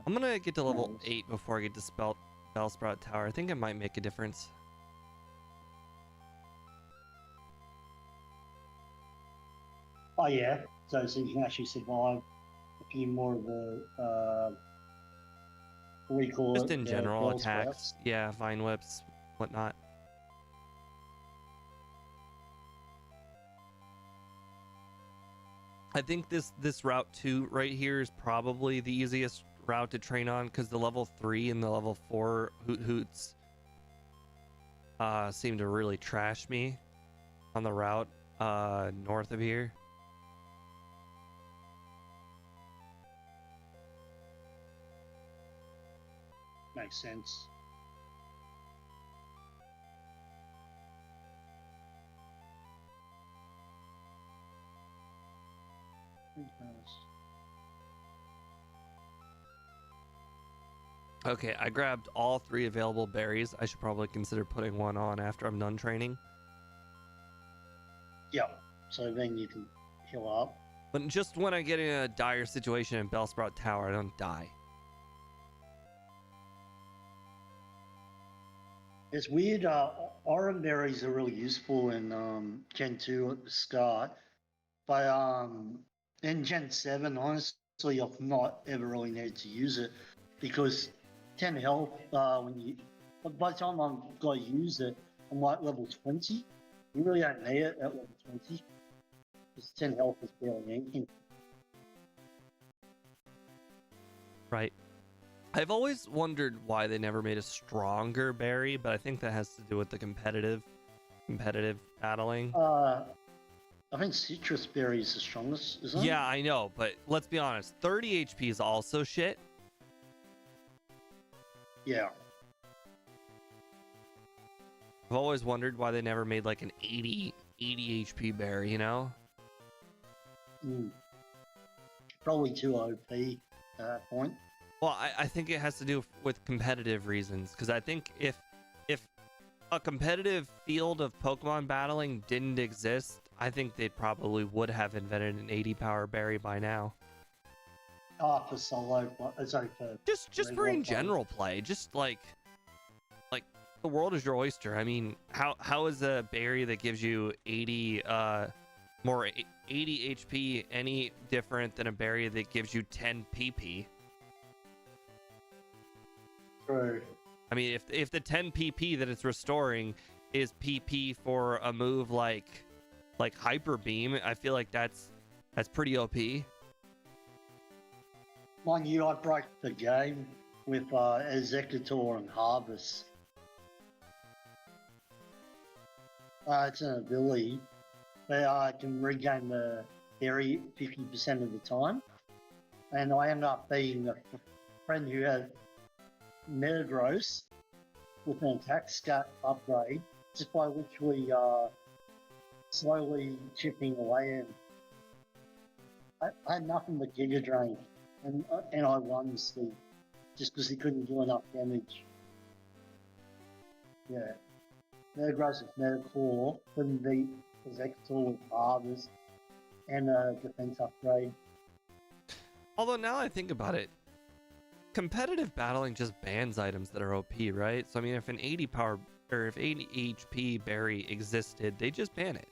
Speaker 1: I'm gonna get to level 8 before I get to Bellsprout Tower. I think it might make a difference.
Speaker 2: Oh yeah, so you can actually survive a few more of the what do you call
Speaker 1: Just
Speaker 2: it?
Speaker 1: in general attacks. Yeah, Vine Whips, whatnot. I think this route 2 right here is probably the easiest route to train on, because the level 3 and the level 4 hoots seem to really trash me on the route north of here.
Speaker 2: Makes sense.
Speaker 1: Okay, I grabbed all 3 available berries. I should probably consider putting one on after I'm done training.
Speaker 2: Yeah, so then you can heal up.
Speaker 1: But just when I get in a dire situation in Bellsprout Tower, I don't die.
Speaker 2: It's weird. Orange berries are really useful in Gen 2 at the start, but in Gen 7, honestly, I've not ever really needed to use it because 10 health by the time I've got to use it, I'm like level 20. You really don't need it at level 20 because 10 health is barely anything.
Speaker 1: Right. I've always wondered why they never made a stronger berry, but I think that has to do with the competitive battling.
Speaker 2: I think citrus berry is the strongest, isn't it?
Speaker 1: Yeah, I know, but let's be honest. 30 HP is also shit.
Speaker 2: Yeah.
Speaker 1: I've always wondered why they never made like an 80 HP berry, you know?
Speaker 2: Probably too OP at that point.
Speaker 1: Well, I think it has to do with competitive reasons, because I think if a competitive field of Pokemon battling didn't exist, I think they probably would have invented an 80 power berry by now.
Speaker 2: For solo, sorry, for
Speaker 1: just for in general play, just like the world is your oyster. I mean, how is a berry that gives you 80 more 80 HP any different than a berry that gives you 10 PP?
Speaker 2: True.
Speaker 1: I mean, if the 10 PP that it's restoring is PP for a move like Hyper Beam, I feel like that's pretty OP.
Speaker 2: Mind you, I broke the game with Executor and Harvest. It's an ability where I can regain the berry 50% of the time, and I end up being a friend who had Metagross with an attack stat upgrade, just by literally slowly chipping away. And I had nothing but Giga Drain, and I won the Steve just because he couldn't do enough damage. Yeah, Metagross with Metacore couldn't beat Executor with Harvest and a defense upgrade.
Speaker 1: Although now I think about it, competitive battling just bans items that are OP, right? So I mean, if an 80 power or if 80 HP berry existed, they just ban it.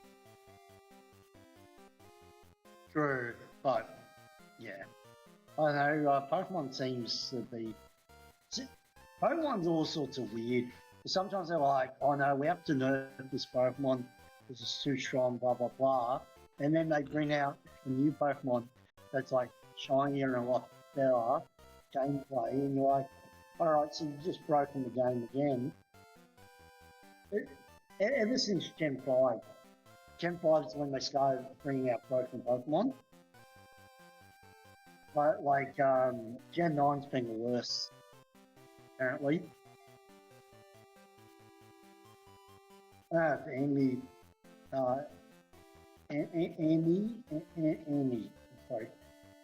Speaker 2: True, but yeah, I don't know. Pokemon seems to be. Pokemon's all sorts of weird. Sometimes they're like, "Oh no, we have to nerf this Pokemon because it's too strong," blah blah blah, and then they bring out a new Pokemon that's like shinier and a lot better gameplay, and you're like, alright, so you've just broken the game again. Ever since Gen 5. Gen 5 is when they started bringing out broken Pokemon. But like, Gen 9's been the worst, apparently. Andy, sorry,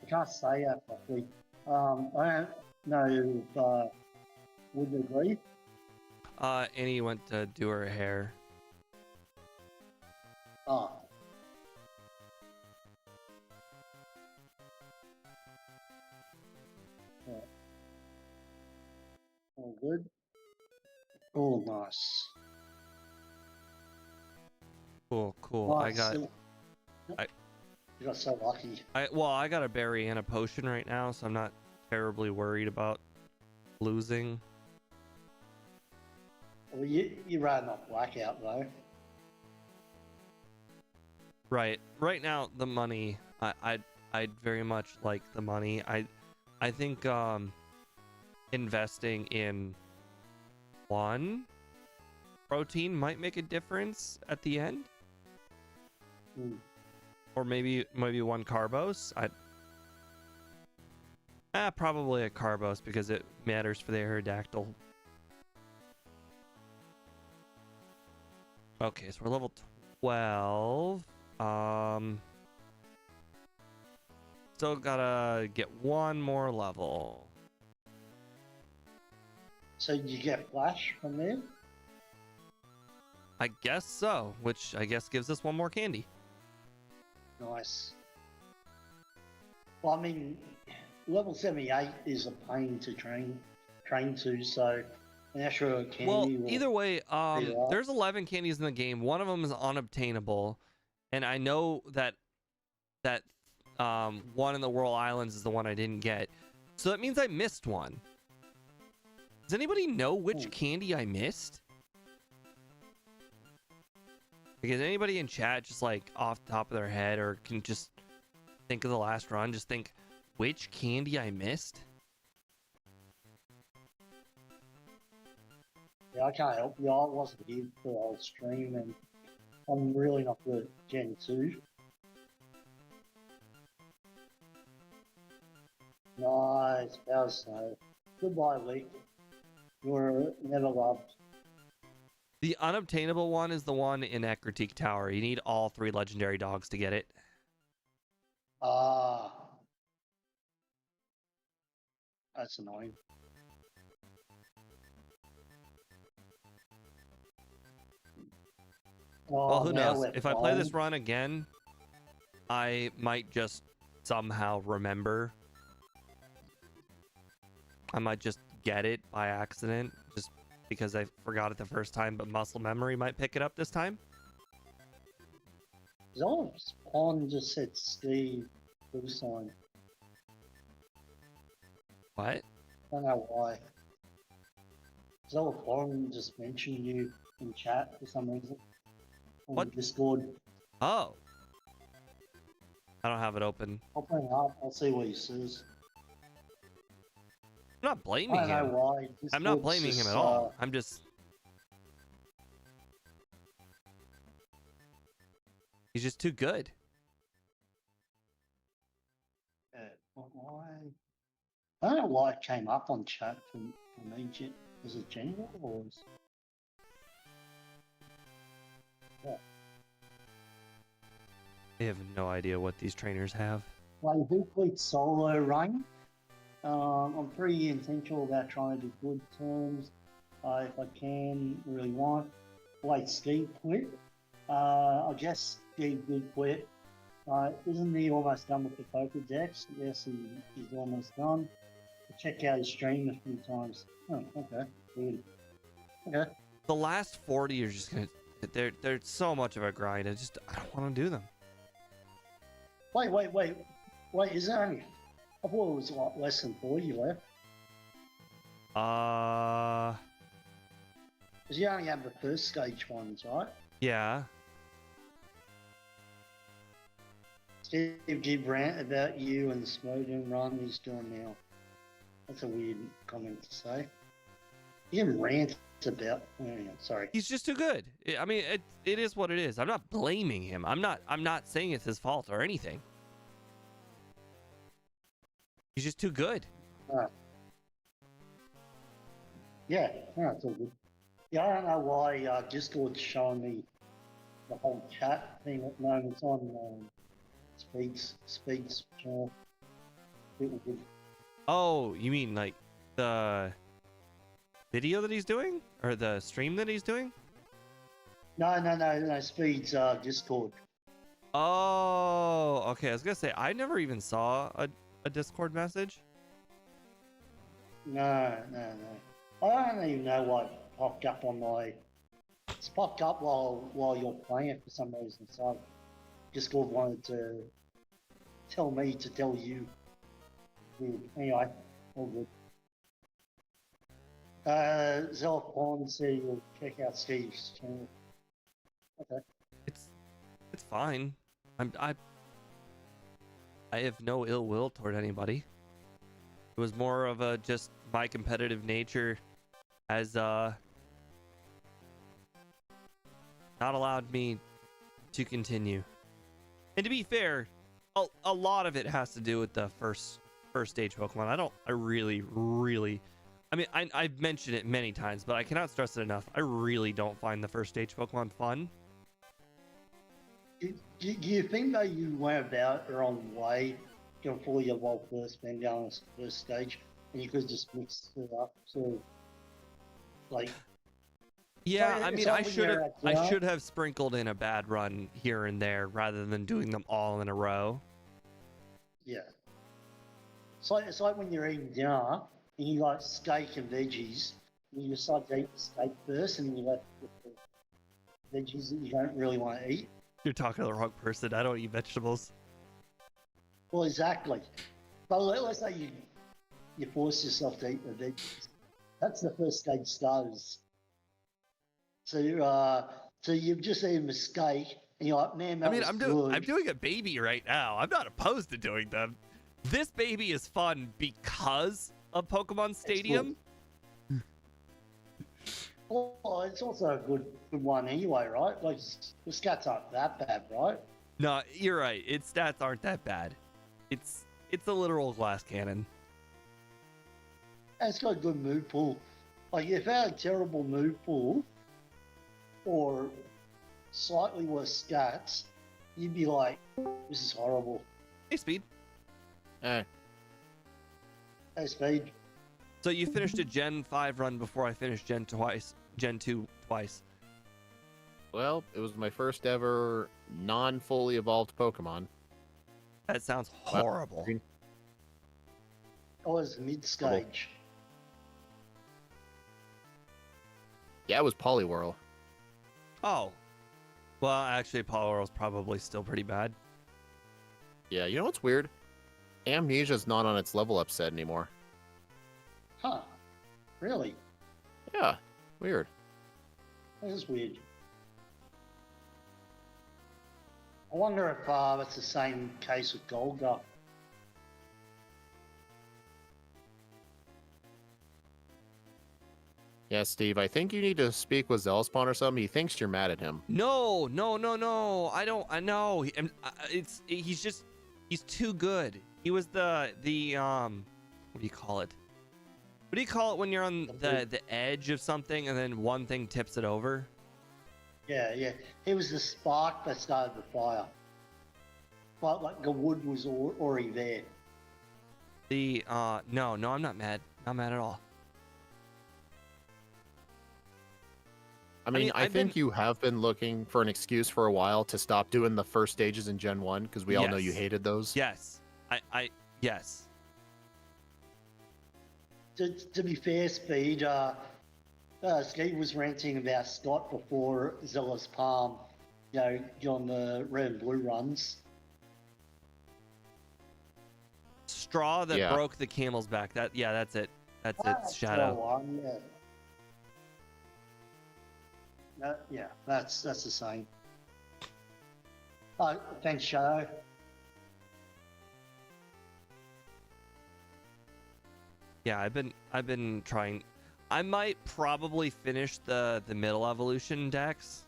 Speaker 2: I can't say that properly. I don't know if would agree.
Speaker 1: Annie went to do her hair.
Speaker 2: Ah. Yeah. All good. Oh, nice.
Speaker 1: Cool.
Speaker 2: Nice. You got so lucky.
Speaker 1: I got a berry and a potion right now, so I'm not terribly worried about losing.
Speaker 2: Well, you ran off blackout though.
Speaker 1: Right now, the money. I'd very much like the money. I think investing in one protein might make a difference at the end. Or maybe one Carbos. Probably a Carbos because it matters for the Aerodactyl. Okay, so we're level 12. Still gotta get one more level.
Speaker 2: So did you get Flash from there?
Speaker 1: I guess so, which I guess gives us one more candy.
Speaker 2: Nice. Well, I mean, level 78 is a pain to train to, so an extra
Speaker 1: Well,
Speaker 2: candy will
Speaker 1: either way,
Speaker 2: be right.
Speaker 1: there's 11 candies in the game. One of them is unobtainable, and I know that one in the Whirl Islands is the one I didn't get. So that means I missed one. Does anybody know which candy I missed? Because anybody in chat just like off the top of their head or can just think of the last run, just think which candy I missed?
Speaker 2: Yeah, I can't help you. I wasn't here for the whole stream, and I'm really not good at Gen 2. Nice, Power Snow. Goodbye, Leak. You were never loved.
Speaker 1: The unobtainable one is the one in Ekritique Tower. You need all 3 legendary dogs to get it.
Speaker 2: Ah, that's annoying. Oh,
Speaker 1: Well, who
Speaker 2: now
Speaker 1: knows?
Speaker 2: we're
Speaker 1: If I play this
Speaker 2: fine.
Speaker 1: run again, I might just somehow remember. I might just get it by accident, just because I forgot it the first time, but muscle memory might pick it up this time.
Speaker 2: Zol's on just said Steve full sign.
Speaker 1: What?
Speaker 2: I don't know why. Zol Foreign just mentioned you in chat for some reason. On
Speaker 1: What?
Speaker 2: Discord.
Speaker 1: Oh. I don't have it open.
Speaker 2: I'll bring it up. I'll see what he says.
Speaker 1: I'm not
Speaker 2: I
Speaker 1: blaming
Speaker 2: don't know
Speaker 1: him.
Speaker 2: why.
Speaker 1: I'm not
Speaker 2: Discord's
Speaker 1: blaming him
Speaker 2: just,
Speaker 1: at all. I'm just... He's just too good.
Speaker 2: Why? I don't know why it came up on chat for me. Was it general or was...
Speaker 1: I have no idea what these trainers have.
Speaker 2: Like, who quit solo run? I'm pretty intentional about trying to do good terms. If I can, really want. Like, Steve quit. I guess Steve did quit. Isn't he almost done with the Pokedex? Yes, he's almost done. Check out his stream a few times. Oh, okay. Weird. Okay.
Speaker 1: The last 40 are just gonna... They're so much of a grind. I don't want to do them.
Speaker 2: Wait, is there only... I thought it was like less than 40 left. Because you only have the first stage ones, right?
Speaker 1: Yeah.
Speaker 2: Steve did rant about you and the Smoochum run he's doing now. That's a weird comment to say. He didn't rant about... sorry.
Speaker 1: He's just too good. I mean, it is what it is. I'm not blaming him. I'm not saying it's his fault or anything. He's just too good.
Speaker 2: Yeah, no, it's all good. Yeah, I don't know why Discord's showing me the whole chat thing at the moment. It's on Speaks channel. It good.
Speaker 1: Oh, you mean like the video that he's doing? Or the stream that he's doing?
Speaker 2: No, Speed's Discord.
Speaker 1: Oh, okay. I was gonna say, I never even saw a Discord message.
Speaker 2: No. I don't even know why it popped up on my... It's popped up while you're playing it for some reason, so Discord wanted to tell me to tell you. Weird. Anyway, all good. Zelpon said you'll check out Steve's channel. Okay.
Speaker 1: It's fine. I have no ill will toward anybody. It was more of a just my competitive nature has not allowed me to continue. And to be fair, a lot of it has to do with the first stage Pokemon. I really, I mean, I've mentioned it many times, but I cannot stress it enough. I really don't find the first stage Pokemon fun.
Speaker 2: Do you think that you went about the wrong way before your Volt first been down this first stage, and you could just mix it up? So, like,
Speaker 1: yeah, I mean, I
Speaker 2: yeah.
Speaker 1: should have sprinkled in a bad run here and there rather than doing them all in a row.
Speaker 2: Yeah. it's like when you're eating dinner and you like steak and veggies, and you decide to eat the steak first, and then you're left with the veggies that you don't really want to eat.
Speaker 1: You're talking to the wrong person. I don't eat vegetables.
Speaker 2: Well, exactly. But let's say you force yourself to eat the veggies. That's the first stage starters. So you've just eaten a steak, and you're like, man, that was
Speaker 1: I'm
Speaker 2: good.
Speaker 1: doing a baby right now. I'm not opposed to doing them. This baby is fun because of Pokemon Stadium.
Speaker 2: Well, it's also a good one anyway, right? Like, the stats aren't that bad, right?
Speaker 1: No, you're right. Its stats aren't that bad. It's a literal glass cannon.
Speaker 2: And it's got a good move pool. Like, if it had a terrible move pool or slightly worse stats, you'd be like, this is horrible.
Speaker 1: Hey, Speed.
Speaker 3: Eh.
Speaker 2: Hey, Speed.
Speaker 1: So you finished a Gen 5 run before I finished Gen 2 twice.
Speaker 3: Well, it was my first ever non-fully evolved Pokemon.
Speaker 1: That sounds horrible.
Speaker 2: I was mid-stage.
Speaker 3: Yeah, it was Poliwhirl.
Speaker 1: Oh. Well, actually, Poliwhirl's probably still pretty bad.
Speaker 3: Yeah, you know what's weird? Amnesia's not on its level up set anymore.
Speaker 2: Huh. Really?
Speaker 3: Yeah, weird.
Speaker 2: That is weird. I wonder if that's the same case with Golga.
Speaker 3: Yeah, Steve, I think you need to speak with Zellspawn or something. He thinks you're mad at him.
Speaker 1: No. I don't. I know. He's too good. He was the what do you call it? What do you call it when you're on the edge of something and then one thing tips it over?
Speaker 2: Yeah. He was the spark that started the fire. But like the wood was already there.
Speaker 1: No, I'm not mad. Not mad at all.
Speaker 3: I mean, I think you have been looking for an excuse for a while to stop doing the first stages in Gen 1, because we all know you hated those.
Speaker 1: Yes. Yes.
Speaker 2: To be fair, Speed, Steve was ranting about Scott before Zealous Palm, on the red and blue runs.
Speaker 1: Straw that broke the camel's back. That's it. That's it, Shadow.
Speaker 2: That's the same. Thanks, Shadow.
Speaker 1: Yeah, I've been trying. I might probably finish the middle evolution decks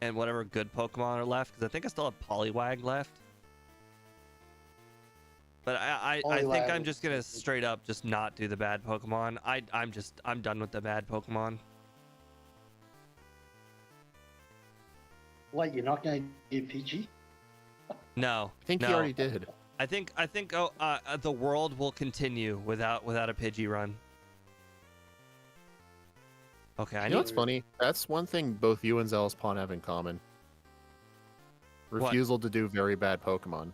Speaker 1: and whatever good Pokemon are left, because I think I still have Poliwag left. But I think I'm just gonna straight up just not do the bad Pokemon. I'm done with the bad Pokemon.
Speaker 2: Wait, you're not gonna do Pidgey?
Speaker 1: No.
Speaker 3: I think you already did.
Speaker 1: I think the world will continue without a Pidgey run. Okay,
Speaker 3: You know what's funny? That's one thing both you and Zellspawn have in common. Refusal to do very bad Pokemon.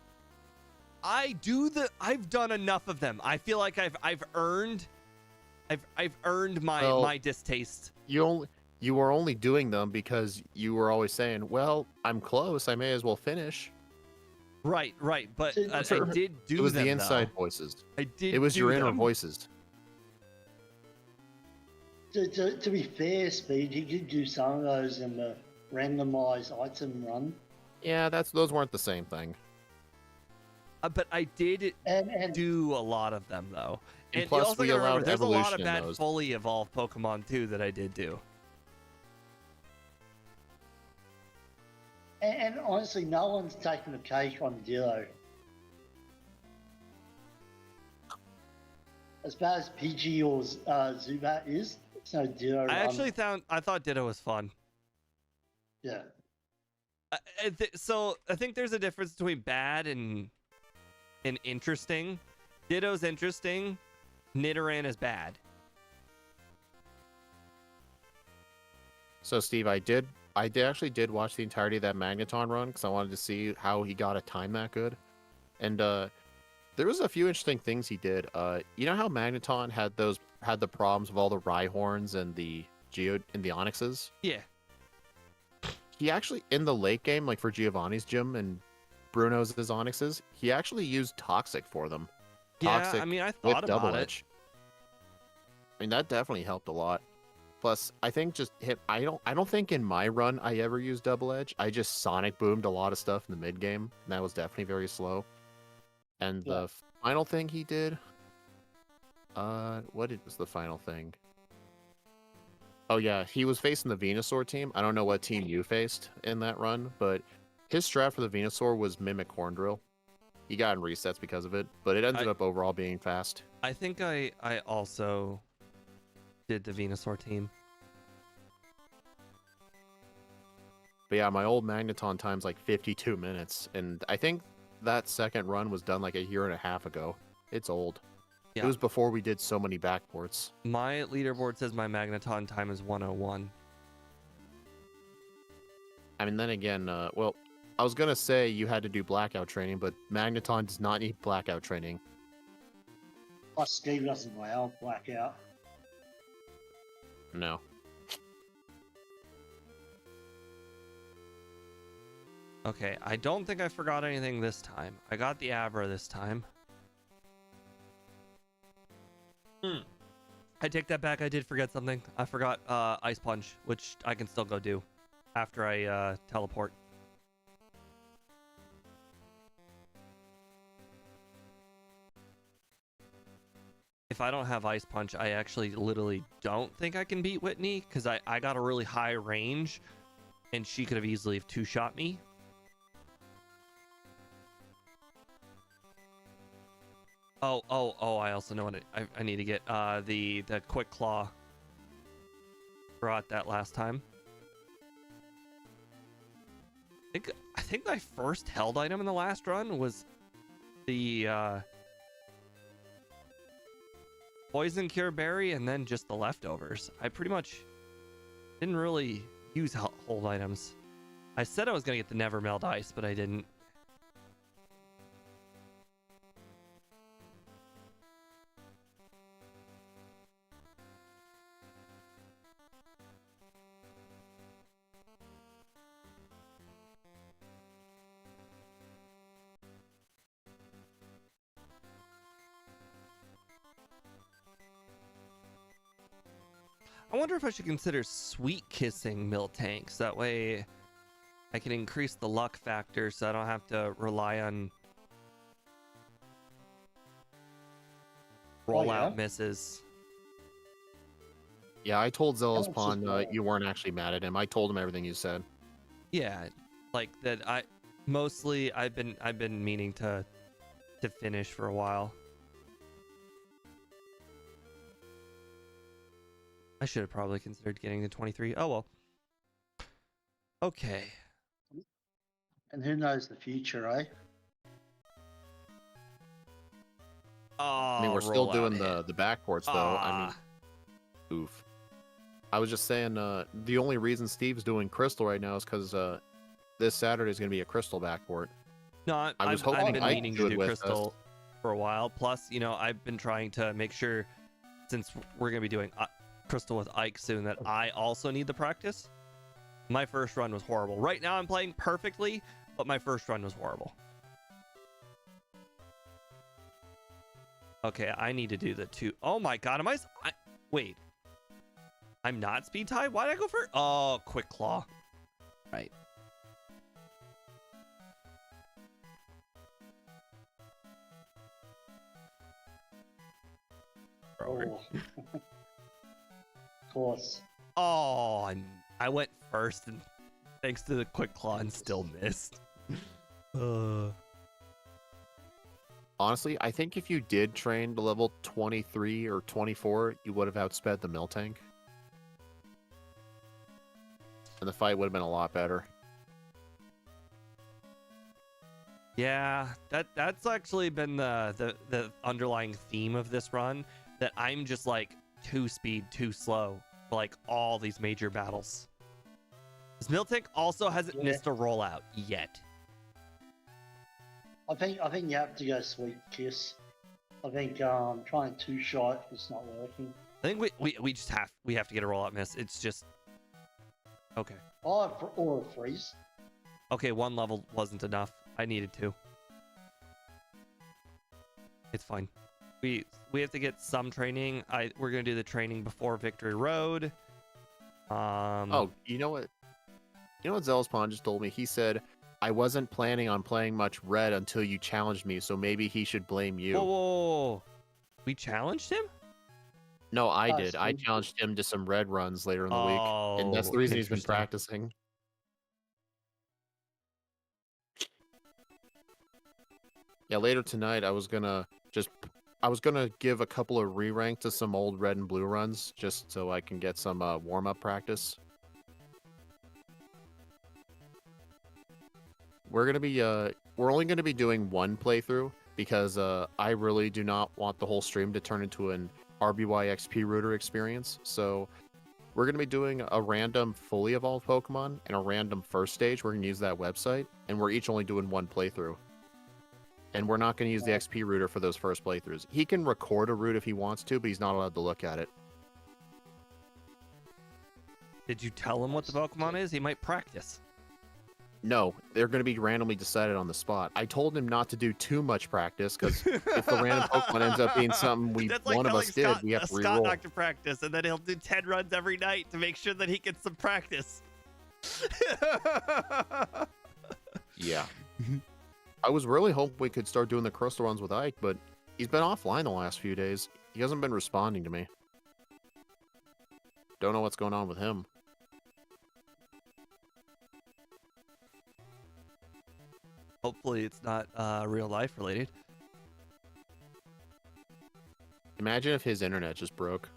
Speaker 1: I've done enough of them. I feel like I've earned my distaste.
Speaker 3: You were only doing them because you were always saying, "Well, I'm close. I may as well finish."
Speaker 1: Right. But I did do them.
Speaker 3: It was the inside voices.
Speaker 1: I did.
Speaker 3: It was your inner
Speaker 1: them.
Speaker 3: voices.
Speaker 2: To be fair, Speed, you did do some of those in the randomized item run.
Speaker 3: Yeah, those weren't the same thing.
Speaker 1: But I did
Speaker 2: and
Speaker 1: do a lot of them though.
Speaker 3: And plus,
Speaker 1: also
Speaker 3: we
Speaker 1: gotta
Speaker 3: allowed
Speaker 1: remember, there's a lot of
Speaker 3: evolution in
Speaker 1: bad
Speaker 3: those.
Speaker 1: fully evolved Pokemon too that I did do.
Speaker 2: And honestly, no one's taken the cake on Ditto. As bad as Pidgey or Zubat is, it's no Ditto.
Speaker 1: I thought Ditto was fun.
Speaker 2: Yeah.
Speaker 1: So I think there's a difference between bad and interesting. Ditto's interesting. Nidoran is bad.
Speaker 3: So, Steve, I actually did watch the entirety of that Magneton run because I wanted to see how he got a time that good. And the There was a few interesting things he did. You know how Magneton had the problems of all the Rhyhorns and the Onyxes?
Speaker 1: Yeah.
Speaker 3: He actually, in the late game, like for Giovanni's gym and Bruno's Onyxes, he actually used Toxic for them. Toxic,
Speaker 1: yeah, I mean, I
Speaker 3: with
Speaker 1: thought
Speaker 3: Double
Speaker 1: about
Speaker 3: Edge. I mean, that definitely helped a lot. Plus, I think just hit. I don't think in my run I ever used Double Edge. I just Sonic Boomed a lot of stuff in the mid game. And that was definitely very slow. And the final thing he did, what was the final thing? Oh yeah, he was facing the Venusaur team. I don't know what team you faced in that run, but his strat for the Venusaur was Mimic Horn Drill. He got in resets because of it, but it ended up overall being fast.
Speaker 1: I think I also did the Venusaur team.
Speaker 3: But yeah, my old Magneton time's like 52 minutes, and I think that second run was done like a year and a half ago. It's old. Yeah. It was before we did so many backports.
Speaker 1: My leaderboard says my Magneton time is 101.
Speaker 3: I mean, then again, well, I was going to say you had to do blackout training, but Magneton does not need blackout training.
Speaker 2: Plus, Steve doesn't allow blackout.
Speaker 3: No.
Speaker 1: Okay, I don't think I forgot anything this time. I got the Abra this time. I take that back. I did forget something. I forgot Ice Punch, which I can still go do after I teleport. If I don't have Ice Punch, I actually literally don't think I can beat Whitney, because I got a really high range and she could have easily two-shot me. Oh, I also know what I need to get. The Quick Claw. Brought that last time. I think my first held item in the last run was the Poison Cure Berry and then just the leftovers. I pretty much didn't really use hold items. I said I was going to get the Never Melt Ice, but I didn't. I wonder if I should consider sweet kissing Miltanks. That way I can increase the luck factor so I don't have to rely on rollout misses.
Speaker 3: Yeah, I told Zealous Pawn you weren't actually mad at him. I told him everything you said.
Speaker 1: Yeah, like that I've been meaning to finish for a while. I should have probably considered getting the 23. Oh well. Okay.
Speaker 2: And who knows the future, eh?
Speaker 1: Oh,
Speaker 3: I mean, we're still doing the backports though. I mean, oof. I was just saying, the only reason Steve's doing Crystal right now is because this Saturday is going to be a Crystal backport.
Speaker 1: No, I've been meaning to do Crystal for a while. Plus, you know, I've been trying to make sure, since we're going to be doing Crystal with Ike soon, that I also need the practice. My first run was horrible. Right now I'm playing perfectly, but my first run was horrible. Okay, I need to do the two. Oh my god, wait. I'm not speed tied? Why did I go for... Oh, Quick Claw. Right.
Speaker 2: Oh. Of course.
Speaker 1: Oh, I went first, and thanks to the Quick Claw, and still missed.
Speaker 3: Honestly, I think if you did train to level 23 or 24, you would have outsped the Miltank. And the fight would have been a lot better.
Speaker 1: Yeah, that's actually been the underlying theme of this run, that I'm just like too speed, too slow for like all these major battles. This Miltank also hasn't missed a rollout yet.
Speaker 2: I think you have to go Sweet Kiss. I think trying two shot is not working.
Speaker 1: I think we just have to get a rollout miss. It's just okay.
Speaker 2: Or a freeze.
Speaker 1: Okay, one level wasn't enough. I needed two. It's fine. We have to get some training. We're gonna do the training before Victory Road.
Speaker 3: Oh, you know what? You know what Zealous just told me? He said, I wasn't planning on playing much red until you challenged me, so maybe he should blame you.
Speaker 1: Whoa. We challenged him?
Speaker 3: No, I did. I challenged him to some red runs later in the week, and that's the reason he's been
Speaker 1: interesting.
Speaker 3: practicing. Yeah, later tonight I was gonna give a couple of re-rank to some old red and blue runs, just so I can get some warm-up practice. We're only gonna be doing one playthrough because I really do not want the whole stream to turn into an RBY XP router experience. So we're gonna be doing a random fully evolved Pokemon and a random first stage. We're gonna use that website, and we're each only doing one playthrough. And we're not gonna use the XP router for those first playthroughs. He can record a route if he wants to, but he's not allowed to look at it.
Speaker 1: Did you tell him what the Pokemon is? He might practice.
Speaker 3: No, they're going to be randomly decided on the spot. I told him not to do too much practice because if the random Pokemon ends up being something one of us did, we have to
Speaker 1: Scott
Speaker 3: reroll.
Speaker 1: not to practice, and then he'll do 10 runs every night to make sure that he gets some practice.
Speaker 3: Yeah. I was really hoping we could start doing the crystal runs with Ike, but he's been offline the last few days. He hasn't been responding to me. Don't know what's going on with him.
Speaker 1: Hopefully it's not real life related.
Speaker 3: Imagine if his internet just broke.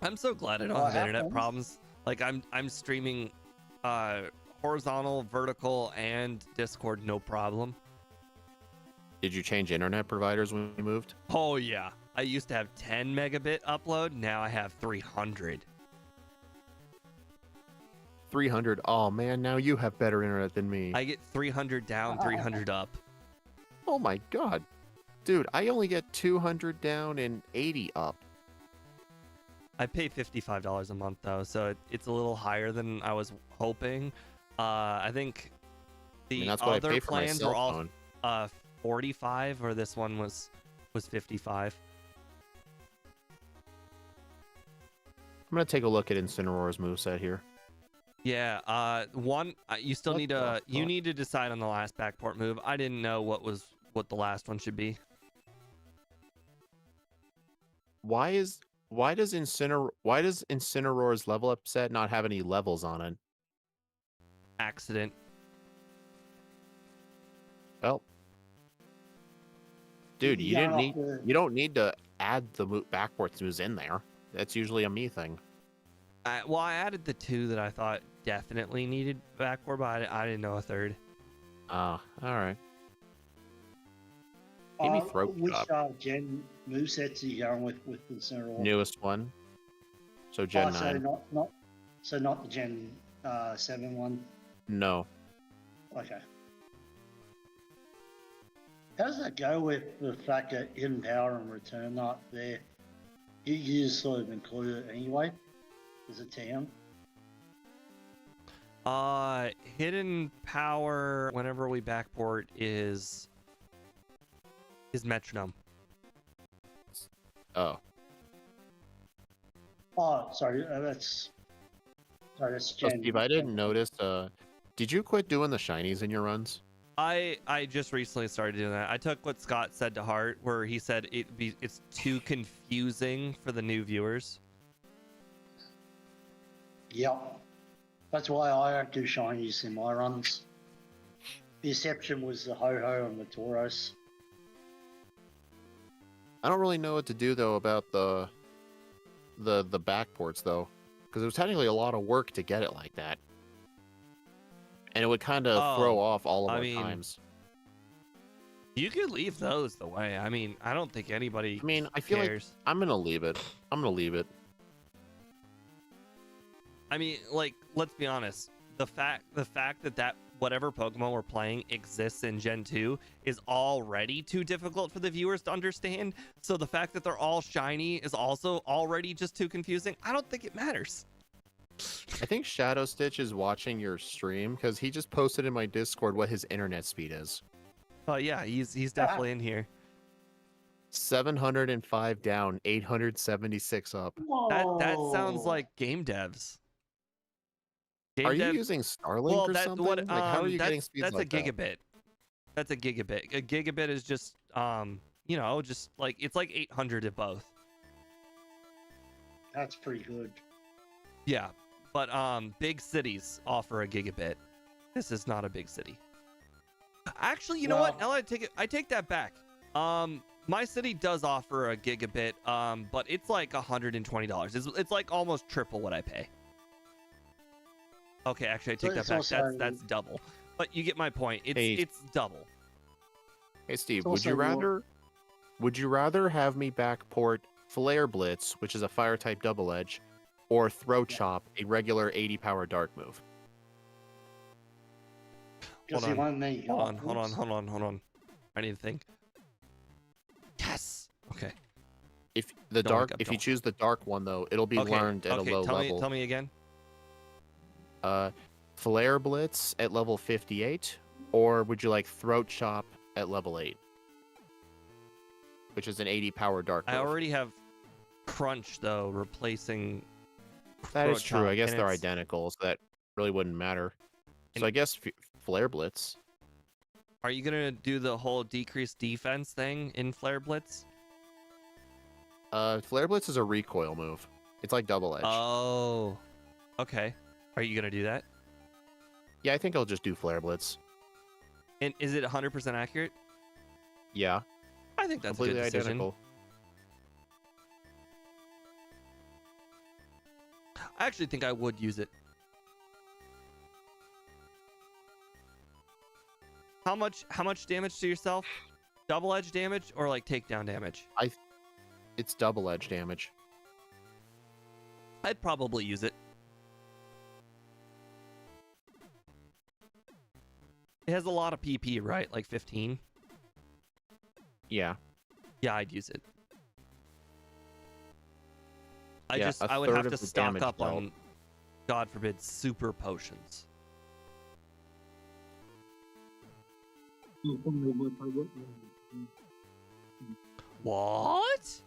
Speaker 1: I'm so glad I don't have internet problems. Like I'm streaming horizontal, vertical, and Discord, no problem.
Speaker 3: Did you change internet providers when you moved?
Speaker 1: Oh yeah. I used to have 10 megabit upload, now I have 300.
Speaker 3: 300. Oh man, now you have better internet than me.
Speaker 1: I get 300 down, 300 up.
Speaker 3: Oh my god. Dude, I only get 200 down and 80 up.
Speaker 1: I pay $55 a month though, so it's a little higher than I was hoping. I think the
Speaker 3: that's what I
Speaker 1: other
Speaker 3: pay for my
Speaker 1: plans
Speaker 3: cell
Speaker 1: were all
Speaker 3: phone.
Speaker 1: 45, or this one was 55.
Speaker 3: I'm gonna take a look at Incineroar's moveset here.
Speaker 1: Yeah, you still need to decide on the last backport move. I didn't know what the last one should be.
Speaker 3: Why does Incineroar's level up set not have any levels on it?
Speaker 1: Accident.
Speaker 3: Well, dude, you don't need to add the backports moves in there. That's usually a me thing.
Speaker 1: Well, I added the two that I thought definitely needed backport, but I didn't know a third.
Speaker 3: Ah, all right. Maybe throat
Speaker 2: which
Speaker 3: chop.
Speaker 2: gen movesets are you going with Incineroar?
Speaker 3: Newest one. So Gen 9.
Speaker 2: So not the Gen 7 one.
Speaker 3: No.
Speaker 2: Okay. How does that go with the fact that Hidden Power and Return not there? You just sort of include it anyway as a TM.
Speaker 1: Hidden Power whenever we backport is Metronome.
Speaker 3: Oh.
Speaker 2: Oh, sorry, that's Gen.
Speaker 3: Steve, I didn't notice. Did you quit doing the shinies in your runs?
Speaker 1: I just recently started doing that. I took what Scott said to heart, where he said it's too confusing for the new viewers.
Speaker 2: Yep. That's why I don't do shinies in my runs. The exception was the Ho-Ho and the Tauros.
Speaker 3: I don't really know what to do though about the backports though, because it was technically a lot of work to get it like that, and it would kind of throw off all of our times.
Speaker 1: You could leave those the way. I mean, I don't think anybody.
Speaker 3: I mean, I feel
Speaker 1: cares.
Speaker 3: like I'm gonna leave it. I
Speaker 1: mean, like, let's be honest. The fact that whatever Pokemon we're playing exists in Gen 2 is already too difficult for the viewers to understand. So the fact that they're all shiny is also already just too confusing. I don't think it matters.
Speaker 3: I think Shadow Stitch is watching your stream because he just posted in my Discord what his internet speed is.
Speaker 1: Yeah, he's definitely in here.
Speaker 3: 705 down, 876 up.
Speaker 1: That sounds like game devs.
Speaker 3: Are you using Starlink
Speaker 1: well,
Speaker 3: or
Speaker 1: that
Speaker 3: something?
Speaker 1: what
Speaker 3: Like, how are you getting speeds
Speaker 1: that's
Speaker 3: like
Speaker 1: a gigabit. That's a gigabit. A gigabit is just you know, just like it's like 800 at both.
Speaker 2: That's pretty good.
Speaker 1: Yeah, but big cities offer a gigabit. This is not a big city. Actually, you know what? Now that I take that back. My city does offer a gigabit, but it's like $120. It's like almost triple what I pay. Okay, actually, I take that back. That's double. But you get my point. It's double.
Speaker 3: Hey, Steve, would you rather have me backport Flare Blitz, which is a fire type double edge, or Throw Chop, a regular 80 power dark move?
Speaker 1: Hold on. I need to think. Yes. Okay.
Speaker 3: If you choose the dark one though, it'll be learned at a low level.
Speaker 1: Tell me again.
Speaker 3: Flare Blitz at level 58, or would you like Throat Chop at level 8? Which is an 80 power dark move.
Speaker 1: I already have Crunch though, replacing
Speaker 3: That is true.
Speaker 1: Chop,
Speaker 3: I guess they're identical, so that really wouldn't matter. So I guess Flare Blitz.
Speaker 1: Are you gonna do the whole decreased defense thing in Flare Blitz?
Speaker 3: Flare Blitz is a recoil move. It's like double edge.
Speaker 1: Oh, okay. Are you gonna do that?
Speaker 3: Yeah, I think I'll just do Flare Blitz.
Speaker 1: And is it 100% accurate?
Speaker 3: Yeah.
Speaker 1: I think that's
Speaker 3: completely
Speaker 1: a good decision.
Speaker 3: identical.
Speaker 1: I actually think I would use it. How much damage to yourself? Double edge damage or like takedown damage?
Speaker 3: It's double edge damage.
Speaker 1: I'd probably use it. It has a lot of PP, right? Like 15?
Speaker 3: Yeah.
Speaker 1: Yeah, I'd use it. I
Speaker 3: I
Speaker 1: would have to stock up on, God forbid, super potions. What?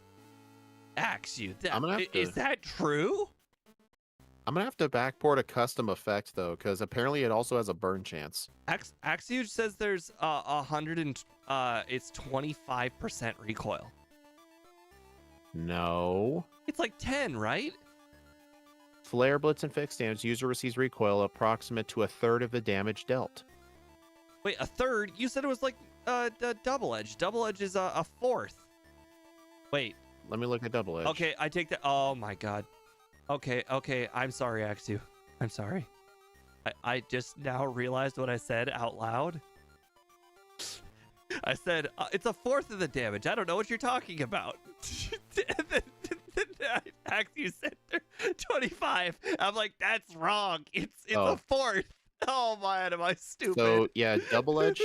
Speaker 1: Axe you. Is that true?
Speaker 3: I'm gonna have to backport a custom effect though, because apparently it also has a burn chance.
Speaker 1: Axeuge says there's 100 and it's 25% recoil.
Speaker 3: No.
Speaker 1: It's like 10, right?
Speaker 3: Flare Blitz and fixed damage. User receives recoil approximate to a third of the damage dealt.
Speaker 1: Wait, a third? You said it was like the double edge. Double edge is a fourth. Wait.
Speaker 3: Let me look at double edge.
Speaker 1: Okay, I take that. Oh my god. Okay. I'm sorry, Axu. I'm sorry. I just now realized what I said out loud. I said, it's a fourth of the damage. I don't know what you're talking about. Axu said 25. I'm like, that's wrong. It's a fourth. Oh man, am I stupid?
Speaker 3: So yeah, double edge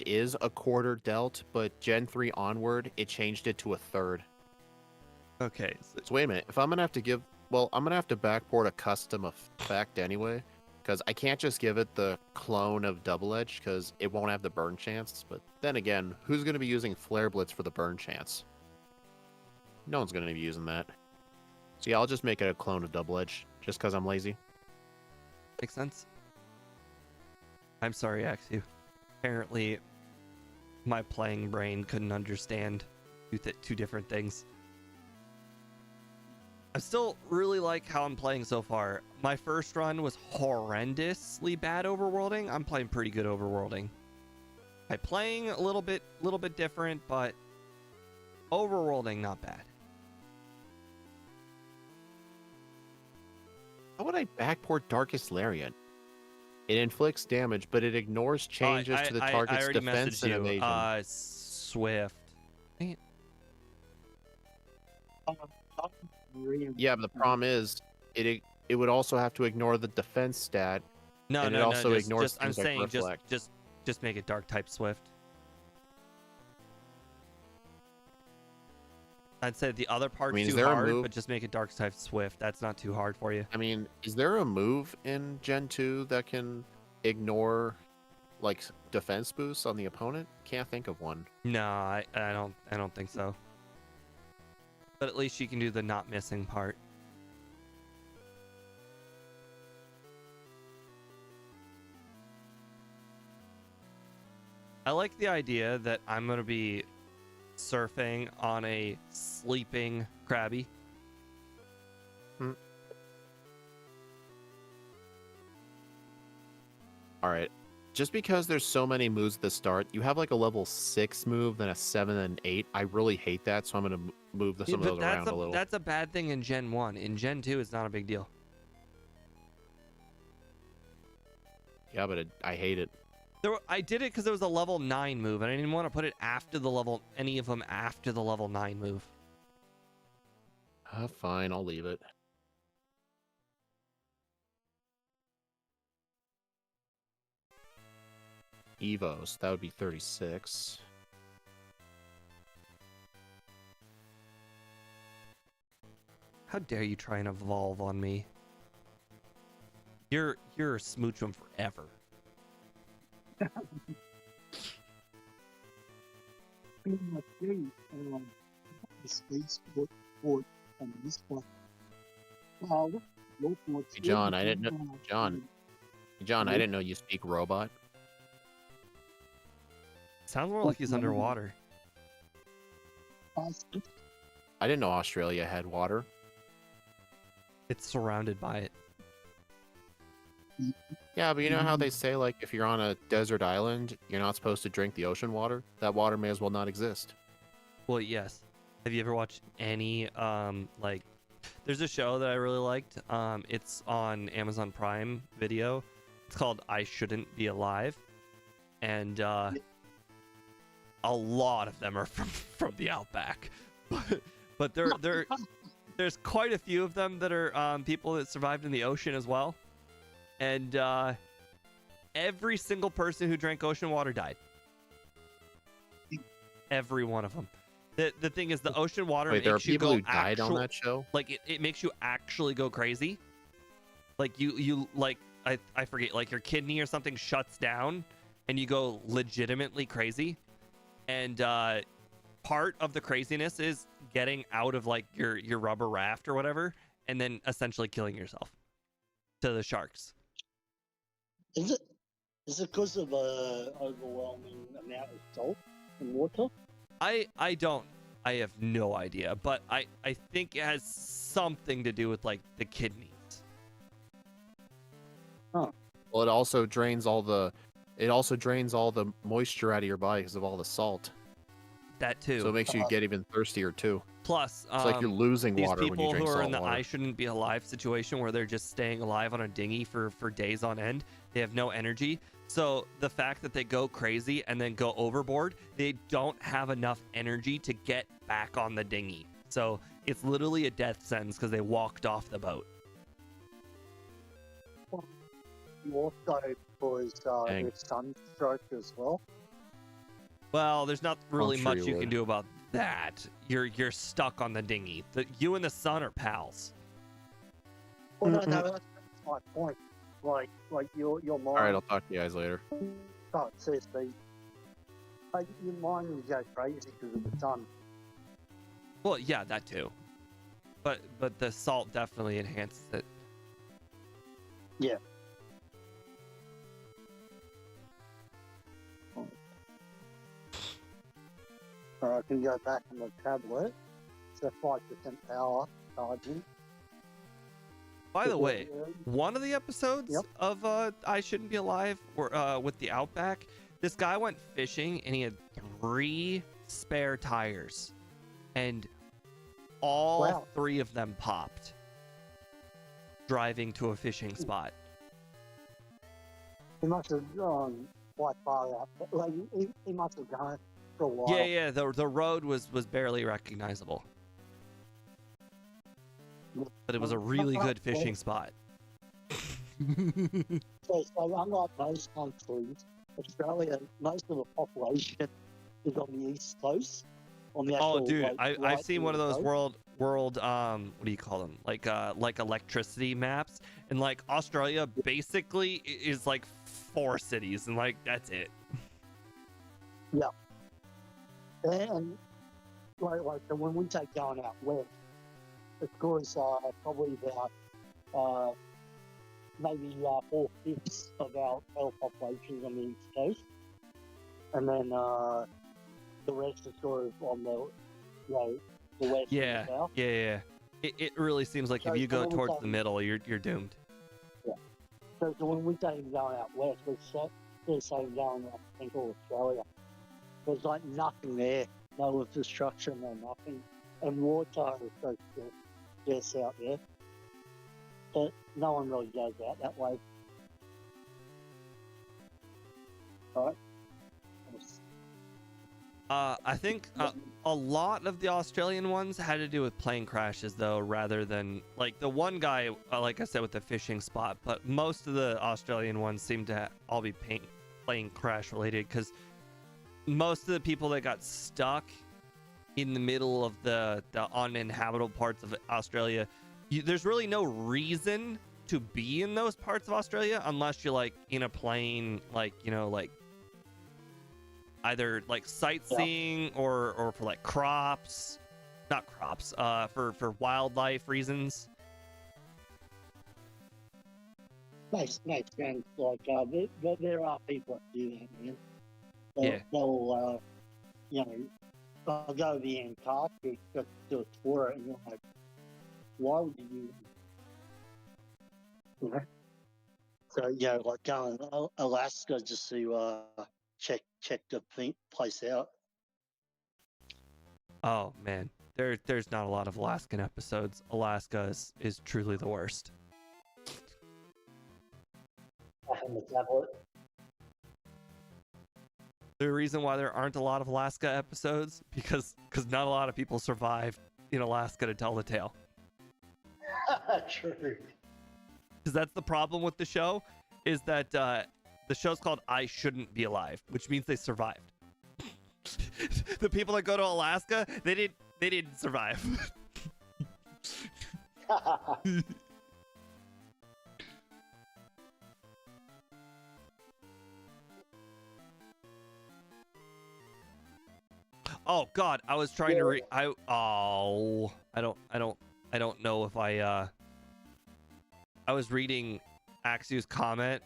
Speaker 3: is a quarter dealt, but Gen 3 onward, it changed it to a third.
Speaker 1: Okay.
Speaker 3: So wait a minute. If I'm gonna have to I'm gonna have to backport a custom effect anyway, because I can't just give it the clone of double edge because it won't have the burn chance. But then again, who's gonna be using Flare Blitz for the burn chance? No one's gonna be using that. So yeah, I'll just make it a clone of double edge, just because I'm lazy.
Speaker 1: Makes sense. I'm sorry, Axu. Apparently, my playing brain couldn't understand two different things. I still really like how I'm playing so far. My first run was horrendously bad overworlding. I'm playing pretty good overworlding. I'm playing a little bit different, but overworlding not bad.
Speaker 3: How would I backport Darkest Lariat? It inflicts damage, but it ignores changes to the target's defense and evasion.
Speaker 1: Swift. Dang it.
Speaker 3: Yeah, but the problem is, it would also have to ignore the defense stat
Speaker 1: No,
Speaker 3: and
Speaker 1: no,
Speaker 3: it
Speaker 1: no.
Speaker 3: also
Speaker 1: Just,
Speaker 3: ignores
Speaker 1: I'm
Speaker 3: things like
Speaker 1: saying,
Speaker 3: reflect.
Speaker 1: just make it dark type Swift. I'd say the other part's
Speaker 3: is
Speaker 1: too
Speaker 3: there a
Speaker 1: hard,
Speaker 3: move?
Speaker 1: but just make it dark type Swift. That's not too hard for you.
Speaker 3: I mean, is there a move in Gen 2 that can ignore like defense boosts on the opponent? Can't think of one.
Speaker 1: No, I don't think so. But at least you can do the not missing part. I like the idea that I'm gonna be surfing on a sleeping Krabby.
Speaker 3: All right. Just because there's so many moves at the start, you have like a level 6 move, then a 7 and 8. I really hate that, so I'm going to move some of those around a little.
Speaker 1: That's a bad thing in Gen 1. In Gen 2, it's not a big deal.
Speaker 3: Yeah, but I hate it.
Speaker 1: I did it because it was a level 9 move, and I didn't want to put it after the level, any of them after the level 9 move.
Speaker 3: Fine, I'll leave it. Evos, that would be 36.
Speaker 1: How dare you try and evolve on me? You're Smoochum forever.
Speaker 2: The space port on this one.
Speaker 3: Hey, John, I didn't know. John, I didn't know you speak robot.
Speaker 1: Sounds more like he's underwater.
Speaker 3: I didn't know Australia had water.
Speaker 1: It's surrounded by it.
Speaker 3: Yeah, but you know how they say, like, if you're on a desert island, you're not supposed to drink the ocean water? That water may as well not exist.
Speaker 1: Well, yes. Have you ever watched any, like, there's a show that I really liked. It's on Amazon Prime Video. It's called I Shouldn't Be Alive. And, a lot of them are from the Outback. But there's quite a few of them that are, people that survived in the ocean as well. And, every single person who drank ocean water died. Every one of them. The thing is, the ocean water
Speaker 3: Wait, there are
Speaker 1: makes you
Speaker 3: people
Speaker 1: go
Speaker 3: who died on that show?
Speaker 1: Like, it makes you actually go crazy. Like, you like, I forget, like, your kidney or something shuts down, and you go legitimately crazy. And, part of the craziness is getting out of, like, your rubber raft or whatever, and then essentially killing yourself to the sharks.
Speaker 2: Is it because of overwhelming amount of salt and water?
Speaker 1: I have no idea, but I think it has something to do with, like, the kidneys.
Speaker 2: Huh.
Speaker 3: Well, it also drains all the moisture out of your body because of all the salt.
Speaker 1: That too.
Speaker 3: So it makes you get even thirstier too.
Speaker 1: Plus,
Speaker 3: it's like you're losing
Speaker 1: these
Speaker 3: water when you
Speaker 1: people
Speaker 3: drink
Speaker 1: who are
Speaker 3: salt
Speaker 1: in the
Speaker 3: water.
Speaker 1: I shouldn't be alive situation where they're just staying alive on a dinghy for days on end. They have no energy. So the fact that they go crazy and then go overboard, they don't have enough energy to get back on the dinghy. So it's literally a death sentence because they walked off the boat.
Speaker 2: You also because there's sunstroke as well.
Speaker 1: Well, there's not really
Speaker 3: sure
Speaker 1: much
Speaker 3: you
Speaker 1: you
Speaker 3: would.
Speaker 1: can do about that. You're stuck on the dinghy. You and the sun are pals.
Speaker 2: Well, no, that's my point. Like your mind.
Speaker 3: All right, I'll talk to you guys later.
Speaker 2: Oh, seriously. Like, your mind will go crazy because of the sun.
Speaker 1: Well, yeah, that too. But the salt definitely enhances it.
Speaker 2: Yeah. I can go back on the tablet. It's a 5% power charging.
Speaker 1: By the way, one of the episodes of I Shouldn't Be Alive were with the Outback, this guy went fishing and he had 3 spare tires. And all 3 of them popped driving to a fishing spot.
Speaker 2: He must have gone quite far out. Like, he must have gone for a while.
Speaker 1: Yeah, the road was barely recognizable. But it was a really good fishing spot.
Speaker 2: So unlike most countries, Australia, most of the population is on the east coast, on the
Speaker 1: Oh,
Speaker 2: actual
Speaker 1: dude,
Speaker 2: like
Speaker 1: I've
Speaker 2: right
Speaker 1: seen
Speaker 2: near
Speaker 1: one of
Speaker 2: the
Speaker 1: those
Speaker 2: coast.
Speaker 1: world what do you call them? Like electricity maps, and like Australia basically is like 4 cities, and like that's it.
Speaker 2: Yeah, and like so when we take going out west, of course, probably about uh, maybe 4/5 of our total population is on the east coast, and then the rest is sort of on the west and
Speaker 1: Yeah,
Speaker 2: the south.
Speaker 1: yeah, yeah. It really seems like if you
Speaker 2: So
Speaker 1: go
Speaker 2: when we
Speaker 1: towards
Speaker 2: say
Speaker 1: the middle, you're doomed.
Speaker 2: so when we say going out west, we're saying going out central Australia. There's like nothing there, no infrastructure, no nothing, and water is so scarce out there. But no one really goes out that way. Right?
Speaker 1: I think a lot of the Australian ones had to do with plane crashes, though, rather than like the one guy, like I said, with the fishing spot. But most of the Australian ones seem to all be plane crash related, because most of the people that got stuck in the middle of the uninhabitable parts of Australia, there's really no reason to be in those parts of Australia unless you're like in a plane, like like either like sightseeing or for like not crops, for wildlife reasons.
Speaker 2: Makes sense. Like, there are people that do that, man.
Speaker 1: Yeah.
Speaker 2: They'll I'll go to the Antarctic just to do a tour, and you're like, why would you? You know? So like going to Alaska just to check the place out.
Speaker 1: Oh man, there's not a lot of Alaskan episodes. Alaska is truly the worst.
Speaker 2: On the tablet.
Speaker 1: The reason why there aren't a lot of Alaska episodes because not a lot of people survived in Alaska to tell the tale.
Speaker 2: True.
Speaker 1: Because that's the problem with the show, is that the show's called I Shouldn't Be Alive, which means they survived. The people that go to Alaska, they didn't survive. Oh God, I was trying to read. I don't know if I was reading Axiu's comment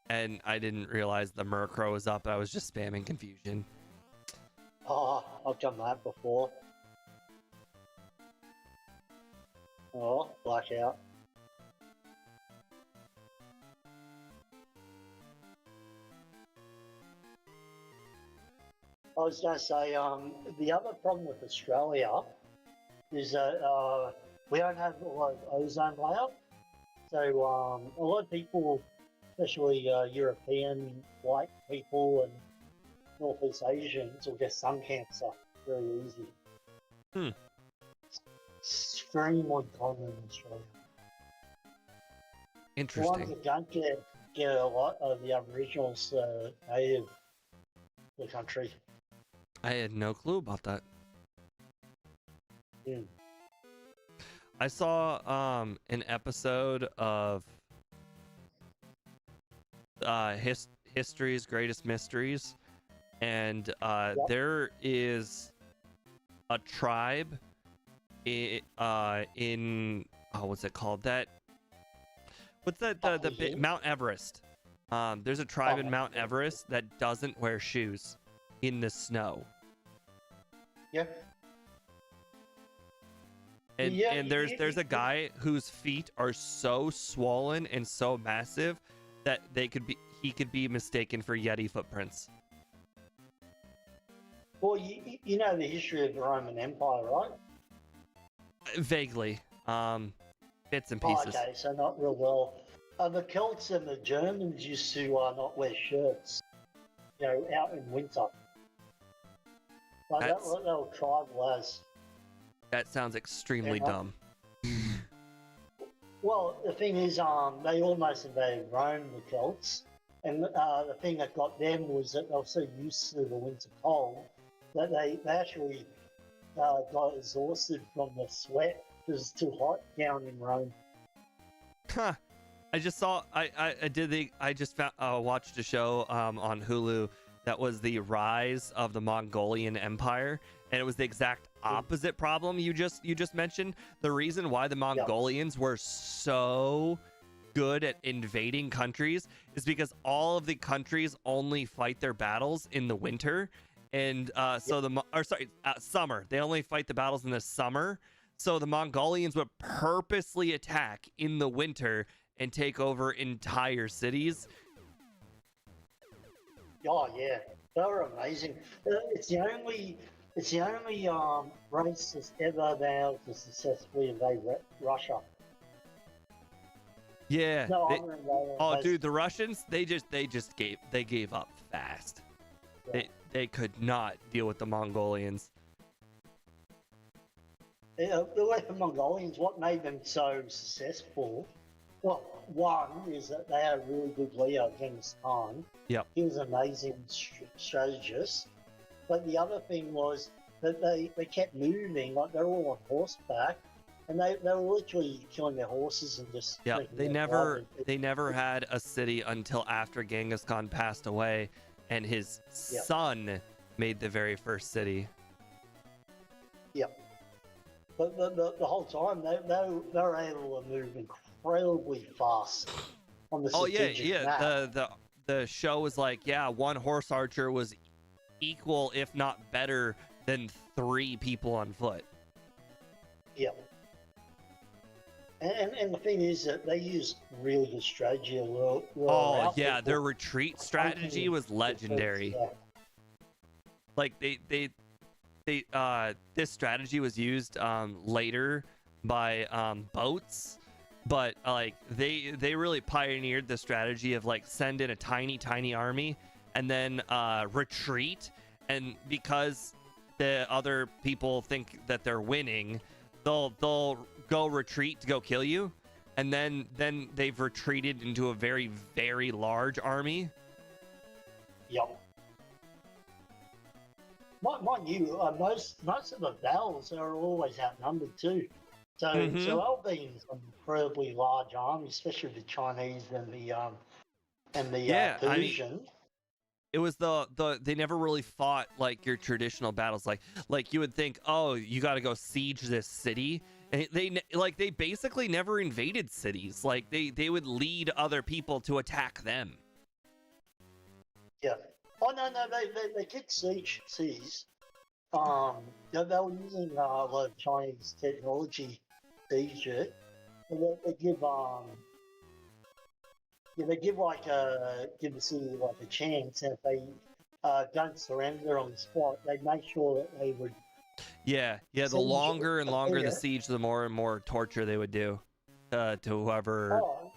Speaker 1: and I didn't realize the Murkrow was up. I was just spamming confusion.
Speaker 2: Oh, I've done that before. Oh, blackout. I was going to say, the other problem with Australia is that we don't have a lot of ozone layer. So a lot of people, especially European white people and Northeast Asians, will get sun cancer very easy. It's very more common in Australia.
Speaker 1: Interesting.
Speaker 2: The ones that don't get a lot of the Aboriginals native to the country.
Speaker 1: I had no clue about that.
Speaker 2: Yeah.
Speaker 1: I saw an episode of History's Greatest Mysteries, and there is a tribe in what's it called? The Mount Everest. There's a tribe in Mount Everest that doesn't wear shoes in the snow.
Speaker 2: Yeah.
Speaker 1: And there's a guy whose feet are so swollen and so massive that he could be mistaken for Yeti footprints.
Speaker 2: Well, you know the history of the Roman Empire, right?
Speaker 1: Vaguely, bits and pieces.
Speaker 2: Oh, okay, so not real well. The Celts and the Germans used to not wear shirts, out in winter. Like they were tribal as.
Speaker 1: That sounds extremely dumb.
Speaker 2: Well, the thing is, they almost invaded Rome, the Celts, and the thing that got them was that they were so used to the winter cold that they actually got exhausted from the sweat because it's too hot down in Rome.
Speaker 1: Huh. I just saw. I just watched a show on Hulu that was the rise of the Mongolian Empire, and it was the exact opposite problem you just mentioned. The reason why the Mongolians were so good at invading countries is because all of the countries only fight their battles in the winter, and summer. They only fight the battles in the summer. So the Mongolians would purposely attack in the winter and take over entire cities.
Speaker 2: Oh yeah, they were amazing. It's the only race that's ever been able to successfully invade Russia.
Speaker 1: Yeah.
Speaker 2: No,
Speaker 1: Dude, the Russians, they gave up fast.
Speaker 2: Yeah.
Speaker 1: They could not deal with the Mongolians.
Speaker 2: The Mongolians, what made them so successful? Well, one is that they had a really good leader, Genghis Khan.
Speaker 1: Yep.
Speaker 2: He was an amazing strategist. But the other thing was that they kept moving, like they're all on horseback, and they were literally killing their horses and just.
Speaker 1: Yeah, they never had a city until after Genghis Khan passed away, and his son made the very first city.
Speaker 2: Yep. But the whole time they were able to move incredibly fast on the strategic map.
Speaker 1: The show was like, one horse archer was equal, if not better, than 3 people on foot.
Speaker 2: Yep. And the thing is that they used really good strategy.
Speaker 1: Their retreat strategy was legendary. Like this strategy was used later by boats, but like they really pioneered the strategy of like send in a tiny army and then retreat, and because the other people think that they're winning, they'll go retreat to go kill you, and then they've retreated into a very, very large army.
Speaker 2: Yep. Mind you, most of the battles are always outnumbered too. So they'll be in some incredibly large armies, especially the Chinese and the Persian.
Speaker 1: It was they never really fought like your traditional battles. Like you would think, oh, you got to go siege this city, and they basically never invaded cities. Like they would lead other people to attack them.
Speaker 2: Yeah. Oh no, they did siege cities. They were using a lot of Chinese technology to siege it. They give give the city like a chance, and if they don't surrender on the spot, they make sure that they would.
Speaker 1: Yeah. The longer and longer the siege, the more and more torture they would do to whoever.
Speaker 2: Oh,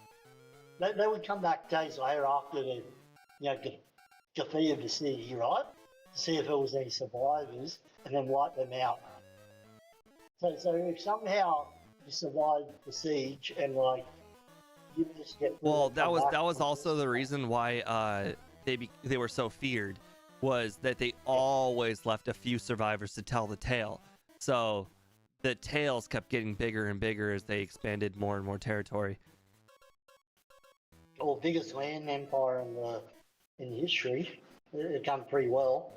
Speaker 2: they would come back days later after they, defeated the city, right? To see if there was any survivors, and then wipe them out. So if somehow you survive the siege and like.
Speaker 1: That was also the reason why they were so feared, was that they always left a few survivors to tell the tale. So the tales kept getting bigger and bigger as they expanded more and more territory.
Speaker 2: Well, biggest land empire in history. It done pretty well.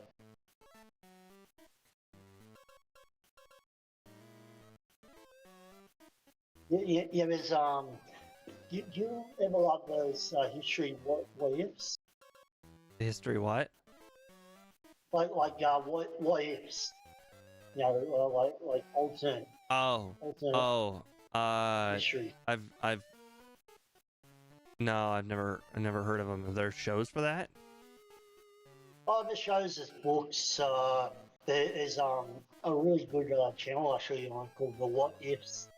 Speaker 2: Yeah, there's Do you ever like those history what ifs?
Speaker 1: History what?
Speaker 2: Like what ifs? Like alternate. History.
Speaker 1: I've never heard of them. Are there shows for that?
Speaker 2: Oh, the shows is books. There is a really good channel I'll show you on called the What Ifs.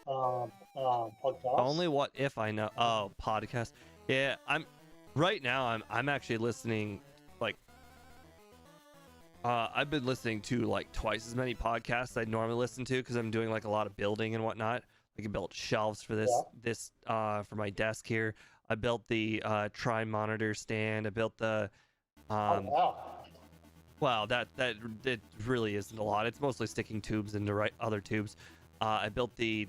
Speaker 2: Podcast.
Speaker 1: Only What If I know. Oh, podcast. Yeah, I'm actually listening. Like, I've been listening to like twice as many podcasts I'd normally listen to because I'm doing like a lot of building and whatnot. I can build shelves for this for my desk here. I built the tri monitor stand. I built the
Speaker 2: Wow.
Speaker 1: Wow, that it really isn't a lot. It's mostly sticking tubes into other tubes. I built the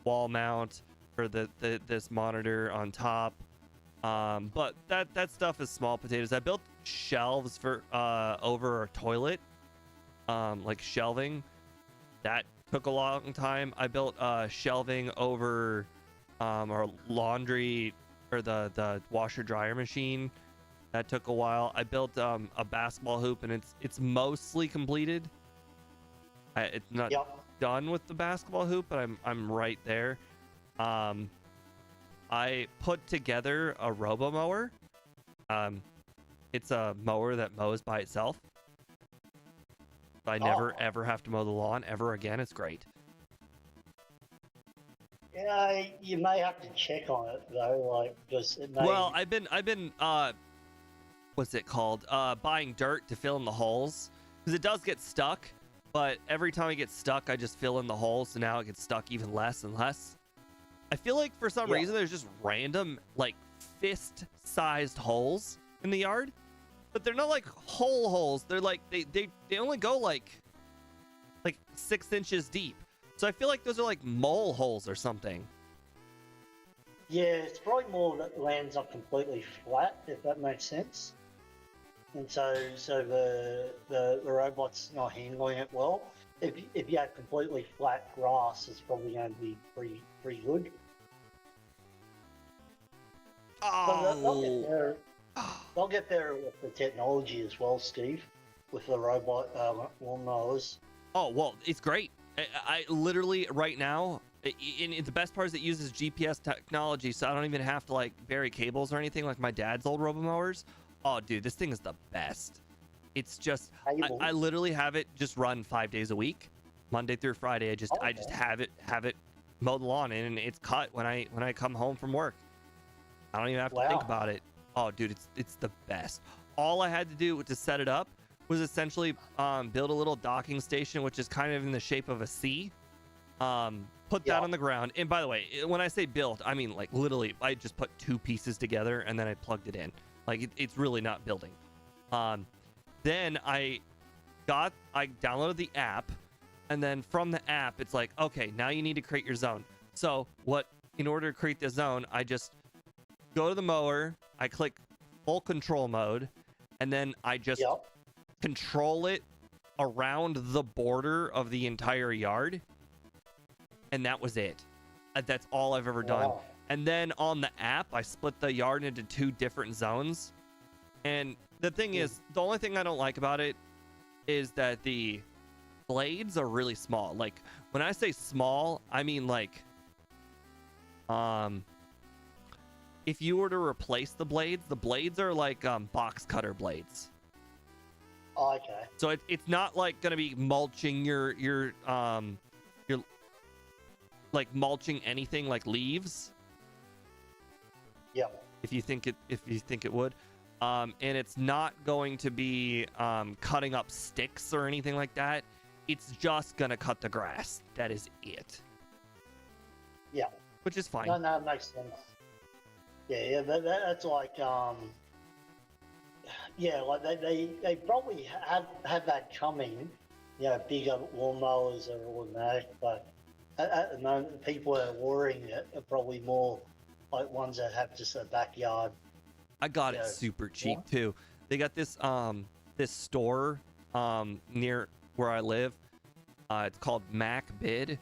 Speaker 1: wall mount for this monitor on top. But that stuff is small potatoes. I built shelves for over our toilet, like shelving. That took a long time. I built shelving over our laundry or the washer dryer machine. That took a while. I built a basketball hoop, and it's mostly completed. It's not done with the basketball hoop, but I'm right there. I put together a robo mower. It's a mower that mows by itself. I never ever have to mow the lawn ever again. It's great.
Speaker 2: Yeah, you may have to check on it though, like because it may.
Speaker 1: Well, I've been what's it called? Buying dirt to fill in the holes because it does get stuck. But every time it gets stuck, I just fill in the holes, so now it gets stuck even less and less. I feel like for some reason there's just random like fist-sized holes in the yard, but they're not like hole holes. They're like they only go like 6 inches deep. So I feel like those are like mole holes or something.
Speaker 2: Yeah, it's probably more that lands up completely flat, if that makes sense. And so the robot's not handling it well. If you have completely flat grass, it's probably going to be pretty good.
Speaker 1: Oh.
Speaker 2: They'll get there with the technology as well, Steve, with the robot lawnmowers.
Speaker 1: Oh, well, it's great. I literally right now, the best part is it uses GPS technology, so I don't even have to like bury cables or anything like my dad's old robomowers. Oh, dude, this thing is the best. It's just I literally have it just run 5 days a week, Monday through Friday. I just have it mow the lawn and it's cut when I come home from work. I don't even have to think about it. Oh, dude, it's the best. All I had to do to set it up was essentially build a little docking station, which is kind of in the shape of a C. Put that on the ground. And by the way, when I say build, I mean like literally I just put 2 pieces together and then I plugged it in. Like it's really not building. Then I downloaded the app, and then from the app it's like, okay, now you need to create your zone. So in order to create the zone, I just go to the mower, I click full control mode, and then I just control it around the border of the entire yard, and that was it. That's all I've ever done. And then on the app, I split the yard into 2 different zones. And the thing is, the only thing I don't like about it is that the blades are really small. Like when I say small, I mean like if you were to replace the blades are like box cutter blades.
Speaker 2: Oh, okay.
Speaker 1: So it's not like gonna be mulching your like mulching anything like leaves.
Speaker 2: Yeah.
Speaker 1: If you think it would. And it's not going to be cutting up sticks or anything like that. It's just gonna cut the grass. That is it.
Speaker 2: Yeah.
Speaker 1: Which is fine.
Speaker 2: No, that makes sense. Yeah, that's like yeah, like they probably had that coming. You know, bigger lawnmowers are automatic, but at the moment, the people that are ordering it are probably more like ones that have just a backyard.
Speaker 1: I got it super cheap too. They got this this store near where I live. It's called Mac Bid.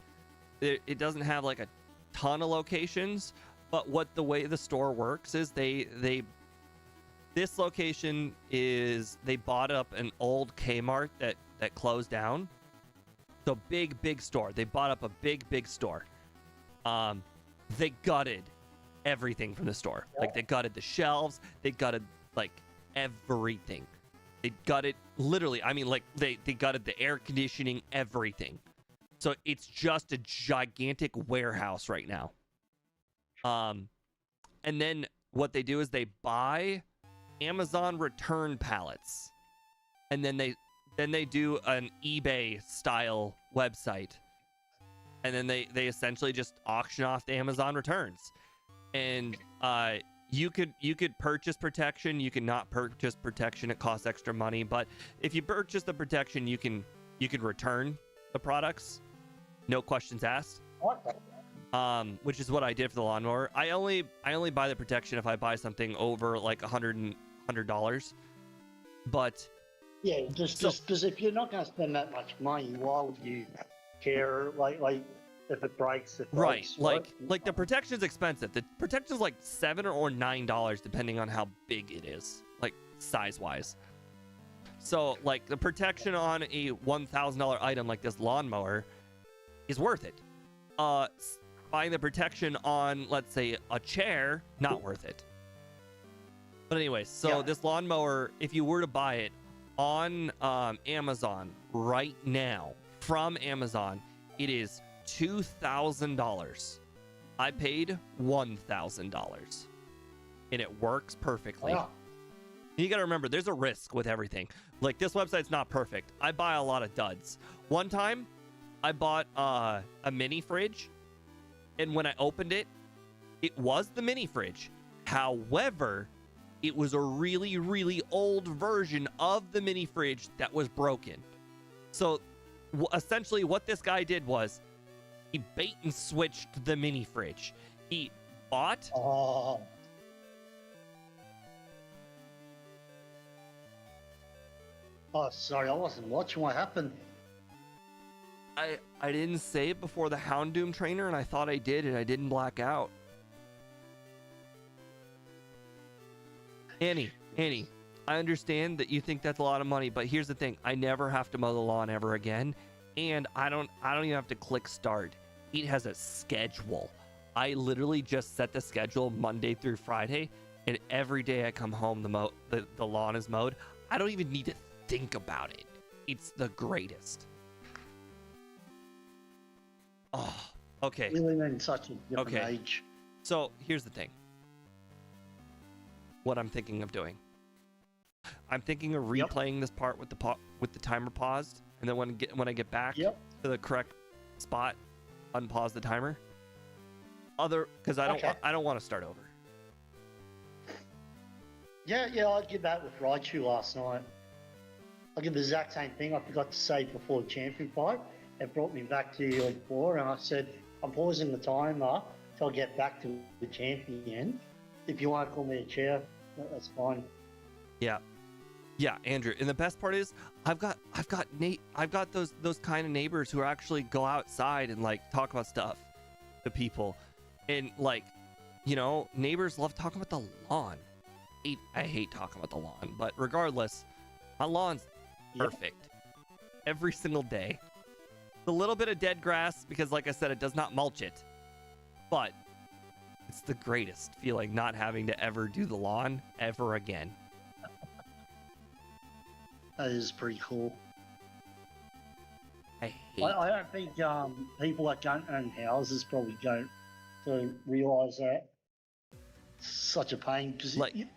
Speaker 1: It doesn't have like a ton of locations, but the way the store works is this location is they bought up an old Kmart that closed down. So big store. They bought up a big store. They gutted everything from the store. Like they gutted the shelves, they gutted like everything. They gutted literally, I mean like they gutted the air conditioning, everything. So it's just a gigantic warehouse right now. And then what they do is they buy Amazon return pallets. And then they do an eBay style website. and then they essentially just auction off the Amazon returns. And you could purchase protection, you can not purchase protection, it costs extra money, but if you purchase the protection, you can return the products, no questions asked. Which is what I did for the lawnmower. I only buy the protection if I buy something over like $100. But
Speaker 2: yeah, just because if you're not going to spend that much money, why would you care? Like if it breaks, it breaks.
Speaker 1: Right. Like the protection's expensive. The protection's like $7 or $9 depending on how big it is, like size wise. So like the protection on a $1,000 item like this lawnmower is worth it. Buying the protection on, let's say, a chair, not worth it. But anyways, so this lawnmower, if you were to buy it on Amazon right now, from Amazon, it is $2,000. I paid $1,000. And it works perfectly.
Speaker 2: Wow.
Speaker 1: You got to remember, there's a risk with everything. Like, this website's not perfect. I buy a lot of duds. One time, I bought a mini fridge. And when I opened it, it was the mini fridge. However, it was a really, really old version of the mini fridge that was broken. So essentially what this guy did was he bait and switched the mini fridge. He bought...
Speaker 2: Oh, sorry, I wasn't watching. What happened?
Speaker 1: I didn't say it before the Houndoom trainer, and I thought I did, and I didn't black out. Annie, I understand that you think that's a lot of money, but here's the thing. I never have to mow the lawn ever again, and I don't even have to click start. It has a schedule. I literally just set the schedule Monday through Friday, and every day I come home, the lawn is mowed. I don't even need to think about it. It's the greatest. Oh, okay.
Speaker 2: We live in such a different age.
Speaker 1: So here's the thing. What I'm thinking of doing. I'm thinking of replaying this part with the timer paused, and then when I get back to the correct spot, unpause the timer. Because I don't want to start over.
Speaker 2: Yeah, I did that with Raichu last night. I did the exact same thing. I forgot to save before the champion fight. It brought me back to League 4, and I said, I'm pausing the timer till I get back to the champion. If you want to call me a chair, that's fine.
Speaker 1: Yeah, Andrew. And the best part is, I've got those kind of neighbors who actually go outside and like talk about stuff to people, and like, you know, neighbors love talking about the lawn. I hate talking about the lawn, but regardless, my lawn's perfect every single day. A little bit of dead grass because, like I said, it does not mulch it. But it's the greatest feeling not having to ever do the lawn ever again.
Speaker 2: That is pretty cool.
Speaker 1: I
Speaker 2: don't think people that don't own houses probably don't realise that. It's such a pain because it's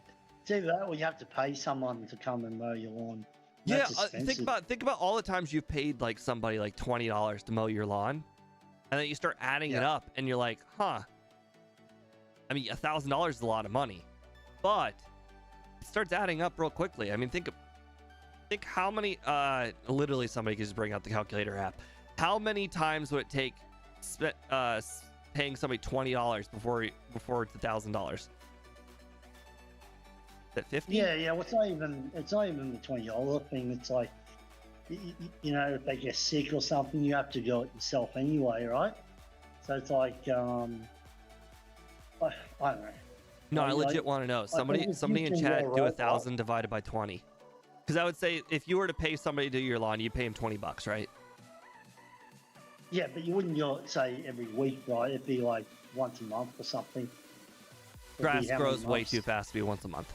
Speaker 2: either that or you have to pay someone to come and mow your lawn.
Speaker 1: Think about all the times you've paid like somebody like $20 to mow your lawn, and then you start adding it up, and you're like, huh. I mean, $1,000 is a lot of money, but it starts adding up real quickly. I mean, think how many. Literally, somebody can just bring out the calculator app. How many times would it take paying somebody $20 before it's $1,000? At 50?
Speaker 2: Yeah. Well, it's not even the $20 thing. It's like, you know, if they get sick or something, you have to do it yourself anyway, right? So it's like, I don't know.
Speaker 1: No, I legit want to know. Somebody in chat do 1,000 divided by 20. Because I would say if you were to pay somebody to do your lawn, you'd pay him $20, right?
Speaker 2: Yeah, but you wouldn't do it, say, every week, right? It'd be like once a month or something.
Speaker 1: Grass grows way too fast to be once a month.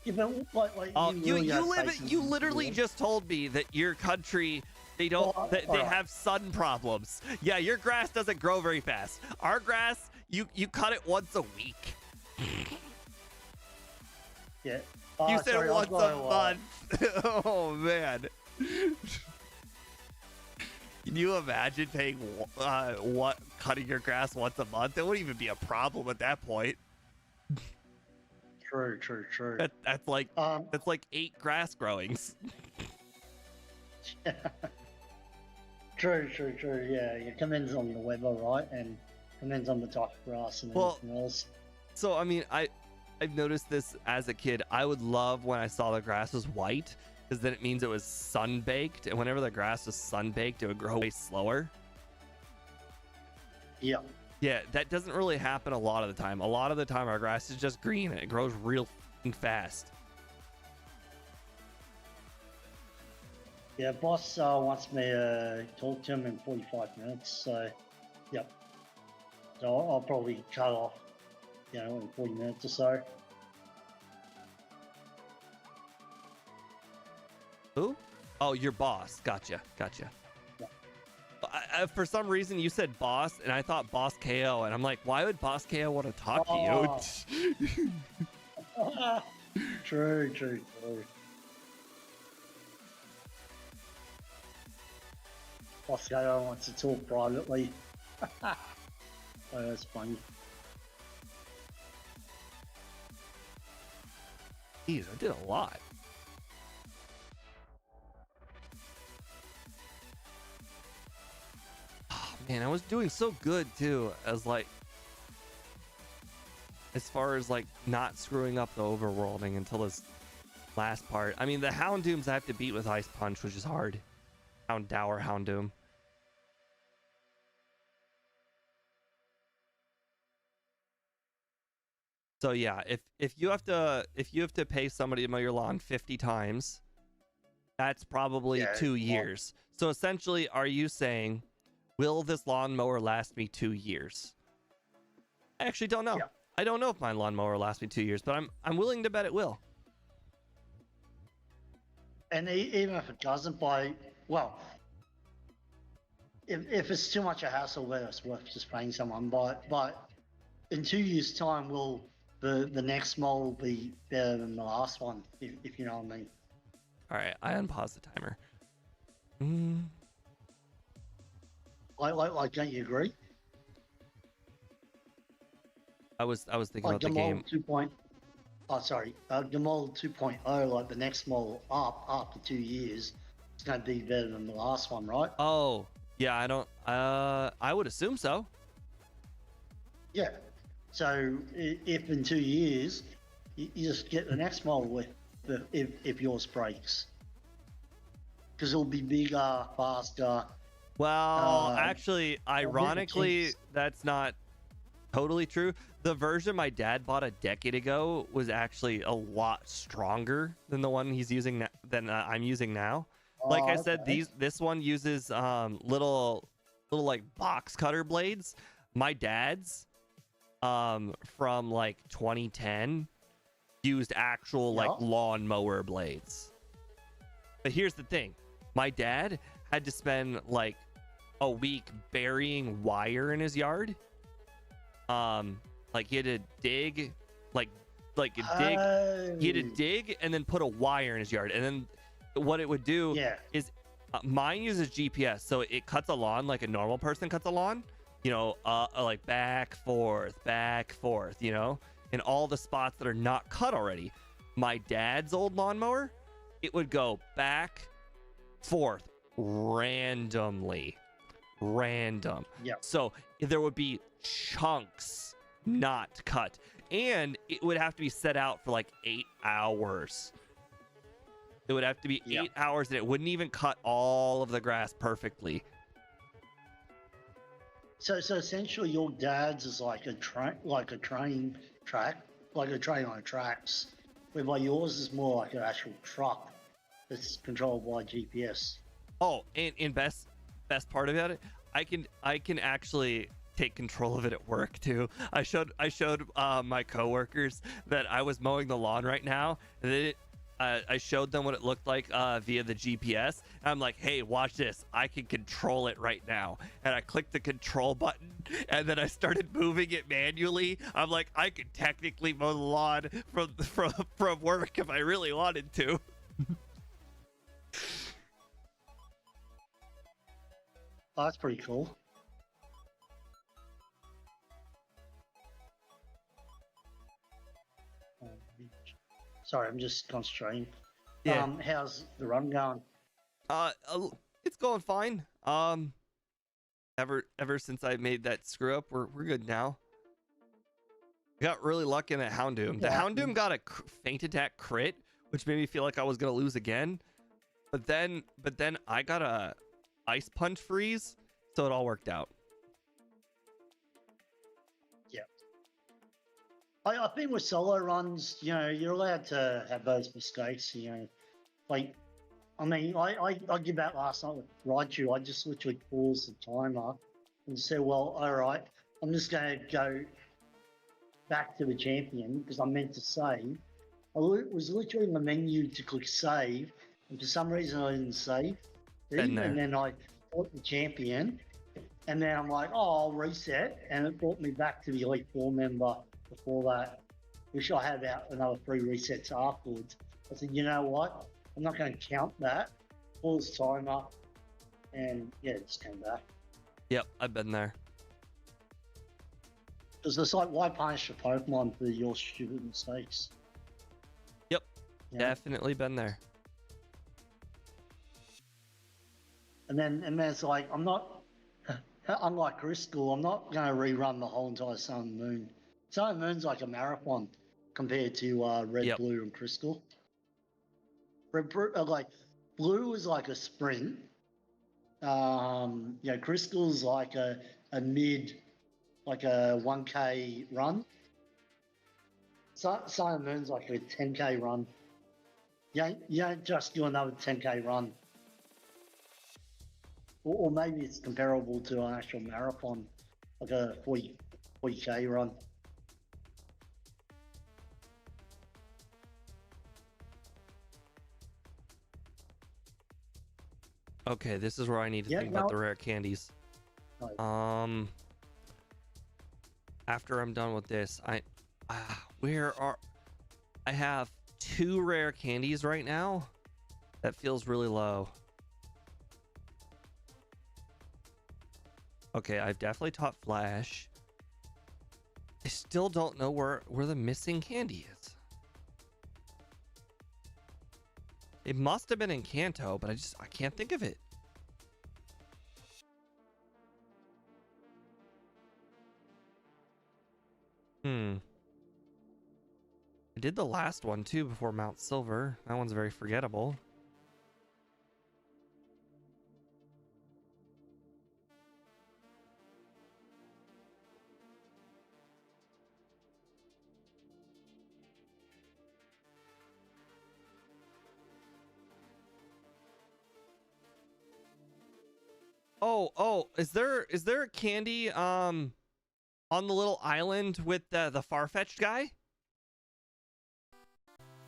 Speaker 2: Yeah, but
Speaker 1: you literally just told me that your country they have sun problems. Yeah, your grass doesn't grow very fast. Our grass, you cut it once a week.
Speaker 2: Yeah.
Speaker 1: You said once a month. Oh man. Can you imagine paying what cutting your grass once a month? It wouldn't even be a problem at that point.
Speaker 2: True.
Speaker 1: That's like 8 grass growings.
Speaker 2: True. Yeah, it depends on the weather, right? And depends on the type of grass and everything else.
Speaker 1: So I mean, I've noticed this as a kid. I would love when I saw the grass was white, because then it means it was sun baked, and whenever the grass was sun baked, it would grow way slower.
Speaker 2: Yeah.
Speaker 1: Yeah, that doesn't really happen a lot of the time. A lot of the time, our grass is just green and it grows real fast.
Speaker 2: Yeah, boss wants me to talk to him in 45 minutes, so yep. So I'll probably cut off, in 40 minutes or so.
Speaker 1: Who? Oh, your boss. Gotcha.
Speaker 2: Yeah.
Speaker 1: For some reason, you said boss, and I thought boss KO, and I'm like, why would boss KO want to talk to you?
Speaker 2: True. Boss KO wants to talk privately. Oh, that's funny.
Speaker 1: Jeez, I did a lot. Oh, man, I was doing so good too, as far as not screwing up the overworlding until this last part. I mean, the Houndooms I have to beat with Ice Punch, which is hard. Houndoom. So yeah, if you have to pay somebody to mow your lawn 50 times, that's probably 2 years. So essentially, are you saying, will this lawnmower last me 2 years? I actually don't know.
Speaker 2: Yeah.
Speaker 1: I don't know if my lawnmower will last me 2 years, but I'm willing to bet it will.
Speaker 2: And even if it doesn't, if it's too much a hassle, then it's worth just paying someone. But in 2 years' time, will the next mow will be better than the last one, if you know what I mean.
Speaker 1: All right, I unpause the timer.
Speaker 2: Don't you agree?
Speaker 1: I was thinking about the game.
Speaker 2: Demol 2.0, like the next model up after 2 years, it's going to be better than the last one, right?
Speaker 1: Oh, yeah, I would assume so.
Speaker 2: Yeah. So if in 2 years, you just get the next model if yours breaks. Because it'll be bigger, faster.
Speaker 1: Well, actually, ironically, that's not totally true. The version my dad bought a decade ago was actually a lot stronger than the one he's using than I'm using now. Like I said, this one uses little like box cutter blades. My dad's from like 2010 used actual like lawnmower blades. But here's the thing, my dad had to spend like a week burying wire in his yard. Like he had to dig, he had to dig and then put a wire in his yard. And then what it would do is mine uses GPS, so it cuts a lawn like a normal person cuts a lawn, like back, forth, in all the spots that are not cut already. My dad's old lawnmower, it would go back, forth, randomly. So there would be chunks not cut, and it would have to be set out for like 8 hours. It would have to be 8 hours, and it wouldn't even cut all of the grass perfectly.
Speaker 2: So essentially, your dad's is like a train track, like a train on tracks, whereby yours is more like an actual truck that's controlled by GPS.
Speaker 1: Oh, and best part about it, I can actually take control of it at work too. I showed my coworkers that I was mowing the lawn right now, and I showed them what it looked like via the GPS. And I'm like, hey, watch this. I can control it right now. And I clicked the control button, and then I started moving it manually. I'm like, I could technically mow the lawn from work if I really wanted to.
Speaker 2: Oh, that's pretty cool. Um, Sorry, I'm just concentrating.
Speaker 1: Yeah.
Speaker 2: How's the run going?
Speaker 1: It's going fine. Ever since I made that screw up, we're good now. Got really lucky in that Houndoom. The
Speaker 2: Yeah.
Speaker 1: Houndoom got a feint attack crit, which made me feel like I was gonna lose again. But then I got a ice punch freeze, so it all worked out.
Speaker 2: I think with solo runs, you know, you're allowed to have those mistakes. You know, like I mean, I give out last night with Raichu. I just literally paused the timer and said, "Well, all right, I'm just going to go back to the champion because I meant to save." Was literally in the menu to click save, and for some reason I didn't save.
Speaker 1: Been there.
Speaker 2: And then I fought the champion, and then I'm like, "Oh, I'll reset," and it brought me back to the Elite Four member before that, which I had about another 3 resets afterwards. I said, you know what? I'm not going to count that. Pause timer, and yeah, it just came back.
Speaker 1: Yep, I've been there.
Speaker 2: Because it's like, why punish a Pokemon for your stupid mistakes?
Speaker 1: Yep,
Speaker 2: Yeah.
Speaker 1: definitely been there.
Speaker 2: And then it's like, I'm not, unlike Crystal, I'm not going to rerun the whole entire Sun and Moon. Sun and Moon's like a marathon compared to Red,
Speaker 1: Yep.
Speaker 2: Blue, and Crystal. Like Blue is like a sprint. You know, Crystal's like a mid, like a 1K run. Sun and Moon's like a 10K run. You don't just do another 10K run. Or maybe it's comparable to an actual marathon, like a 40K run.
Speaker 1: Okay, this is where I need to
Speaker 2: Yeah,
Speaker 1: think about the rare candies.
Speaker 2: Right.
Speaker 1: After I'm done with this, I have 2 rare candies right now. That feels really low. Okay, I've definitely taught Flash. I still don't know where the missing candy is. It must have been in Kanto, but I can't think of it. I did the last one too before Mount Silver. That one's very forgettable. Oh, is there a candy on the little island with the Farfetch'd guy?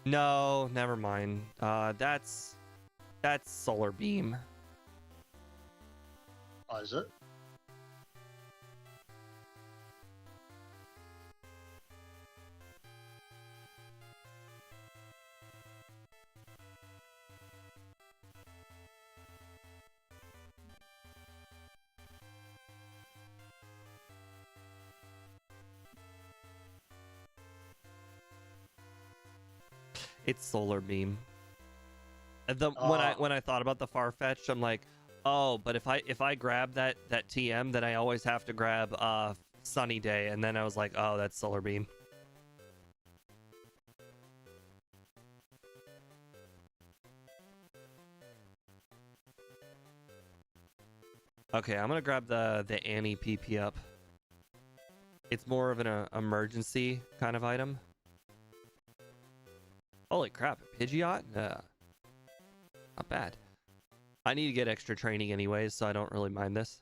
Speaker 1: No, never mind. That's Solar Beam.
Speaker 2: Oh, is it?
Speaker 1: It's Solar Beam. When I thought about the Farfetch'd, I'm like, oh, but if I grab that TM, then I always have to grab Sunny Day, and then I was like, oh, that's Solar Beam. Okay, I'm gonna grab the Annie PP up. It's more of an emergency kind of item. Holy crap, a Pidgeot? Not bad. I need to get extra training anyways, so I don't really mind this.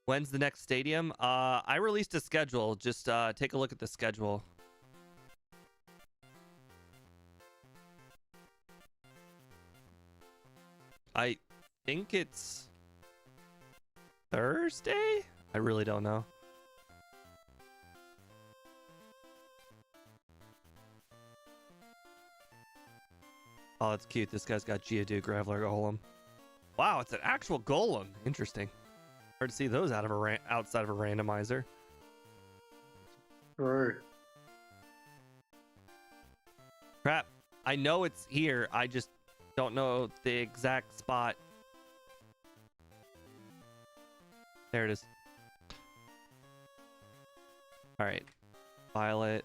Speaker 1: When's the next stadium? I released a schedule. Just take a look at the schedule. I think it's Thursday? I really don't know. Oh, that's cute. This guy's got Geodude, Graveler, Golem. Wow, it's an actual golem. Interesting. Hard to see those out of outside of a randomizer.
Speaker 2: True.
Speaker 1: Crap. I know it's here. I just don't know the exact spot. There it is. All right. Violet.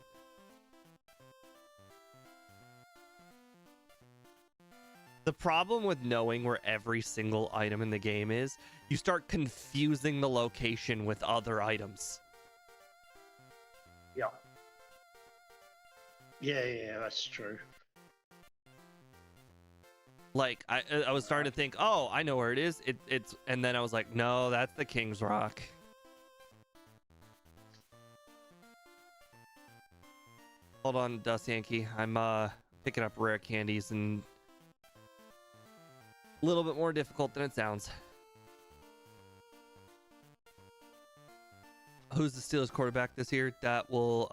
Speaker 1: The problem with knowing where every single item in the game is, you start confusing the location with other items.
Speaker 2: Yeah. Yeah, that's true.
Speaker 1: Like I was starting to think, oh, I know where it is. It's and then I was like, no, that's the King's Rock. Hold on, Dust Yankee. I'm picking up rare candies and a little bit more difficult than it sounds. Who's the Steelers quarterback this year? That will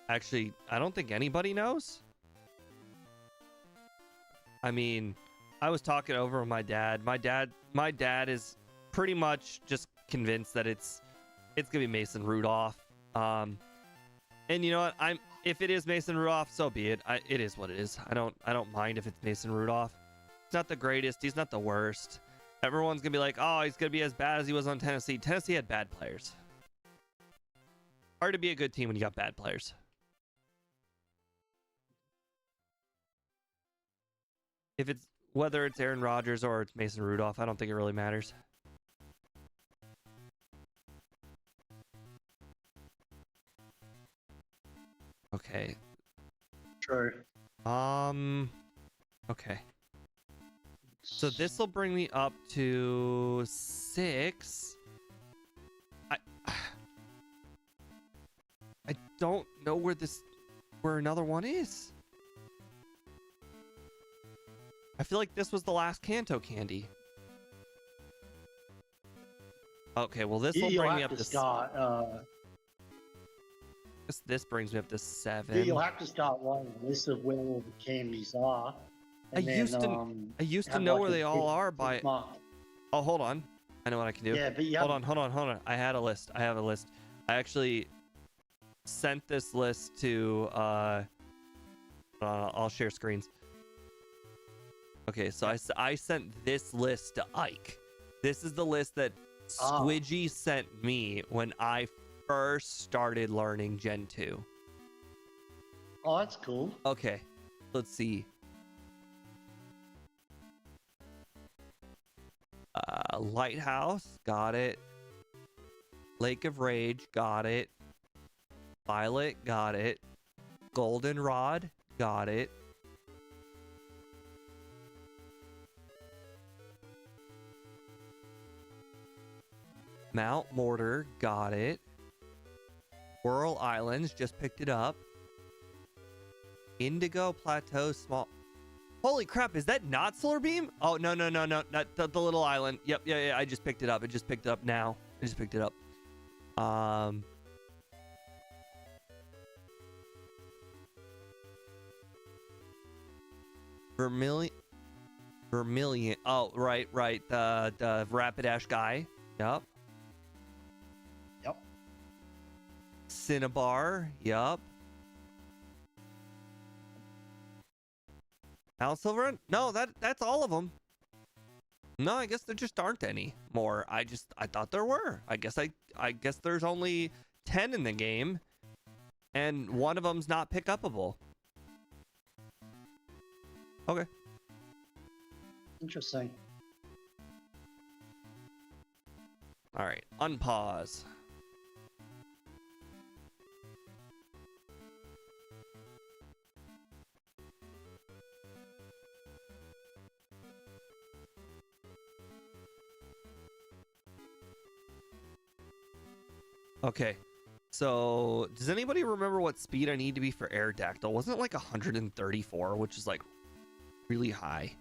Speaker 1: actually, I don't think anybody knows. I mean, I was talking over with my dad. My dad is pretty much just convinced that it's gonna be Mason Rudolph. And you know what? If it is Mason Rudolph, so be it. It is what it is. I don't mind if it's Mason Rudolph. He's not the greatest. He's not the worst. Everyone's gonna be like, oh, he's gonna be as bad as he was on Tennessee. Tennessee had bad players. Hard to be a good team when you got bad players. If it's whether it's Aaron Rodgers or it's Mason Rudolph, I don't think it really matters. Okay.
Speaker 2: True.
Speaker 1: Okay. So this will bring me up to 6. I don't know where another one is. I feel like this was the last Kanto candy. Okay, well this will bring me up to
Speaker 2: start.
Speaker 1: This brings me up to 7.
Speaker 2: You'll have to start writing a list of where all the candies are.
Speaker 1: I used to know where they all are by. Oh, hold on. I know what I can do.
Speaker 2: Yeah, but
Speaker 1: hold on. I have a list. I actually sent this list to. I'll share screens. Okay, so I sent this list to Ike. This is the list that Squidgy sent me when I first started learning Gen 2.
Speaker 2: Oh, that's cool.
Speaker 1: Okay, let's see. Lighthouse, got it. Lake of Rage, got it. Violet, got it. Goldenrod, got it. Mount Mortar, got it. Whirl Islands, just picked it up. Indigo Plateau, small. Holy crap, is that not Solar Beam? Oh, no, not the little island. Yep, yeah, I just picked it up. Now. I just picked it up. Vermilion. Oh, right. The Rapidash guy. Yep. Cinnabar. Yep. Mount Silver? No, that's all of them. No, I guess there just aren't any more. I thought there were. I guess there's only 10 in the game, and one of them's not pick upable. Okay.
Speaker 2: Interesting.
Speaker 1: All right, unpause. Okay, so does anybody remember what speed I need to be for Aerodactyl? Wasn't it like 134, which is like really high?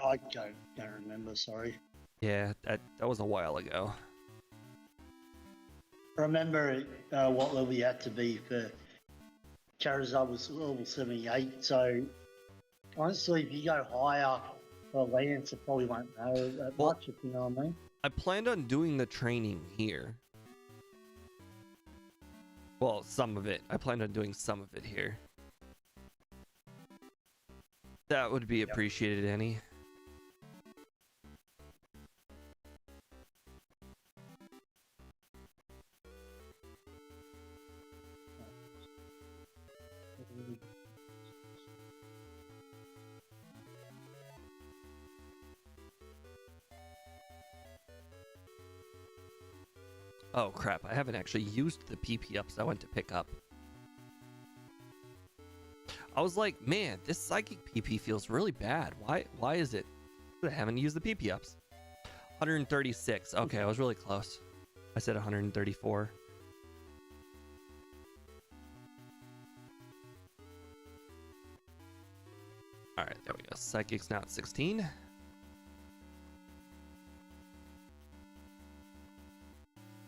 Speaker 2: I don't remember, sorry.
Speaker 1: Yeah, that was a while ago.
Speaker 2: I remember what level you had to be for Charizard was level 78, so Honestly, if you go higher, the Lance, it probably won't matter that
Speaker 1: Well-
Speaker 2: much, if you know what I mean.
Speaker 1: I planned on doing the training here. Well, some of it. I planned on doing some of it here. That would be appreciated, Annie. Oh crap, I haven't actually used the PP ups I went to pick up. I was like, man, this psychic PP feels really bad. Why is it? I haven't used the PP ups. 136. Okay, I was really close. I said 134. All right, there we go. Psychic's now at 16.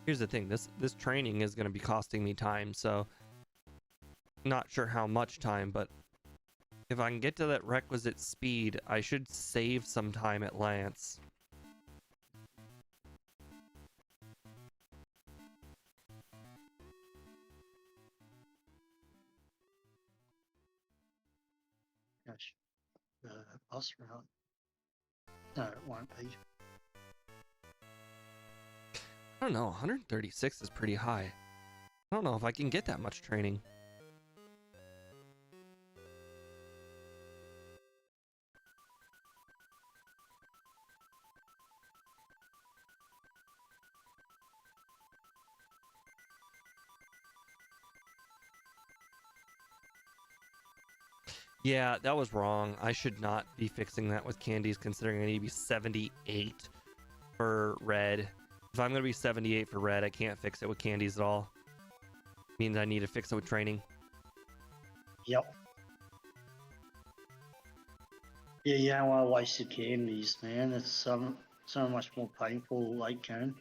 Speaker 1: Here's the thing, this training is going to be costing me time, so not sure how much time, but if I can get to that requisite speed, I should save some time at Lance.
Speaker 2: Gosh, the bus route. No, it won't be.
Speaker 1: I don't know, 136 is pretty high. I don't know if I can get that much training. Yeah, that was wrong. I should not be fixing that with candies, considering I need to be 78 for red. If I'm going to be 78 for red, I can't fix it with candies at all. Means I need to fix it with training.
Speaker 2: Yep. Yeah, you don't want to waste your candies, man. It's so much more painful late game.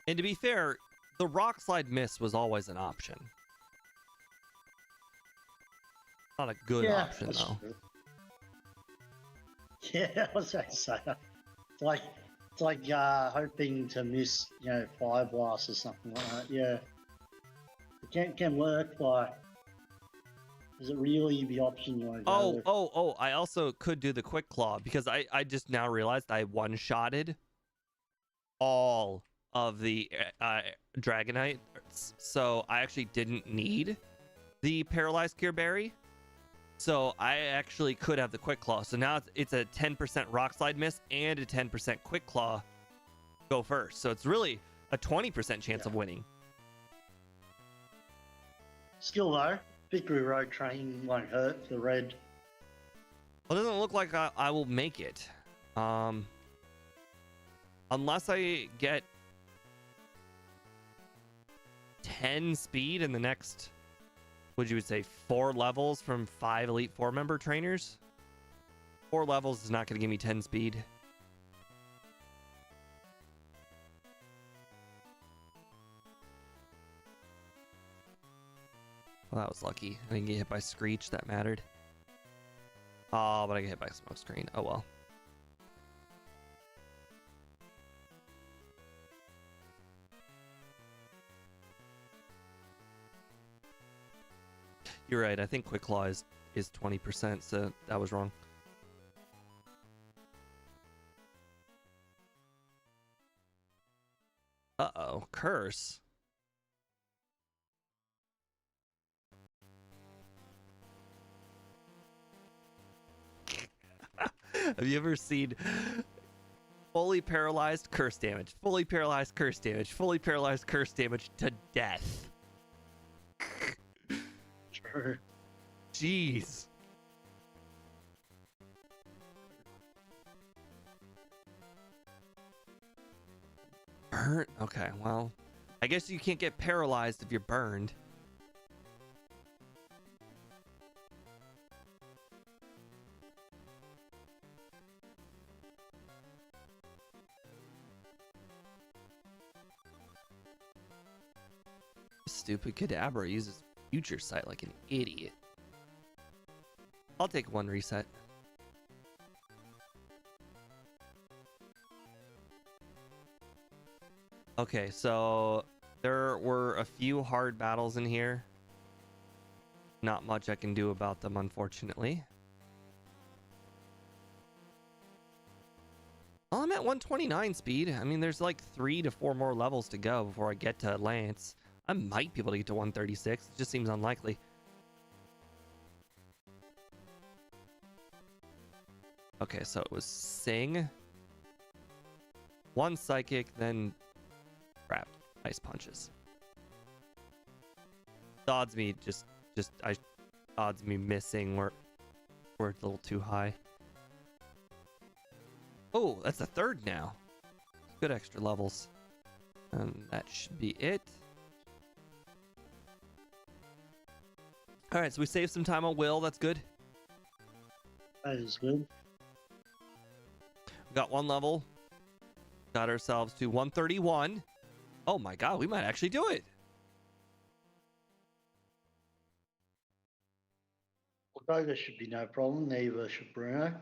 Speaker 1: And to be fair, the rock slide miss was always an option. Not a good option,
Speaker 2: that's
Speaker 1: though.
Speaker 2: true. Yeah, I was going to say that. It's like hoping to miss, fire blast or something like that. Yeah, it can work, but is it really the option you want to go with?
Speaker 1: Oh! I also could do the quick claw because I just now realized I one-shotted all of the Dragonite, so I actually didn't need the paralyzed cure berry. So I actually could have the quick claw. So now it's a 10% rock slide miss and a 10% quick claw go first. So it's really a 20% chance of winning.
Speaker 2: Skill though, Victory Road training won't hurt the red.
Speaker 1: Well, it doesn't look like I will make it. Unless I get 10 speed in the next, would you say 4 levels from 5 Elite 4 member trainers? 4 levels is not going to give me 10 speed. Well, that was lucky. I didn't get hit by Screech. That mattered. Oh, but I get hit by Smoke Screen. Oh well. You're right. I think Quick Claw is 20%, so that was wrong. Uh-oh. Curse. Have you ever seen fully paralyzed curse damage, fully paralyzed curse damage, fully paralyzed curse damage to death?
Speaker 2: True.
Speaker 1: Jeez. Burn? Okay, well, I guess you can't get paralyzed if you're burned. Stupid Kadabra uses Future Sight like an idiot. I'll take one reset. Okay, so there were a few hard battles in here. Not much I can do about them, unfortunately. Well, I'm at 129 speed. I mean, there's like 3 to 4 more levels to go before I get to Lance. I might be able to get to 136. It just seems unlikely. Okay, so it was Sing. 1 Psychic, then... Crap. Ice Punches. Odds me odds me missing were a little too high. Oh, that's the 3rd now. Good extra levels. And that should be it. All right, so we saved some time on Will. That's good.
Speaker 2: That is good.
Speaker 1: We got 1 level. Got ourselves to 131. Oh my god, we might actually do it.
Speaker 2: Although there should be no problem, neither should Bruno.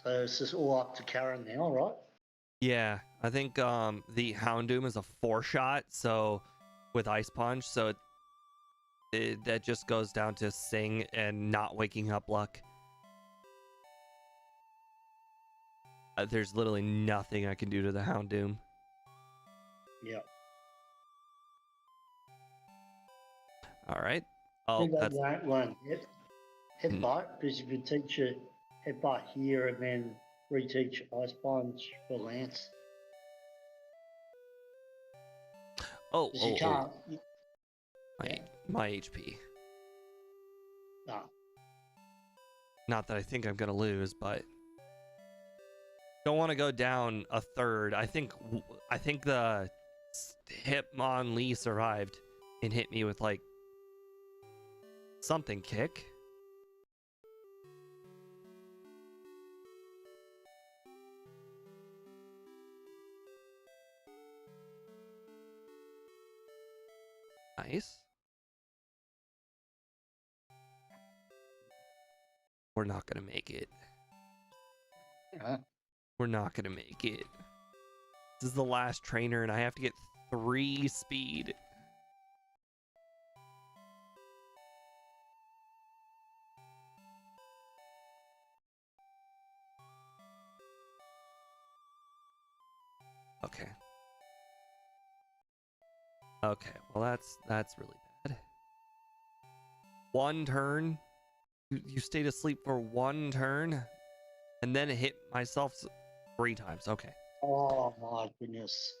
Speaker 2: So it's just all up to Karen now, right?
Speaker 1: Yeah, I think the Houndoom is a 4-shot, so with Ice Punch, so that just goes down to Sing and not waking up luck. There's literally nothing I can do to the Houndoom.
Speaker 2: Yeah.
Speaker 1: All right.
Speaker 2: I
Speaker 1: Oh,
Speaker 2: think
Speaker 1: that's
Speaker 2: that one. Headbutt, because you could teach it headbutt here and then reteach Ice Punch for Lance.
Speaker 1: oh,
Speaker 2: 'Cause you
Speaker 1: oh,
Speaker 2: can't.
Speaker 1: my HP.
Speaker 2: No.
Speaker 1: Not that I think I'm gonna lose, but don't want to go down a 3rd. I think the Hitmonlee survived and hit me with like something kick. Nice. We're not gonna make it. We're not gonna make it. This is the last trainer and I have to get 3 speed. Okay. Okay, well that's really bad. 1 turn. You stayed asleep for 1 turn and then hit myself 3 times. Okay.
Speaker 2: Oh my goodness.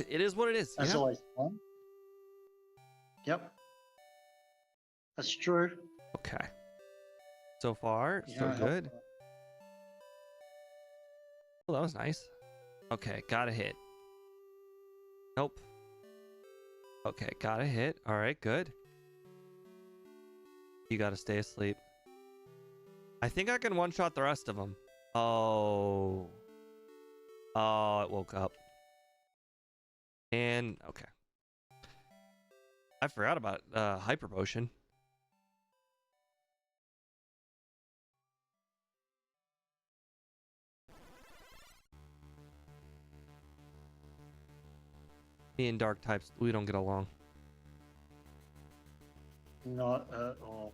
Speaker 1: It is what it is.
Speaker 2: That's
Speaker 1: You know?
Speaker 2: always fun. Yep. That's true.
Speaker 1: Okay. So far, so
Speaker 2: Yeah,
Speaker 1: good. Oh, that was nice. Okay, got a hit. Nope. Okay, got a hit. All right, good. You got to stay asleep. I think I can one-shot the rest of them. Oh. Oh, it woke up. And, okay. I forgot about Hyper Potion. Me and Dark types, we don't get along.
Speaker 2: Not at all.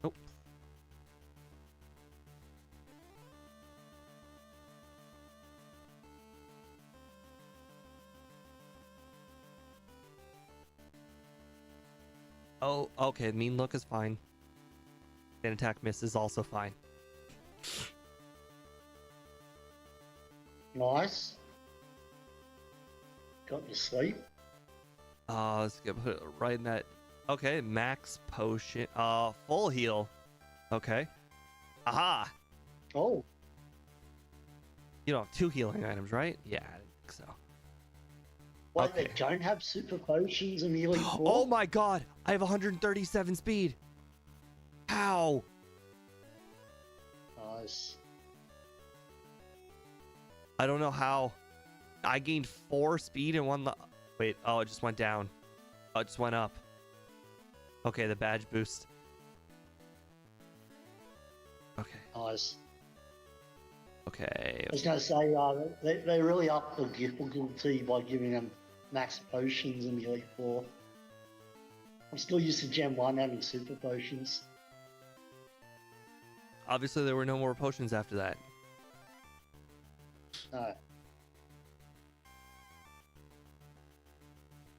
Speaker 1: Nope. Oh, okay. Mean look is fine. An attack miss is also fine.
Speaker 2: Nice. Got you sleep.
Speaker 1: Let's get put it right in that. Okay, max potion. Full heal. Okay. Aha!
Speaker 2: Oh,
Speaker 1: You don't have 2 healing items, right? Yeah, I didn't think so.
Speaker 2: wait,
Speaker 1: Okay.
Speaker 2: they don't have super potions in the Elite Four?
Speaker 1: Oh my god! I have 137 speed! How?
Speaker 2: Nice.
Speaker 1: I don't know how. I gained 4 speed and 1. Wait, it just went down. Oh, it just went up. Okay, the badge boost.
Speaker 2: Nice.
Speaker 1: Okay.
Speaker 2: I was going to say, they really upped the difficulty by giving them max potions in the Elite Four. I'm still used to Gen 1 having super potions.
Speaker 1: Obviously, there were no more potions after that.
Speaker 2: No.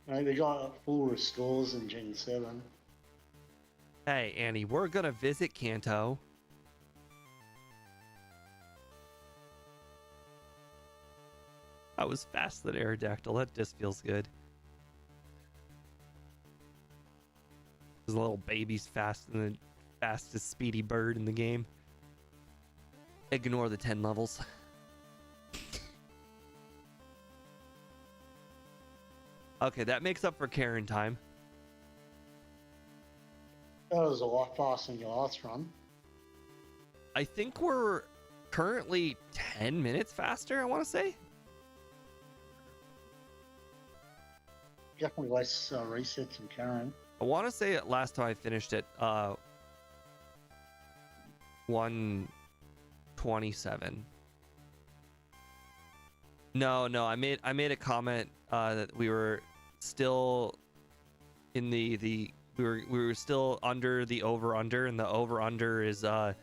Speaker 2: No, we got full restores in Gen 7.
Speaker 1: Hey, Annie, we're gonna visit Kanto. I was faster than Aerodactyl. That just feels good. This little baby's faster than the fastest speedy bird in the game. Ignore the 10 levels. Okay, that makes up for Karen time.
Speaker 2: That was a lot faster than your last run.
Speaker 1: I think we're currently 10 minutes faster, I want to say.
Speaker 2: Definitely less resets than Karen.
Speaker 1: I want to say it last time I finished at 127. No, I made a comment that we were still in the we were still under the over under, and the over under is in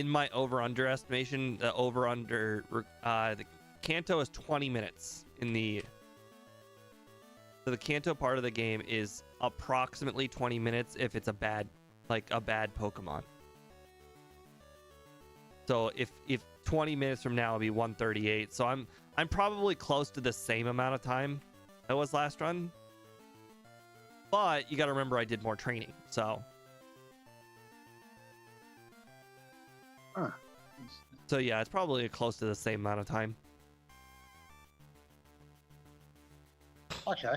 Speaker 1: my over under estimation, the over under the Kanto is 20 minutes in the. So the Kanto part of the game is approximately 20 minutes if it's a bad Pokemon. So if 20 minutes from now will be 138. So I'm probably close to the same amount of time that was last run. But you got to remember I did more training. So So yeah, it's probably close to the same amount of time.
Speaker 2: Okay.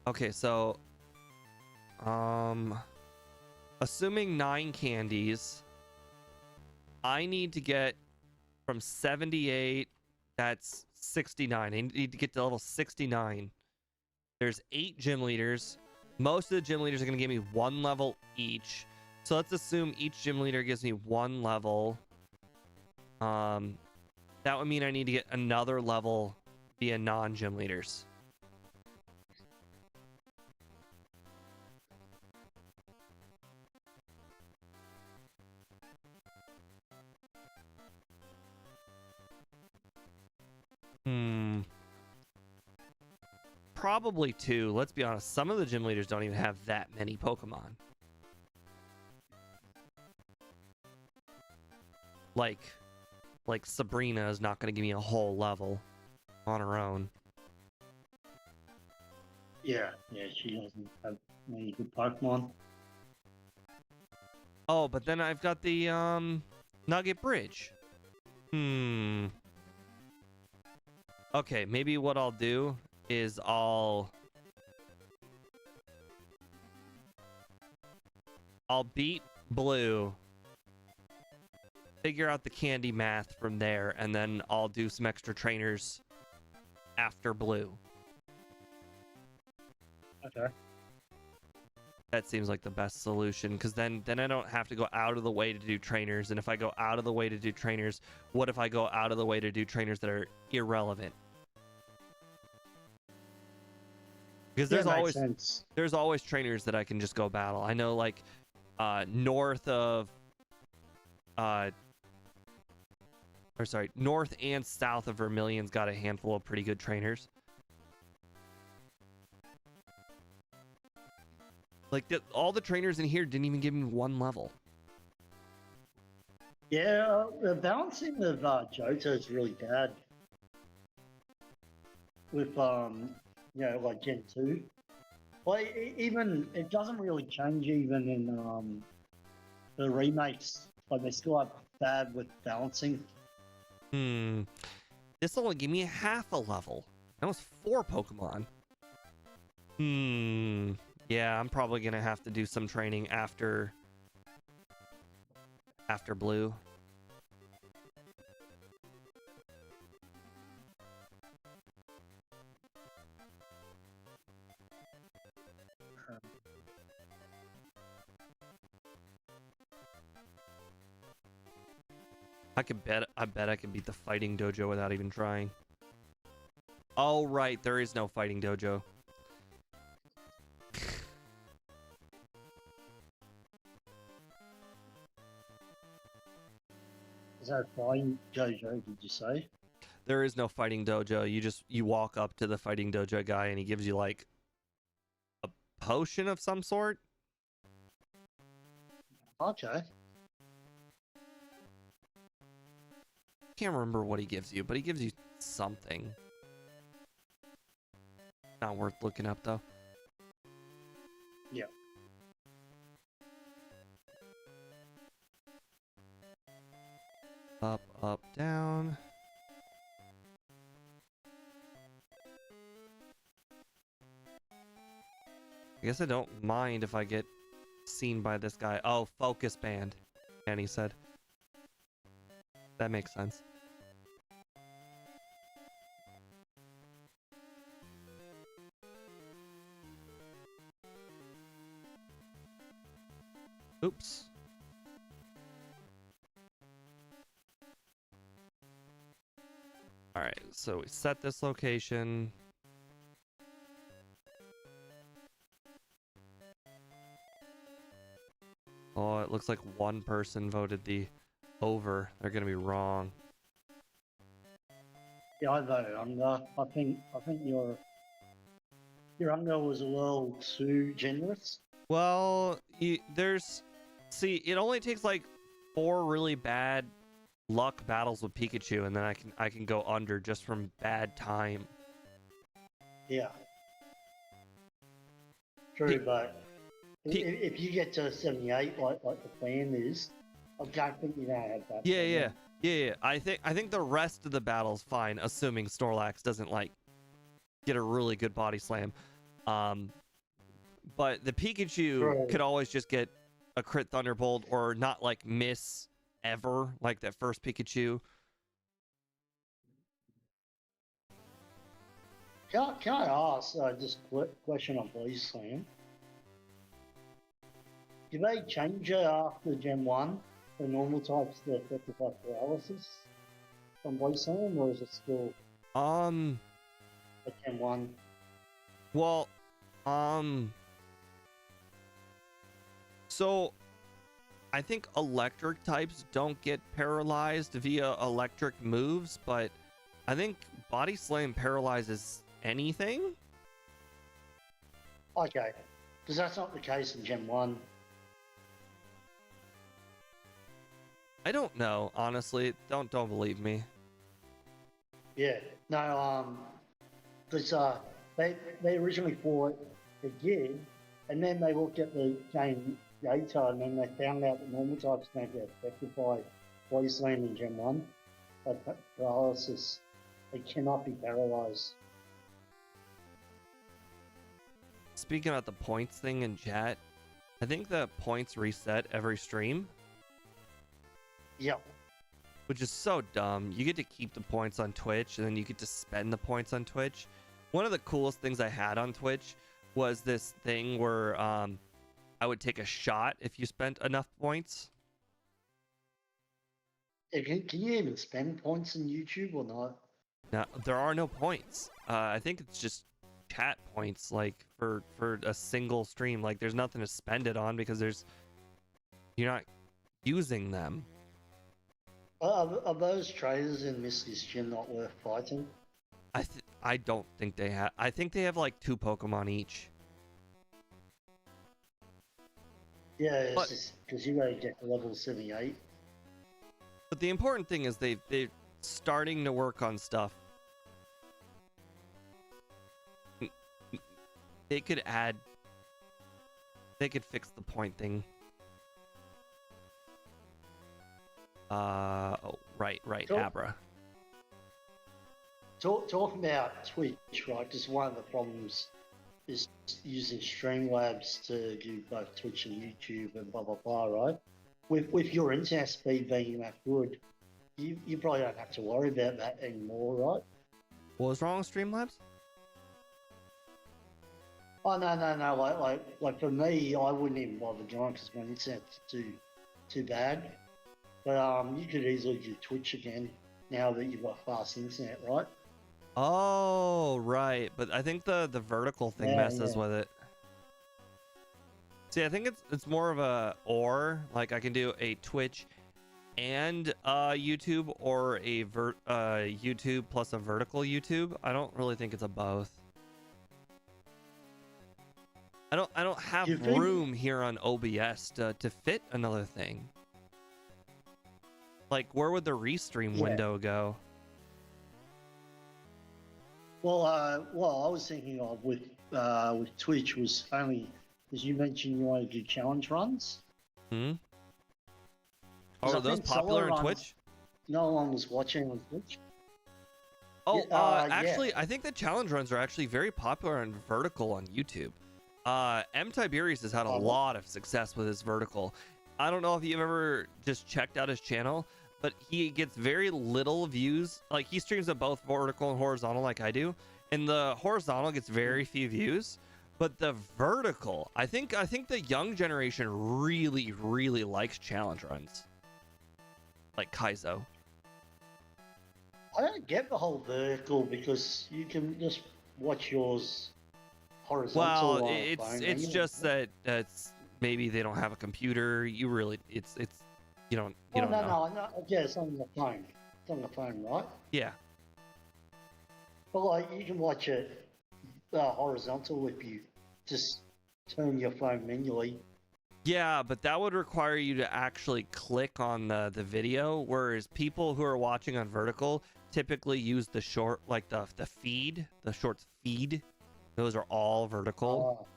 Speaker 1: Okay, so assuming 9 candies, I need to get from 78, that's 69. I need to get to level 69. There's 8 gym leaders. Most of the gym leaders are going to give me 1 level each. So let's assume each gym leader gives me 1 level. That would mean I need to get another level via non-gym leaders. Probably 2. Let's be honest. Some of the gym leaders don't even have that many Pokemon. Like Sabrina is not going to give me a whole level on her own.
Speaker 2: Yeah, she doesn't have many good Pokemon.
Speaker 1: Oh, but then I've got the Nugget Bridge. Okay, maybe what I'll do is I'll beat Blue, figure out the candy math from there, and then I'll do some extra trainers after Blue.
Speaker 2: Okay.
Speaker 1: That seems like the best solution, because then I don't have to go out of the way to do trainers. And if I go out of the way to do trainers, what if I go out of the way to do trainers that are irrelevant? Because there's always trainers that I can just go battle. I know, like north and south of Vermilion's got a handful of pretty good trainers. Like all the trainers in here didn't even give me 1 level.
Speaker 2: Yeah, the balancing of Johto is really bad. With like Gen 2. Well, even it doesn't really change even in the remakes. Like they still have bad with balancing.
Speaker 1: This will only give me half a level. That was 4 Pokemon. Yeah, I'm probably gonna have to do some training after Blue. I bet I can beat the fighting dojo without even trying. Oh right, there is no fighting dojo.
Speaker 2: Is that fine, Jojo? Did you say?
Speaker 1: There is no fighting dojo. You walk up to the fighting dojo guy and he gives you like a potion of some sort.
Speaker 2: Okay.
Speaker 1: Can't remember what he gives you, but he gives you something. Not worth looking up though.
Speaker 2: Yeah.
Speaker 1: Up, up, down. I guess I don't mind if I get seen by this guy. Oh, focus band. And he said. That makes sense. Oops. All right, so we set this location. Oh, it looks like one person voted the over. They're gonna be wrong.
Speaker 2: Yeah, I voted under. I think your under was a little too generous.
Speaker 1: Well, see, it only takes like 4 really bad luck battles with Pikachu, and then I can go under just from bad time.
Speaker 2: Yeah. True, but if you get to 78, like the plan is, I don't think you're gonna have that.
Speaker 1: Yeah. I think the rest of the battle's fine, assuming Snorlax doesn't like get a really good body slam. But the Pikachu could always just get a crit Thunderbolt or not like miss ever, like that first Pikachu.
Speaker 2: Can I ask just a question on Body Slam? Did they change it after Gen 1, the normal types to effective by paralysis from Body Slam, or is it still a Gen 1?
Speaker 1: Well, so I think electric types don't get paralyzed via electric moves, but I think Body Slam paralyzes anything.
Speaker 2: Okay, because that's not the case in Gen 1.
Speaker 1: I don't know, honestly. Don't believe me.
Speaker 2: Yeah, no, because they originally thought it did, and then they looked at the game later, and then they found out that normal types don't get affected by Body Slam in Gen 1, but paralysis, they cannot be paralyzed.
Speaker 1: Speaking about the points thing in chat, I think the points reset every stream.
Speaker 2: Yep.
Speaker 1: Which is so dumb. You get to keep the points on Twitch, and then you get to spend the points on Twitch. One of the coolest things I had on Twitch was this thing where I would take a shot if you spent enough points.
Speaker 2: Can you even spend points in YouTube or not?
Speaker 1: Now, there are no points. I think it's just chat points, like for a single stream. Like there's nothing to spend it on because you're not using them.
Speaker 2: Are those traders in Misty's gym not worth fighting?
Speaker 1: I don't think they have. I think they have like 2 Pokemon each.
Speaker 2: Yeah, it's just because you gotta get to level 78.
Speaker 1: But the important thing is they're starting to work on stuff. They could fix the point thing. Oh, right, Abra.
Speaker 2: Talking about Twitch, right? Just one of the problems is using Streamlabs to do both Twitch and YouTube and blah blah blah, right? With your internet speed being that good, you probably don't have to worry about that anymore, right?
Speaker 1: What was wrong with Streamlabs?
Speaker 2: Oh no! Like for me, I wouldn't even bother joining because my internet's too bad. But you could easily do Twitch again now that you've got fast internet, right?
Speaker 1: Oh, right. But I think the vertical thing
Speaker 2: Yeah,
Speaker 1: messes
Speaker 2: yeah.
Speaker 1: with it. See, I think it's more of a or, like I can do a Twitch and YouTube, or a YouTube plus a vertical YouTube. I don't really think it's a both. I don't have
Speaker 2: Do you think?
Speaker 1: room here on OBS to fit another thing. Like, where would the restream
Speaker 2: Yeah.
Speaker 1: window go?
Speaker 2: Well, I was thinking of with Twitch was only because you mentioned you want to do challenge runs.
Speaker 1: Hmm.
Speaker 2: 'Cause
Speaker 1: Oh,
Speaker 2: I
Speaker 1: are those
Speaker 2: think solo
Speaker 1: popular on
Speaker 2: runs,
Speaker 1: Twitch?
Speaker 2: no one was watching on Twitch.
Speaker 1: Oh,
Speaker 2: Yeah.
Speaker 1: actually, I think the challenge runs are actually very popular on vertical on YouTube. M Tiberius has had a
Speaker 2: Oh.
Speaker 1: lot of success with his vertical. I don't know if you've ever just checked out his channel, but he gets very little views. Like, he streams at both vertical and horizontal like I do, and the horizontal gets very few views, but the vertical, I think the young generation really, really likes challenge runs. Like Kaizo.
Speaker 2: I don't get the whole vertical because you can just watch yours horizontal.
Speaker 1: Well,
Speaker 2: on a phone,
Speaker 1: it's
Speaker 2: anyway.
Speaker 1: just that it's maybe they don't have a computer. You really, it's you don't
Speaker 2: Oh,
Speaker 1: know.
Speaker 2: no. Yeah, it's on the phone. It's on the phone, right?
Speaker 1: Yeah.
Speaker 2: But like you can watch it horizontal if you just turn your phone manually.
Speaker 1: Yeah, but that would require you to actually click on the video, whereas people who are watching on vertical typically use the short, like the feed, the shorts feed. Those are all vertical.
Speaker 2: Oh,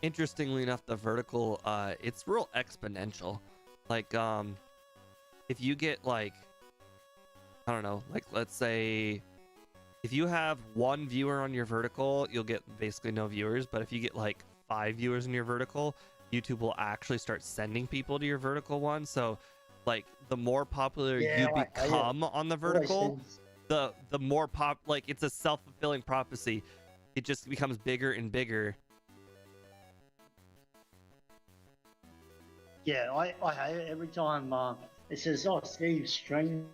Speaker 1: Interestingly enough, the vertical, it's real exponential. Like, if you get like, I don't know, like let's say if you have one viewer on your vertical, you'll get basically no viewers. But if you get like 5 viewers in your vertical, YouTube will actually start sending people to your vertical one. So, like, the more popular
Speaker 2: Yeah,
Speaker 1: you
Speaker 2: I hate it.
Speaker 1: become on the
Speaker 2: always
Speaker 1: vertical,
Speaker 2: seems-
Speaker 1: the more like, it's a self-fulfilling prophecy. It just becomes bigger and bigger.
Speaker 2: Yeah, I hate it every time it says, "Oh, Steve, stream."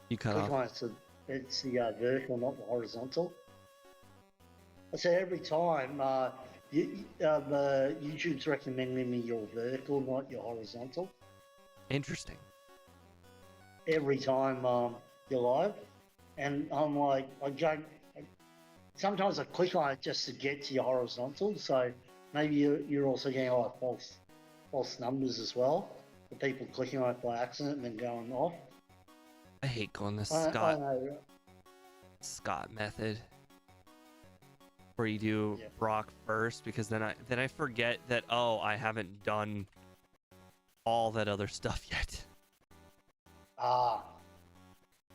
Speaker 1: You cut
Speaker 2: Click
Speaker 1: off.
Speaker 2: on it, so it's the vertical, not the horizontal. I say every time YouTube's recommending me your vertical, not your horizontal.
Speaker 1: Interesting.
Speaker 2: Every time you're live, and I'm like, sometimes I click on it just to get to your horizontal. So maybe you're also getting like false numbers as well. The people clicking on it by accident and then going off.
Speaker 1: I hate going the
Speaker 2: I know.
Speaker 1: Scott method, where you do
Speaker 2: Yeah.
Speaker 1: Brock first, because then I forget that, oh, I haven't done all that other stuff yet.
Speaker 2: Oh,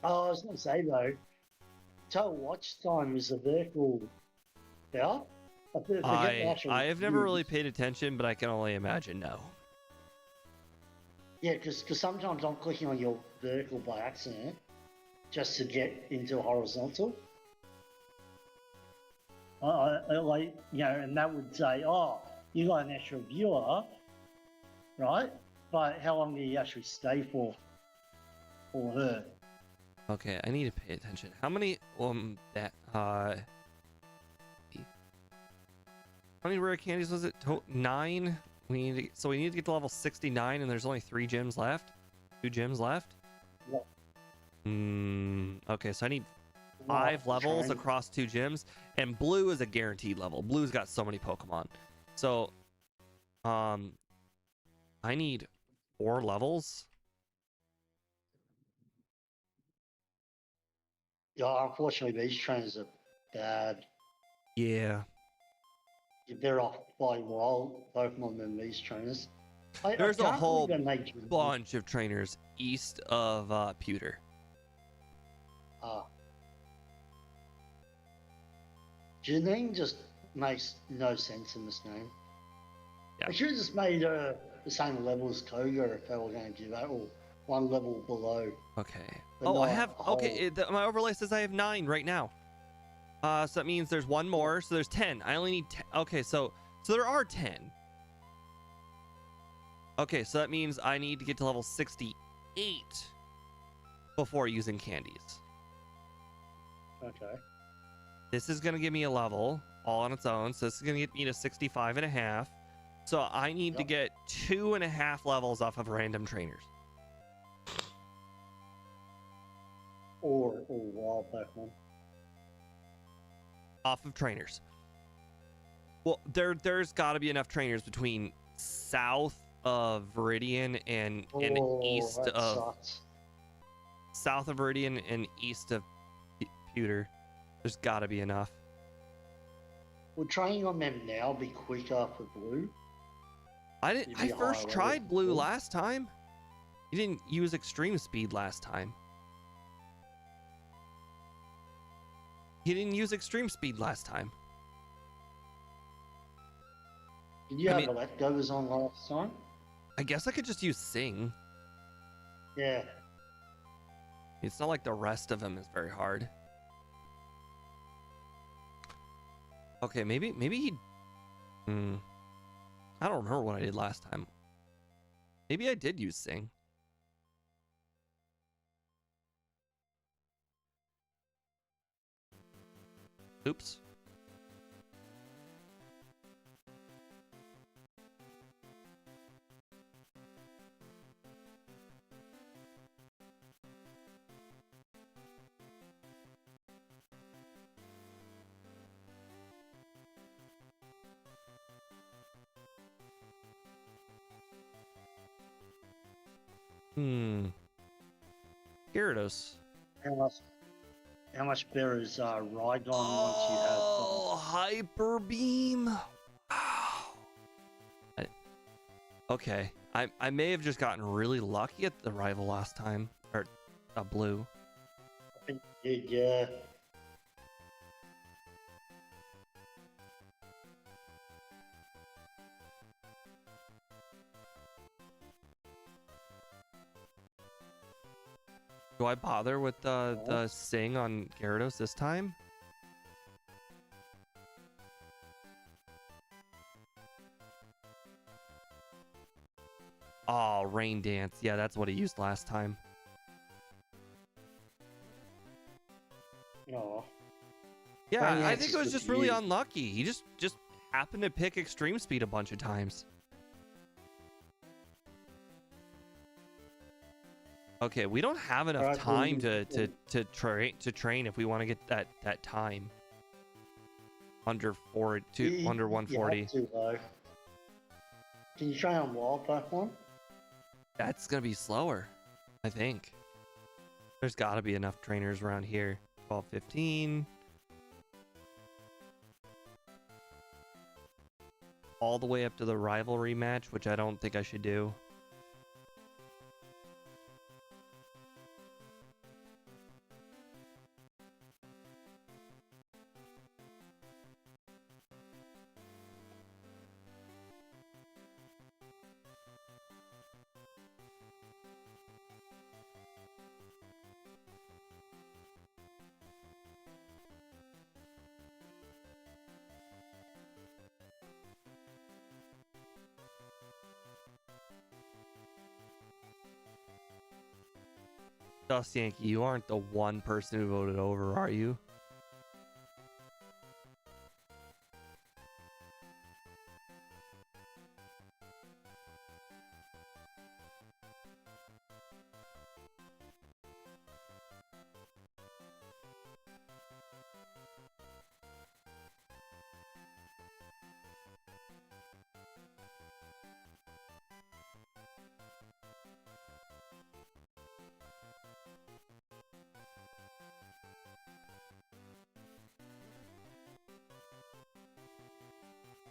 Speaker 2: I was going to say though, total watch time is a vertical belt. I forget the actual
Speaker 1: I have never really
Speaker 2: views.
Speaker 1: paid attention, but I can only imagine. No.
Speaker 2: Yeah, because sometimes I'm clicking on your vertical by accident just to get into horizontal. I like, and that would say, oh, you got an extra viewer, right? But how long do you actually stay for her?
Speaker 1: Okay, I need to pay attention. How many how many rare candies was it? 9. We need to get to level 69, and there's only 3 gyms left. 2 gyms left.
Speaker 2: Yeah.
Speaker 1: Okay, so I need 5 levels across 2 gyms, and blue is a guaranteed level. Blue's got so many Pokemon. So, I need 4 levels.
Speaker 2: Yeah, unfortunately, these trainers are bad.
Speaker 1: Yeah.
Speaker 2: You're better off buying wild Pokemon than these trainers.
Speaker 1: There's a whole
Speaker 2: bunch.
Speaker 1: bunch of trainers east of Pewter.
Speaker 2: Janine just makes no sense in this name.
Speaker 1: Yeah.
Speaker 2: I should have just made the same level as Koga if they were going to do that, or 1 level below.
Speaker 1: Okay.
Speaker 2: But
Speaker 1: Oh, I
Speaker 2: not
Speaker 1: have.
Speaker 2: a whole-
Speaker 1: Okay, my overlay says I have 9 right now. So that means there's one more. So there's 10. I only need 10. Okay, so there are 10. Okay, so that means I need to get to level 68 before using candies.
Speaker 2: Okay.
Speaker 1: This is going to give me a level all on its own. So this is going to get me to 65 and a half. So I need to get 2.5 levels off of random trainers.
Speaker 2: Or wild Pokemon.
Speaker 1: Off of trainers. Well, there's got to be enough trainers between south of Viridian and east of south of Viridian and east of Pewter. There's got to be enough.
Speaker 2: Would training on them now be quicker for blue?
Speaker 1: I first tried blue last time. You didn't use extreme speed last time. He didn't use extreme speed last time.
Speaker 2: Did you have Electro was on last time?
Speaker 1: I guess I could just use Sing.
Speaker 2: Yeah.
Speaker 1: It's not like the rest of them is very hard. Okay, maybe he... I don't remember what I did last time. Maybe I did use Sing. Oops. Gyarados.
Speaker 2: How much better is Rhydon once you have?
Speaker 1: Oh, Hyper Beam. Wow. Okay, I may have just gotten really lucky at the rival last time, or blue.
Speaker 2: I think you did, yeah.
Speaker 1: Do I bother with the Sing on Gyarados this time? Oh, Rain Dance. Yeah, that's what he used last time.
Speaker 2: Oh.
Speaker 1: Yeah, I think it was just really unlucky. He just happened to pick extreme speed a bunch of times. Okay, we don't have enough time to train if we want to get that time under 140.
Speaker 2: Too low. Can you try on wild Pokemon?
Speaker 1: That's gonna be slower, I think. There's got to be enough trainers around here. 12, 15. All the way up to the rivalry match, which I don't think I should do. Dust Yankee, you aren't the one person who voted over, are you?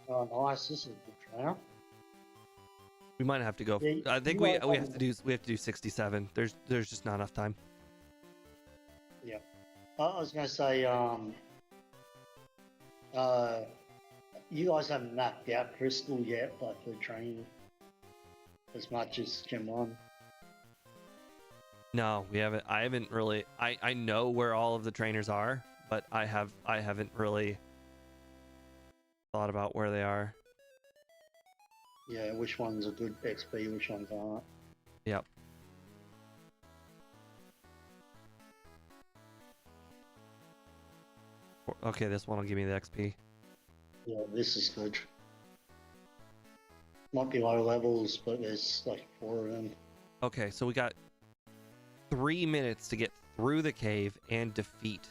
Speaker 2: Oh, nice. This is a good trainer.
Speaker 1: We might have to go.
Speaker 2: Yeah,
Speaker 1: I think we have to do 67. There's just not enough time.
Speaker 2: Yeah. I was going to say, you guys haven't mapped out Crystal yet, like for training as much as Gen 1.
Speaker 1: No, we haven't. I haven't really. I know where all of the trainers are, but I haven't really thought about where they are.
Speaker 2: Yeah, which ones are good XP, which ones aren't.
Speaker 1: Yep. Okay, this one will give me the XP.
Speaker 2: Yeah, this is good. Might be low levels, but there's like 4 of them.
Speaker 1: Okay, so we got 3 minutes to get through the cave and defeat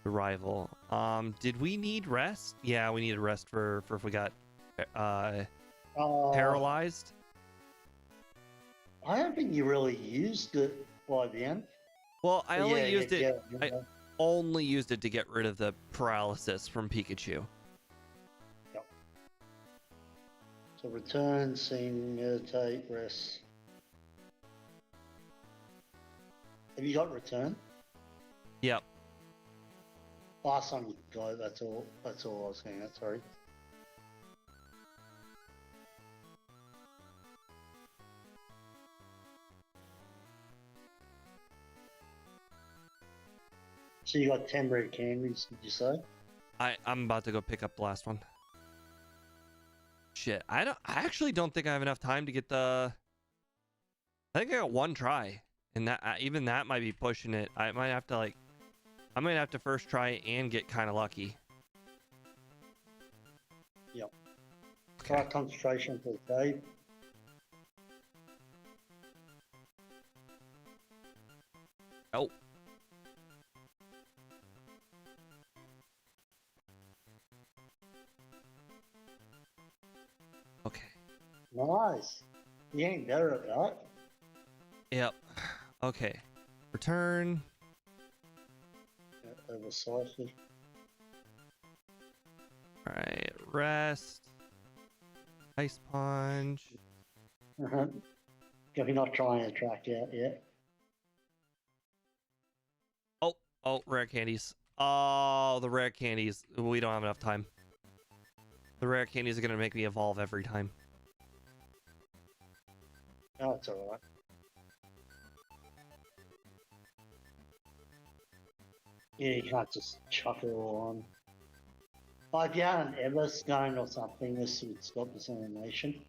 Speaker 1: the rival. Did we need rest? Yeah, we needed rest for if we got paralyzed.
Speaker 2: I don't think you really used it by then.
Speaker 1: Well, I only used it.
Speaker 2: Yeah.
Speaker 1: I only used it to get rid of the paralysis from Pikachu.
Speaker 2: Yep. So return, sing, meditate, rest. Have you got return?
Speaker 1: Yep.
Speaker 2: Last time you got it, that's all I was saying, sorry. So you got 10 red candies, did you say?
Speaker 1: I'm about to go pick up the last one. Shit, I actually don't think I have enough time to get the. I think I got 1 try, and that even that might be pushing it. I might have to first try and get kind of lucky.
Speaker 2: Yep.
Speaker 1: Okay.
Speaker 2: Try concentration for the cave.
Speaker 1: Oh. Okay.
Speaker 2: Nice. You ain't better at that.
Speaker 1: Yep. Okay. Return.
Speaker 2: Yeah, precisely.
Speaker 1: All right. Rest. Ice punch.
Speaker 2: You're not trying to track out yet.
Speaker 1: Oh, rare candies. Oh, the rare candies. We don't have enough time. The rare candies are gonna make me evolve every time.
Speaker 2: Oh, it's alright. Yeah, you can't just chuck it all on. Like, if you had an Everstone or something, this would stop this animation.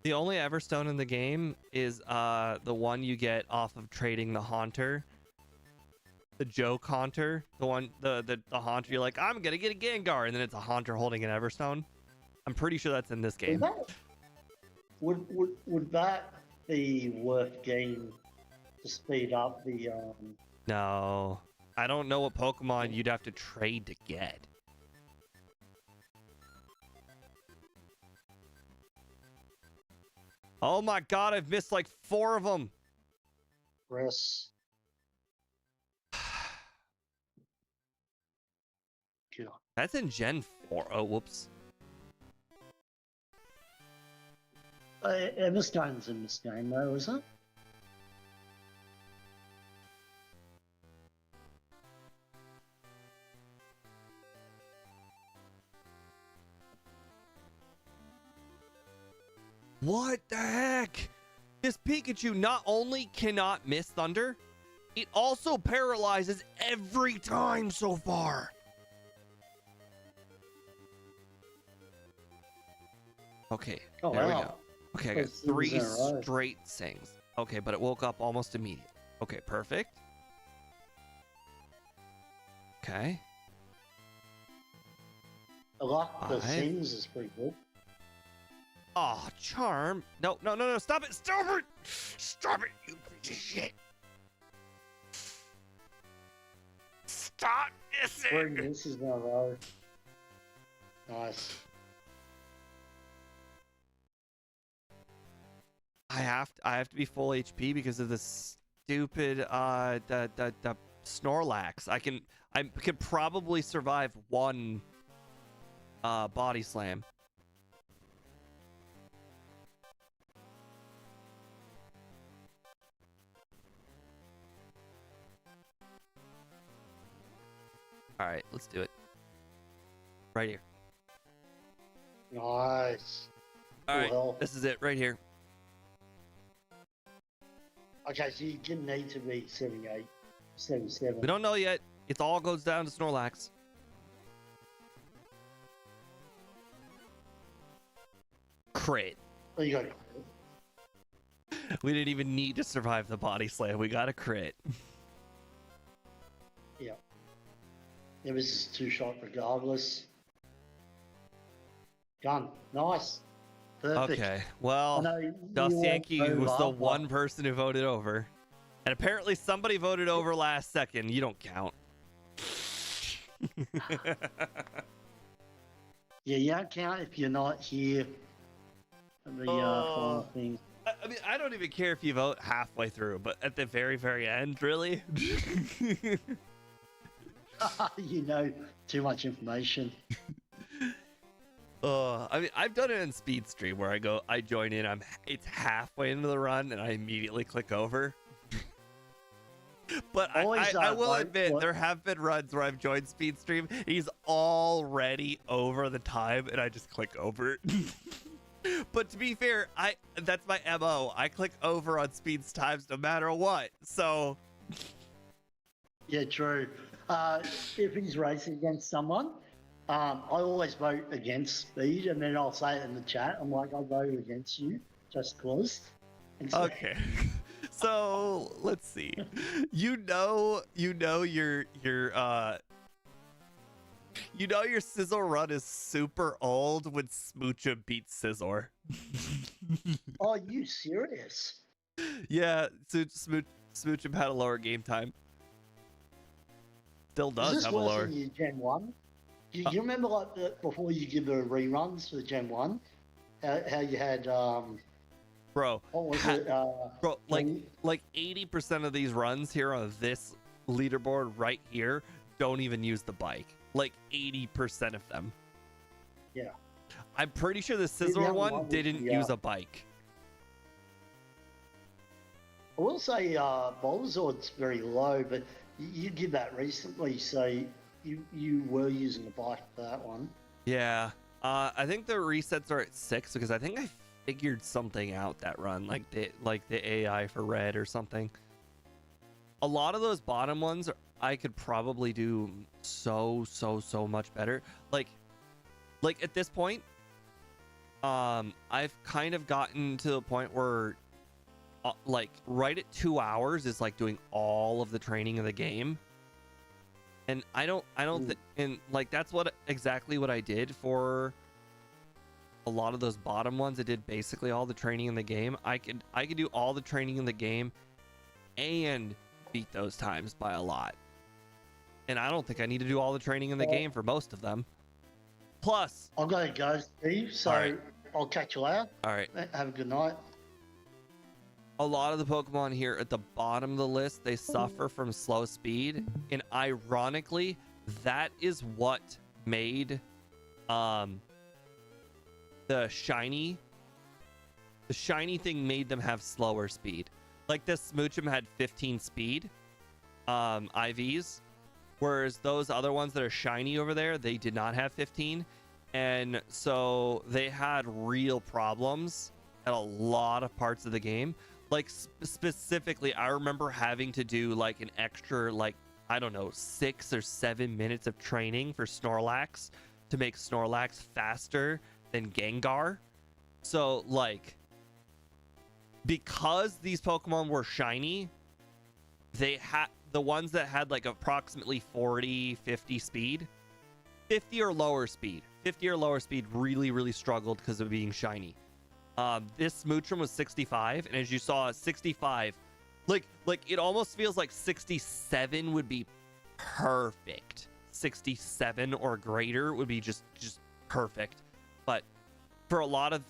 Speaker 1: The only Everstone in the game is the one you get off of trading the Haunter. The joke Haunter. The one the Haunter you're like, I'm gonna get a Gengar, and then it's a Haunter holding an Everstone. I'm pretty sure that's in this game.
Speaker 2: Would that be worth getting to speed up the
Speaker 1: No. I don't know what Pokemon you'd have to trade to get. Oh my god, I've missed like 4 of them.
Speaker 2: press? Yeah.
Speaker 1: That's in Gen 4. Oh, whoops.
Speaker 2: Everstone's in this game though, is it?
Speaker 1: What the heck? This Pikachu not only cannot miss Thunder, it also paralyzes every time so far. Okay,
Speaker 2: Oh,
Speaker 1: there we
Speaker 2: wow.
Speaker 1: go. Okay, I got
Speaker 2: Those
Speaker 1: 3
Speaker 2: things are right.
Speaker 1: straight sings. Okay, but it woke up almost immediately. Okay, perfect. Okay.
Speaker 2: I like the
Speaker 1: 5.
Speaker 2: sings is pretty good.
Speaker 1: Oh, charm. No, stop it. Stop it. Stop it, you piece of shit. Stop
Speaker 2: Three
Speaker 1: missing.
Speaker 2: misses in a row. Nice.
Speaker 1: I have to be full HP because of the stupid the Snorlax. I could probably survive 1 body slam. All right, let's do it. Right here.
Speaker 2: Nice.
Speaker 1: All right,
Speaker 2: Well.
Speaker 1: this is it right here.
Speaker 2: Okay, so you didn't need to be 78, 77.
Speaker 1: We don't know yet. It all goes down to Snorlax. Crit.
Speaker 2: There you go.
Speaker 1: We didn't even need to survive the body slam. We got a crit.
Speaker 2: Yeah. It was just 2-shot regardless. Done. Nice. Perfect.
Speaker 1: Okay.
Speaker 2: I
Speaker 1: Well,
Speaker 2: know you
Speaker 1: Dust
Speaker 2: went
Speaker 1: Yankee was the
Speaker 2: over,
Speaker 1: one person who voted over. And apparently somebody voted over last second. You don't count.
Speaker 2: Yeah, you don't count if you're not here. At the final thing.
Speaker 1: I mean, I don't even care if you vote halfway through, but at the very, very end, really?
Speaker 2: You know too much information.
Speaker 1: I mean, I've done it in speed stream where I join in, it's halfway into the run, and I immediately click over. But I will admit, there have been runs where I've joined speed stream, and he's already over the time, and I just click over. But to be fair, that's my MO. I click over on speed's times no matter what. So
Speaker 2: Yeah, true. If he's racing against someone, I always vote against speed, and then I'll say it in the chat. I'm like, I voted against you just cause.
Speaker 1: okay. So let's see. You know your Sizzle run is super old when Smoochum beats Scizor.
Speaker 2: Oh, you serious?
Speaker 1: Yeah, Smoochum had a lower game time. Still
Speaker 2: Is
Speaker 1: does
Speaker 2: this
Speaker 1: have a
Speaker 2: worse
Speaker 1: lower.
Speaker 2: than your Gen 1? You remember like before you give the reruns for the Gen 1? How you had
Speaker 1: Bro,
Speaker 2: what was it?
Speaker 1: bro, like 80% of these runs here on this leaderboard right here don't even use the bike. Like 80% of them.
Speaker 2: Yeah.
Speaker 1: I'm pretty sure the
Speaker 2: the
Speaker 1: Scizor
Speaker 2: other
Speaker 1: one
Speaker 2: one was
Speaker 1: didn't
Speaker 2: the,
Speaker 1: use a bike.
Speaker 2: I will say Bulbasaur's very low, but you did that recently, so you were using a bike for that one.
Speaker 1: Yeah. I think the resets are at 6 because I think I figured something out that run, like the AI for red or something. A lot of those bottom ones I could probably do so much better. Like at this point, I've kind of gotten to the point where like right at 2 hours is like doing all of the training of the game. And I don't and like that's exactly what I did for a lot of those bottom ones. I did basically all the training in the game. I could do all the training in the game and beat those times by a lot. And I don't think I need to do all the training in the game for most of them. Plus,
Speaker 2: I've got to go, Steve, so
Speaker 1: right.
Speaker 2: I'll catch you later.
Speaker 1: All right.
Speaker 2: Have a good night.
Speaker 1: A lot of the Pokemon here at the bottom of the list, they suffer from slow speed. And ironically, that is what made the shiny thing made them have slower speed. Like this Smoochum had 15 speed IVs, whereas those other ones that are shiny over there, they did not have 15. And so they had real problems at a lot of parts of the game. Like specifically, I remember having to do like an extra, like, I don't know, 6 or 7 minutes of training for Snorlax to make Snorlax faster than Gengar. So like, because these Pokemon were shiny, they had the ones that had like approximately 40-50 speed, 50 or lower speed really struggled because of being shiny. This Smoochum was 65, and as you saw, 65, like it almost feels like 67 would be perfect. 67 or greater would be just perfect. But for a lot of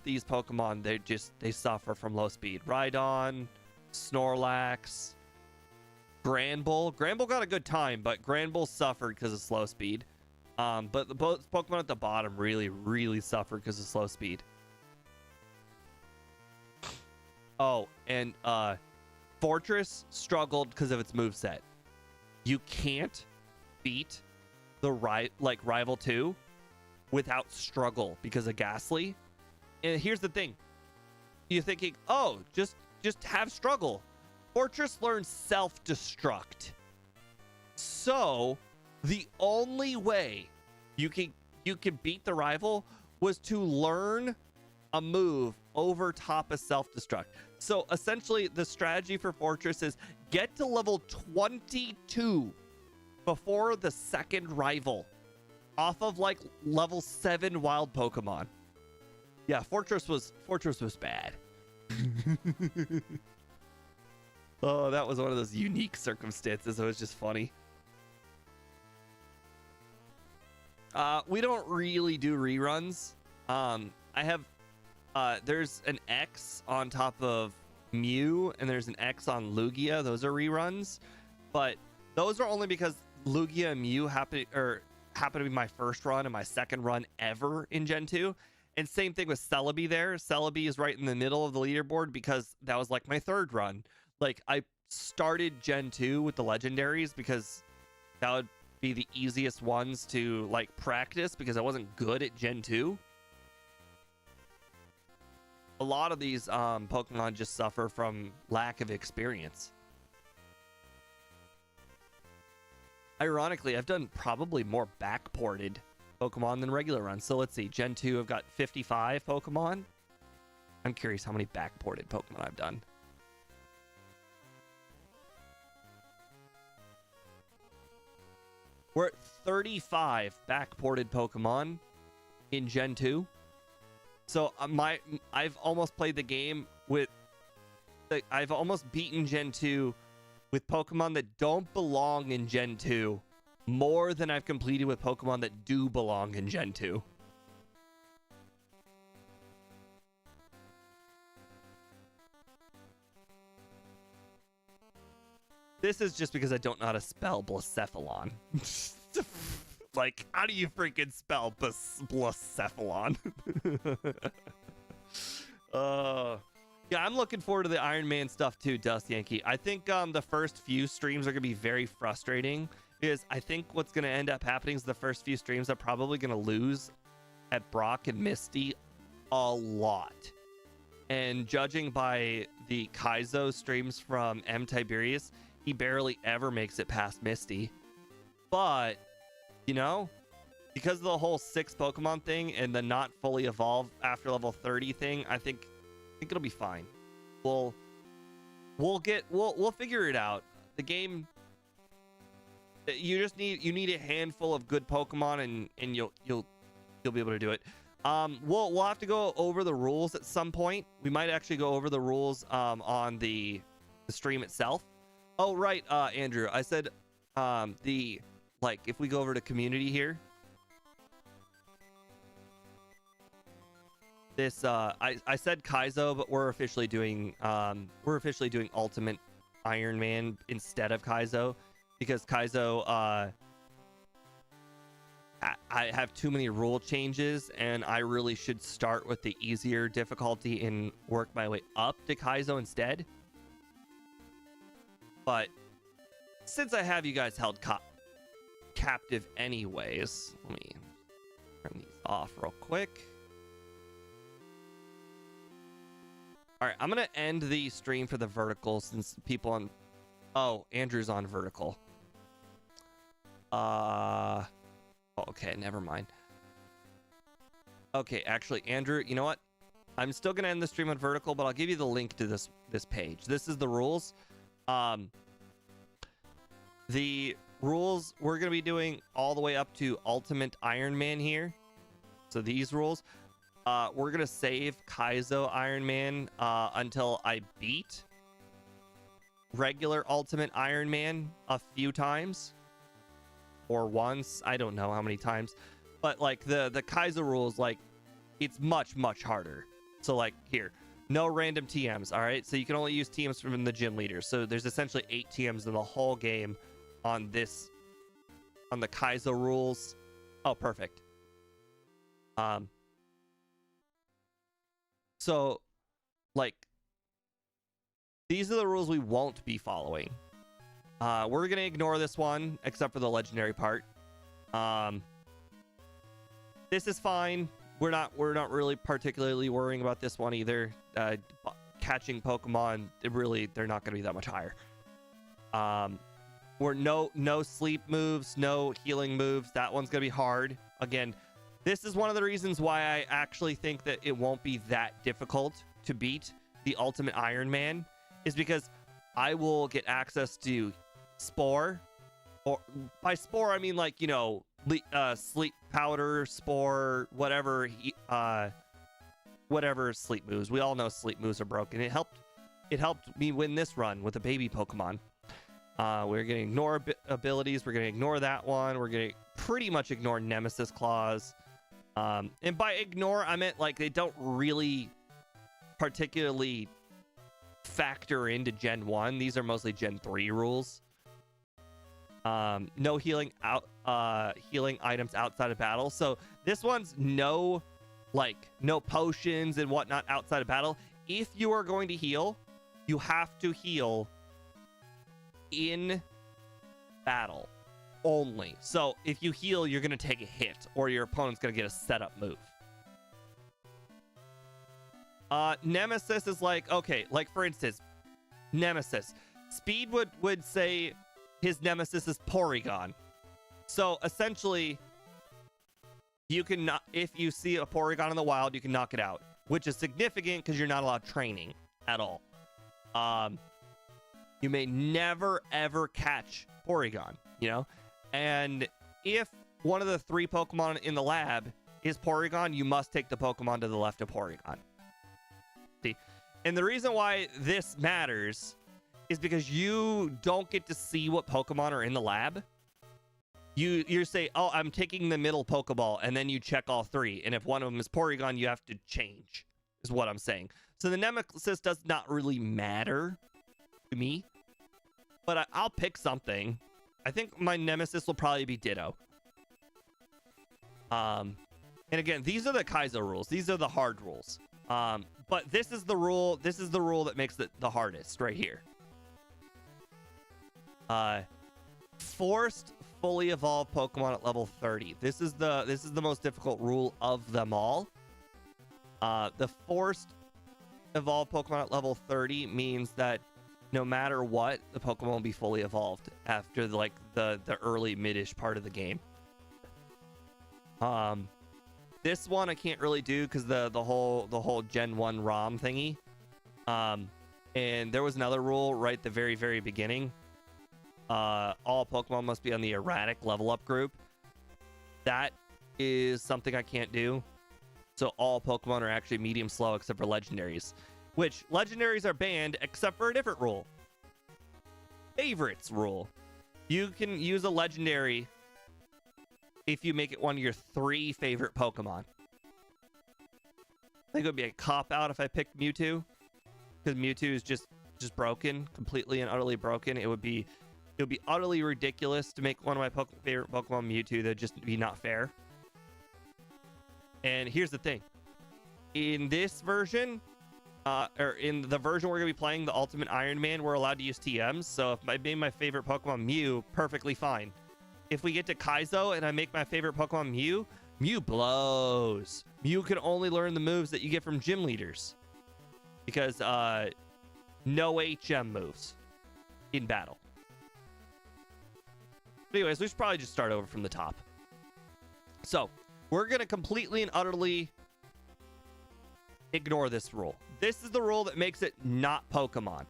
Speaker 1: these Pokemon, they suffer from low speed. Rhydon, Snorlax, Granbull. Granbull got a good time, but Granbull suffered because of slow speed. But the Pokemon at the bottom really suffered because of slow speed. Oh, and Fortress struggled because of its moveset. You can't beat the Rival 2 without struggle because of Ghastly. And here's the thing. You're thinking, oh, just have struggle. Fortress learns self-destruct. So the only way you could beat the rival was to learn a move over top of self-destruct. So essentially the strategy for Fortress is get to level 22 before the second rival off of like level 7 wild Pokemon. Yeah, Fortress was bad. Oh, that was one of those unique circumstances. It was just funny. We don't really do reruns. I have there's an X on top of Mew and there's an X on Lugia. Those are reruns, but those are only because Lugia and Mew happen to be my first run and my second run ever in Gen 2. And same thing with Celebi there. Celebi is right in the middle of the leaderboard because that was like my third run. Like I started Gen 2 with the legendaries because that would be the easiest ones to like practice because I wasn't good at Gen 2. A lot of these Pokemon just suffer from lack of experience. Ironically, I've done probably more backported Pokemon than regular runs. So let's see, Gen 2, I've got 55 Pokemon. I'm curious how many backported Pokemon I've done. We're at 35 backported Pokemon in Gen 2. So I've almost played the game with... I've almost beaten Gen 2 with Pokemon that don't belong in Gen 2 more than I've completed with Pokemon that do belong in Gen 2. This is just because I don't know how to spell Blacephalon. Like, how do you freaking spell Blacephalon? Yeah, I'm looking forward to the Iron Man stuff too, Dust Yankee. I think the first few streams are going to be very frustrating because I think what's going to end up happening is the first few streams are probably going to lose at Brock and Misty a lot. And judging by the Kaizo streams from M. Tiberius, he barely ever makes it past Misty. But, you know, because of the whole 6 Pokemon thing and the not fully evolved after level 30 thing, I think it'll be fine. We'll figure it out. The game, you need a handful of good Pokemon and you'll be able to do it. We'll have to go over the rules at some point. We might actually go over the rules on the stream itself. Oh right, Andrew, I said if we go over to community here. This I said Kaizo, but we're officially doing Ultimate Iron Man instead of Kaizo because Kaizo I have too many rule changes and I really should start with the easier difficulty and work my way up to Kaizo instead. But since I have you guys held captive anyways, let me turn these off real quick. All right, I'm going to end the stream for the vertical since people on... Oh, Andrew's on vertical. Okay, never mind. Okay, actually, Andrew, you know what? I'm still going to end the stream on vertical, but I'll give you the link to this page. This is the rules. The rules, we're going to be doing all the way up to Ultimate Iron Man here. So these rules. We're going to save Kaizo Iron Man until I beat regular Ultimate Iron Man a few times. Or once. I don't know how many times. But, like, the Kaizo rules, like, it's much, much harder. So, like, here. No random TMs, all right? So you can only use TMs from the gym leaders. So there's essentially 8 TMs in the whole game on the Kaizo rules. Oh, perfect. So, like, these are the rules we won't be following. We're going to ignore this one, except for the legendary part. This is fine. We're not really particularly worrying about this one either. Catching Pokemon, they're not going to be that much higher. or no sleep moves, no healing moves. That one's gonna be hard. Again, this is one of the reasons why I actually think that it won't be that difficult to beat the Ultimate Iron Man, is because I will get access to Spore, or by Spore I mean like, you know, sleep powder, Spore, whatever, whatever sleep moves. We all know sleep moves are broken. It helped me win this run with a baby Pokemon. We're gonna ignore abilities. We're gonna ignore that one. We're gonna pretty much ignore Nemesis Claws. And by ignore, I meant like they don't really particularly factor into Gen 1. These are mostly Gen 3 rules. No healing items outside of battle. So this one's no potions and whatnot outside of battle. If you are going to heal, you have to heal in battle only. So if you heal, you're going to take a hit, or your opponent's going to get a setup move. Nemesis is like, okay, like for instance, Nemesis. Speed would say his Nemesis is Porygon. So essentially, you can not, if you see a Porygon in the wild, you can knock it out, which is significant because you're not allowed training at all. You may never ever catch Porygon, you know? And if one of the 3 Pokemon in the lab is Porygon, you must take the Pokemon to the left of Porygon. See? And the reason why this matters is because you don't get to see what Pokemon are in the lab. You say, oh, I'm taking the middle Pokeball, and then you check all 3. And if one of them is Porygon, you have to change, is what I'm saying. So the Nemesis does not really matter to me, but I'll pick something. I think my Nemesis will probably be Ditto. And again, these are the Kaizo rules. These are the hard rules. But this is the rule. This is the rule that makes it the hardest right here. Forced fully evolved Pokemon at level 30. This is the most difficult rule of them all. The forced evolved Pokemon at level 30 means that no matter what, the Pokemon will be fully evolved after the early mid-ish part of the game. This one I can't really do because the whole Gen 1 ROM thingy. And there was another rule right at the very, very beginning. All Pokemon must be on the erratic level up group. That is something I can't do. So all Pokemon are actually medium slow except for legendaries, which legendaries are banned except for a different rule. Favorites rule. You can use a legendary if you make it one of your 3 favorite Pokemon. I think it would be a cop-out if I picked Mewtwo, because Mewtwo is just broken, completely and utterly broken. It would be utterly ridiculous to make one of my favorite Pokemon Mewtwo. That'd just be not fair. And here's the thing. In this version, or in the version we're going to be playing, the Ultimate Iron Man, we're allowed to use TMs. So if I made my favorite Pokemon Mew, perfectly fine. If we get to Kaizo and I make my favorite Pokemon Mew, Mew blows. Mew can only learn the moves that you get from gym leaders. Because no HM moves in battle. But anyways, we should probably just start over from the top. So, we're going to completely and utterly ignore this rule. This is the rule that makes it not Pokemon.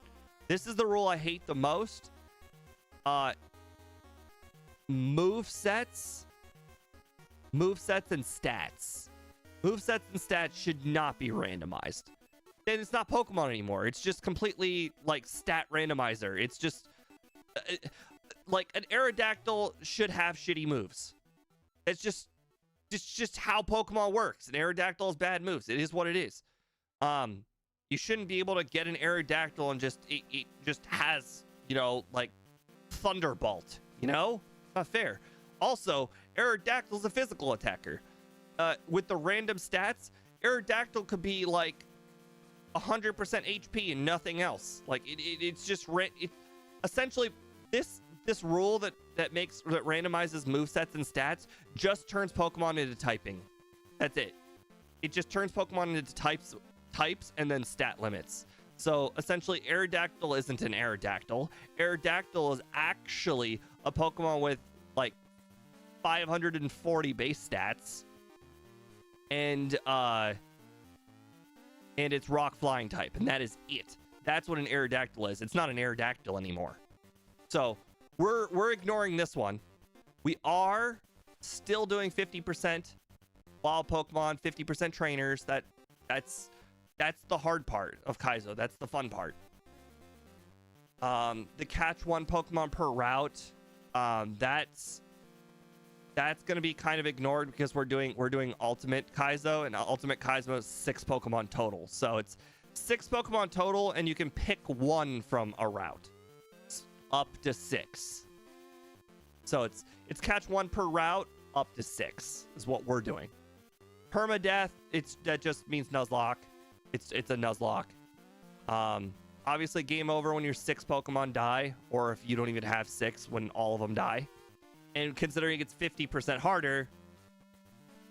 Speaker 1: This is the rule I hate the most. Movesets and stats. Movesets and stats should not be randomized. And it's not Pokemon anymore. It's just completely like stat randomizer. It's just like an Aerodactyl should have shitty moves. It's just how Pokemon works. An Aerodactyl has bad moves. It is what it is. You shouldn't be able to get an Aerodactyl and it just has, you know, like Thunderbolt, you know? Not fair. Also, Aerodactyl's a physical attacker. With the random stats, Aerodactyl could be like 100% HP and nothing else. Like it's just essentially this rule that randomizes movesets and stats just turns Pokemon into typing. That's it. It just turns Pokemon into types and then stat limits. So essentially, Aerodactyl isn't an Aerodactyl. Aerodactyl is actually a Pokemon with like 540 base stats, and it's rock flying type, and that is it. That's what an Aerodactyl is. It's not an Aerodactyl anymore. So we're ignoring this one. We are still doing 50% wild Pokemon, 50% trainers. That's the hard part of Kaizo. That's the fun part. The catch one Pokemon per route, that's gonna be kind of ignored because we're doing Ultimate Kaizo, and Ultimate Kaizo is 6 Pokemon total. So it's 6 Pokemon total, and you can pick one from a route, up to 6. So it's catch one per route, up to 6 is what we're doing. Permadeath, that just means Nuzlocke. It's a Nuzlocke. Obviously game over when your 6 Pokemon die, or if you don't even have 6 when all of them die. And considering it's 50% harder,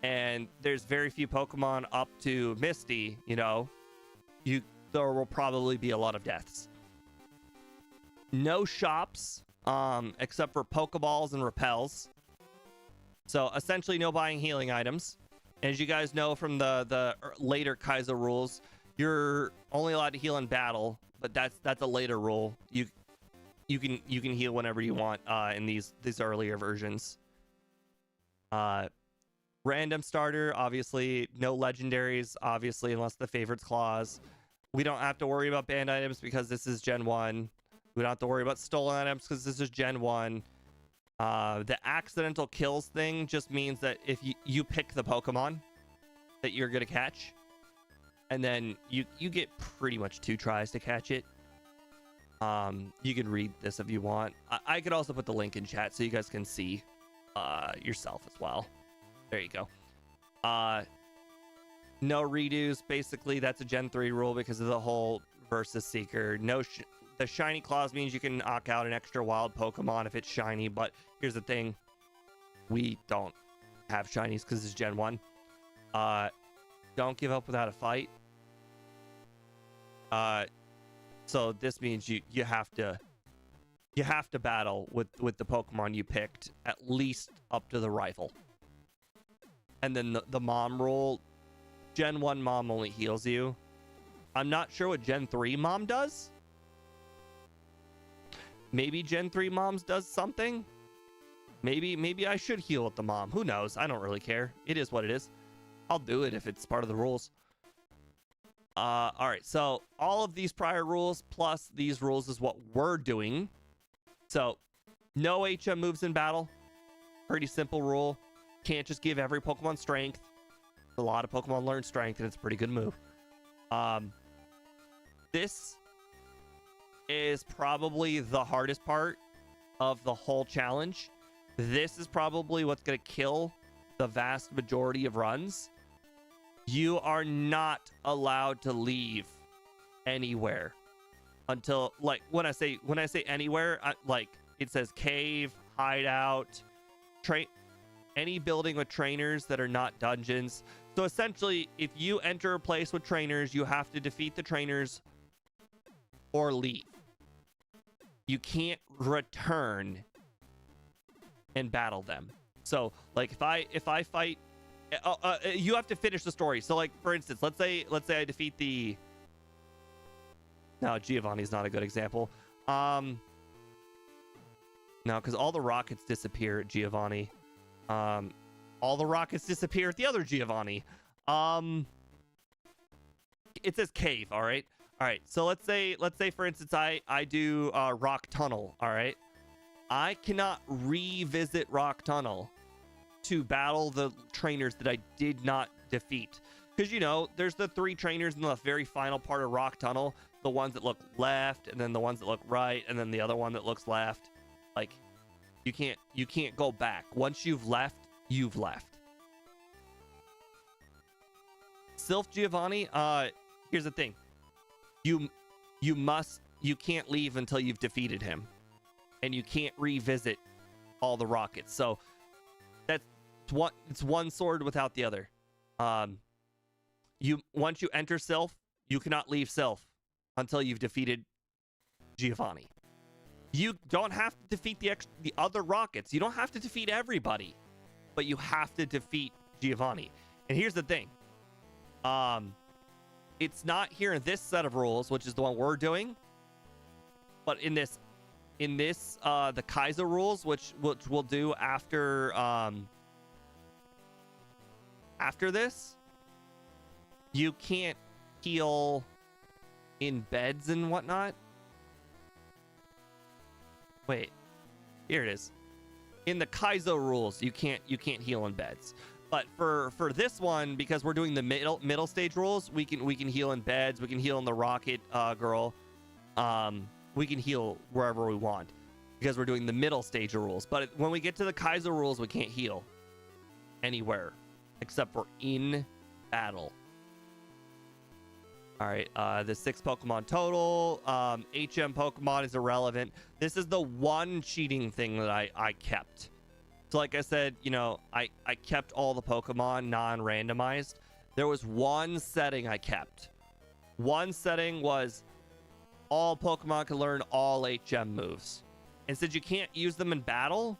Speaker 1: and there's very few Pokemon up to Misty, there will probably be a lot of deaths. No shops, except for Pokeballs and Repels. So essentially no buying healing items. As you guys know from the later Kaizo rules, you're only allowed to heal in battle, but that's a later rule. You can heal whenever you want in these earlier versions. Random starter, obviously no legendaries, obviously, unless the favorites clause. We don't have to worry about banned items because this is Gen 1. We don't have to worry about stolen items because this is Gen 1. The accidental kills thing just means that if you pick the Pokemon that you're going to catch, and then you get pretty much 2 tries to catch it. You can read this if you want. I could also put the link in chat so you guys can see yourself as well. There you go. No redos. Basically, that's a Gen 3 rule because of the whole versus seeker. The shiny clause means you can knock out an extra wild Pokemon if it's shiny, but here's the thing. We don't have shinies because it's Gen 1. Don't give up without a fight. So this means you have to battle with the Pokemon you picked, at least up to the rival. And then the mom rule, Gen 1 mom only heals you. I'm not sure what Gen 3 mom does. Maybe Gen 3 moms does something. Maybe I should heal with the mom. Who knows? I don't really care. It is what it is. I'll do it if it's part of the rules. All right, so all of these prior rules plus these rules is what we're doing. So no HM moves in battle. Pretty simple rule. Can't just give every Pokemon strength. A lot of Pokemon learn strength, and it's a pretty good move. This is probably the hardest part of the whole challenge. This is probably what's going to kill the vast majority of runs. You are not allowed to leave anywhere until, like, when I say anywhere, like it says cave, hideout, any building with trainers that are not dungeons. So essentially, if you enter a place with trainers, you have to defeat the trainers or leave. You can't return and battle them. So like if I fight, you have to finish the story. So like, for instance, let's say I defeat the, no, Giovanni's not a good example. No, because all the rockets disappear at Giovanni. All the rockets disappear at the other Giovanni. It says cave. All right. So let's say for instance I do rock tunnel. All right. I cannot revisit rock tunnel to battle the trainers that I did not defeat, because there's the 3 trainers in the very final part of rock tunnel, the ones that look left, and then the ones that look right, and then the other one that looks left. Like, you can't go back. Once you've left, you've left. Sylph Giovanni, here's the thing. You can't leave until you've defeated him, and you can't revisit all the rockets. So it's one sword without the other. Once you enter Sylph, you cannot leave Sylph. until you've defeated Giovanni. You don't have to defeat the other rockets. You don't have to defeat everybody, but you have to defeat Giovanni. And here's the thing. It's not here in this set of rules, which is the one we're doing, but in this the Kaizo rules, which we'll do after this, you can't heal in beds and whatnot. Wait, here it is. In the Kaizo rules, you can't heal in beds. But for this one, because we're doing the middle stage rules, we can heal in beds. We can heal in the rocket girl. We can heal wherever we want because we're doing the middle stage of rules. But when we get to the Kaizo rules, we can't heal anywhere except for in battle. All right, the 6 Pokemon total. HM Pokemon is irrelevant. This is the one cheating thing that I kept. So like I said, you know, I kept all the Pokemon non-randomized. There was one setting I kept. One setting was all Pokemon can learn all HM moves. And since you can't use them in battle,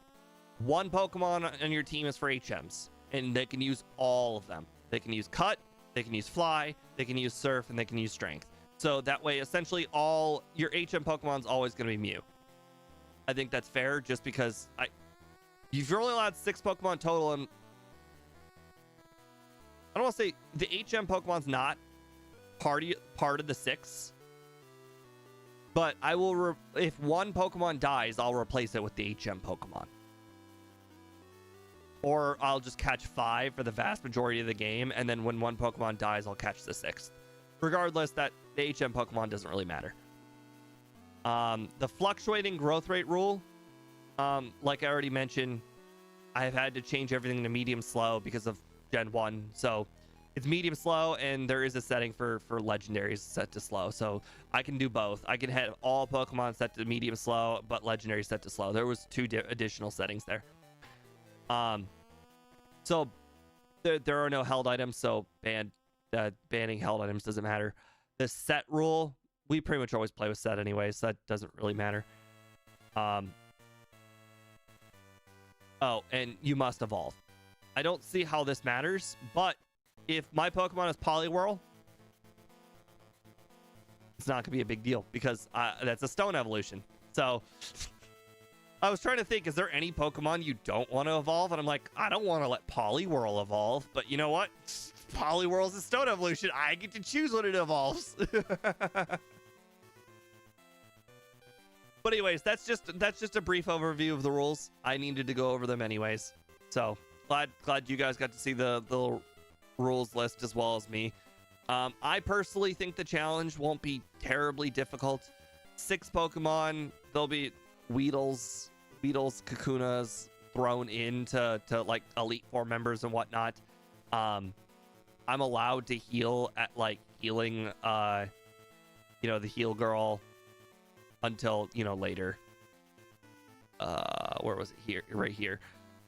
Speaker 1: one Pokemon on your team is for HMs. And they can use all of them. They can use Cut, they can use Fly, they can use Surf, and they can use Strength. So that way, essentially, all your HM Pokemon's always going to be Mew. I think that's fair, just because you're only allowed 6 Pokemon total, and I don't want to say the HM Pokemon's not part of the 6, but I will if one Pokemon dies, I'll replace it with the HM Pokemon. Or I'll just catch 5 for the vast majority of the game, and then when one Pokemon dies, I'll catch the 6th. Regardless, that the HM Pokemon doesn't really matter. The fluctuating growth rate rule, like I already mentioned, I've had to change everything to medium slow because of Gen 1. So it's medium slow, and there is a setting for legendaries set to slow. So I can do both. I can have all Pokemon set to medium slow, but legendary set to slow. There was 2 additional settings there. So there are no held items, so banning held items doesn't matter. The set rule, we pretty much always play with set anyway, so that doesn't really matter. Oh, and you must evolve. I don't see how this matters, but if my Pokemon is Poliwhirl, it's not gonna be a big deal because that's a stone evolution. So I was trying to think, is there any Pokemon you don't want to evolve? And I'm like, I don't want to let Poliwhirl evolve, but you know what? Poliwhirl's a stone evolution. I get to choose when it evolves. But anyways, that's just a brief overview of the rules. I needed to go over them anyways. So glad you guys got to see the rules list as well as me. I personally think the challenge won't be terribly difficult. 6 Pokemon, there'll be Weedles, Kakunas thrown into like Elite Four members and whatnot. I'm allowed to heal at like healing, the heal girl until later. Where was it? Here, right here.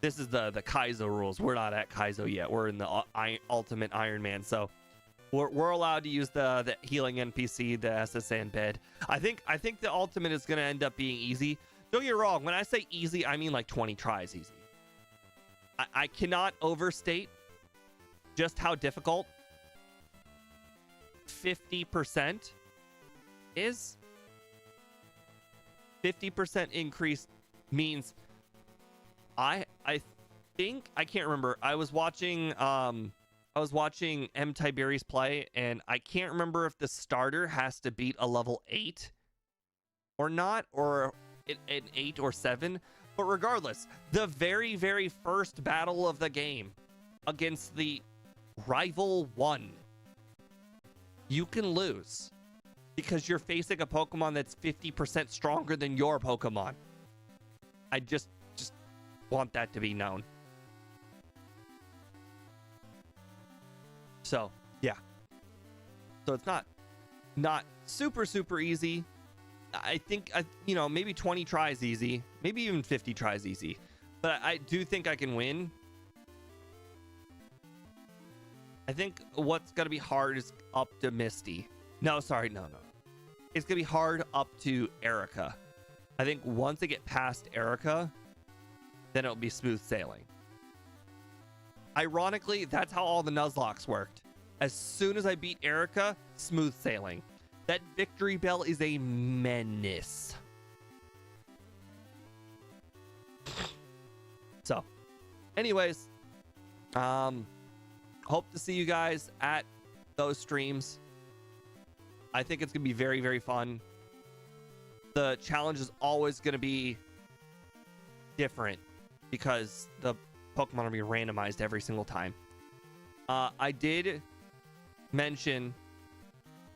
Speaker 1: This is the Kaizo rules. We're not at Kaizo yet. We're in the Ultimate Iron Man, so we're allowed to use the healing NPC, the SSN bed. I think the Ultimate is gonna end up being easy. Don't get me wrong, when I say easy, I mean like 20 tries easy. I cannot overstate just how difficult 50% is. 50% increase means I think, I can't remember. I was watching M. Tiberius play, and I can't remember if the starter has to beat a level 8 or not, or an 8 or 7, but regardless, the very, very first battle of the game against the rival 1, you can lose because you're facing a Pokemon that's 50% stronger than your Pokemon. I just want that to be known. So yeah, so it's not super easy. I think maybe 20 tries easy, maybe even 50 tries easy, but I do think I can win. I think what's gonna be hard is up to Misty. No, sorry, no. it's gonna be hard up to Erica. I think once I get past Erica, then it'll be smooth sailing. Ironically, that's how all the Nuzlocks worked. As soon as I beat Erica, smooth sailing. That victory bell is a menace. So, anyways, hope to see you guys at those streams. I think it's gonna be very, very fun. The challenge is always gonna be different because the Pokemon are being randomized every single time. I did mention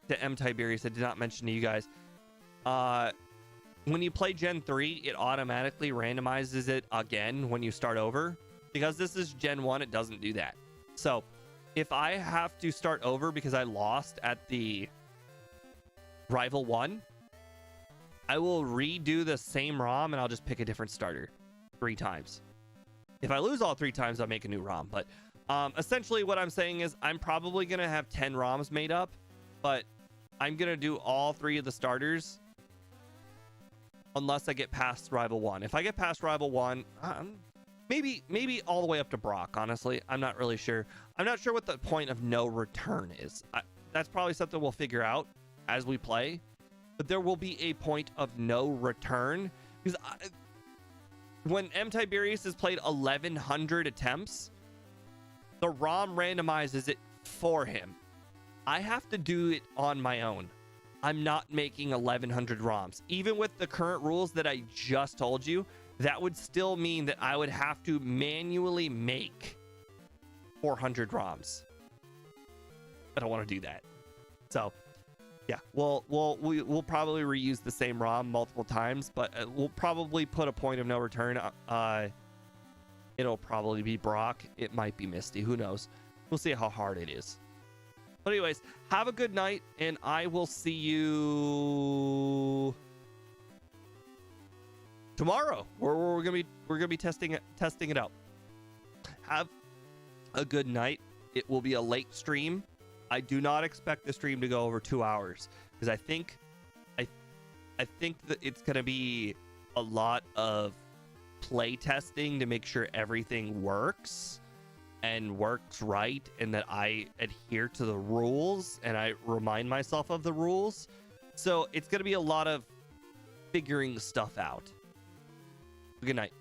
Speaker 1: to M Tiberius, I did not mention to you guys. When you play Gen 3, it automatically randomizes it again when you start over. Because this is Gen 1, it doesn't do that. So, if I have to start over because I lost at the Rival 1, I will redo the same ROM and I'll just pick a different starter 3 times. If I lose all 3 times, I'll make a new ROM. But essentially what I'm saying is I'm probably going to have 10 ROMs made up, but I'm going to do all 3 of the starters unless I get past Rival 1. If I get past Rival 1, maybe all the way up to Brock, honestly. I'm not really sure. I'm not sure what the point of no return is. That's probably something we'll figure out as we play. But there will be a point of no return. Because when M. Tiberius has played 1,100 attempts, the ROM randomizes it for him. I have to do it on my own. I'm not making 1,100 ROMs. Even with the current rules that I just told you, that would still mean that I would have to manually make 400 ROMs. I don't want to do that. So, yeah, we'll probably reuse the same ROM multiple times, but we'll probably put a point of no return. It'll probably be Brock. It might be Misty. Who knows? We'll see how hard it is. But anyways, have a good night, and I will see you tomorrow. We're gonna be testing it out. Have a good night. It will be a late stream. I do not expect the stream to go over 2 hours because I think that it's gonna be a lot of play testing to make sure everything works and works right, and that I adhere to the rules and I remind myself of the rules. So it's gonna be a lot of figuring stuff out. Good night.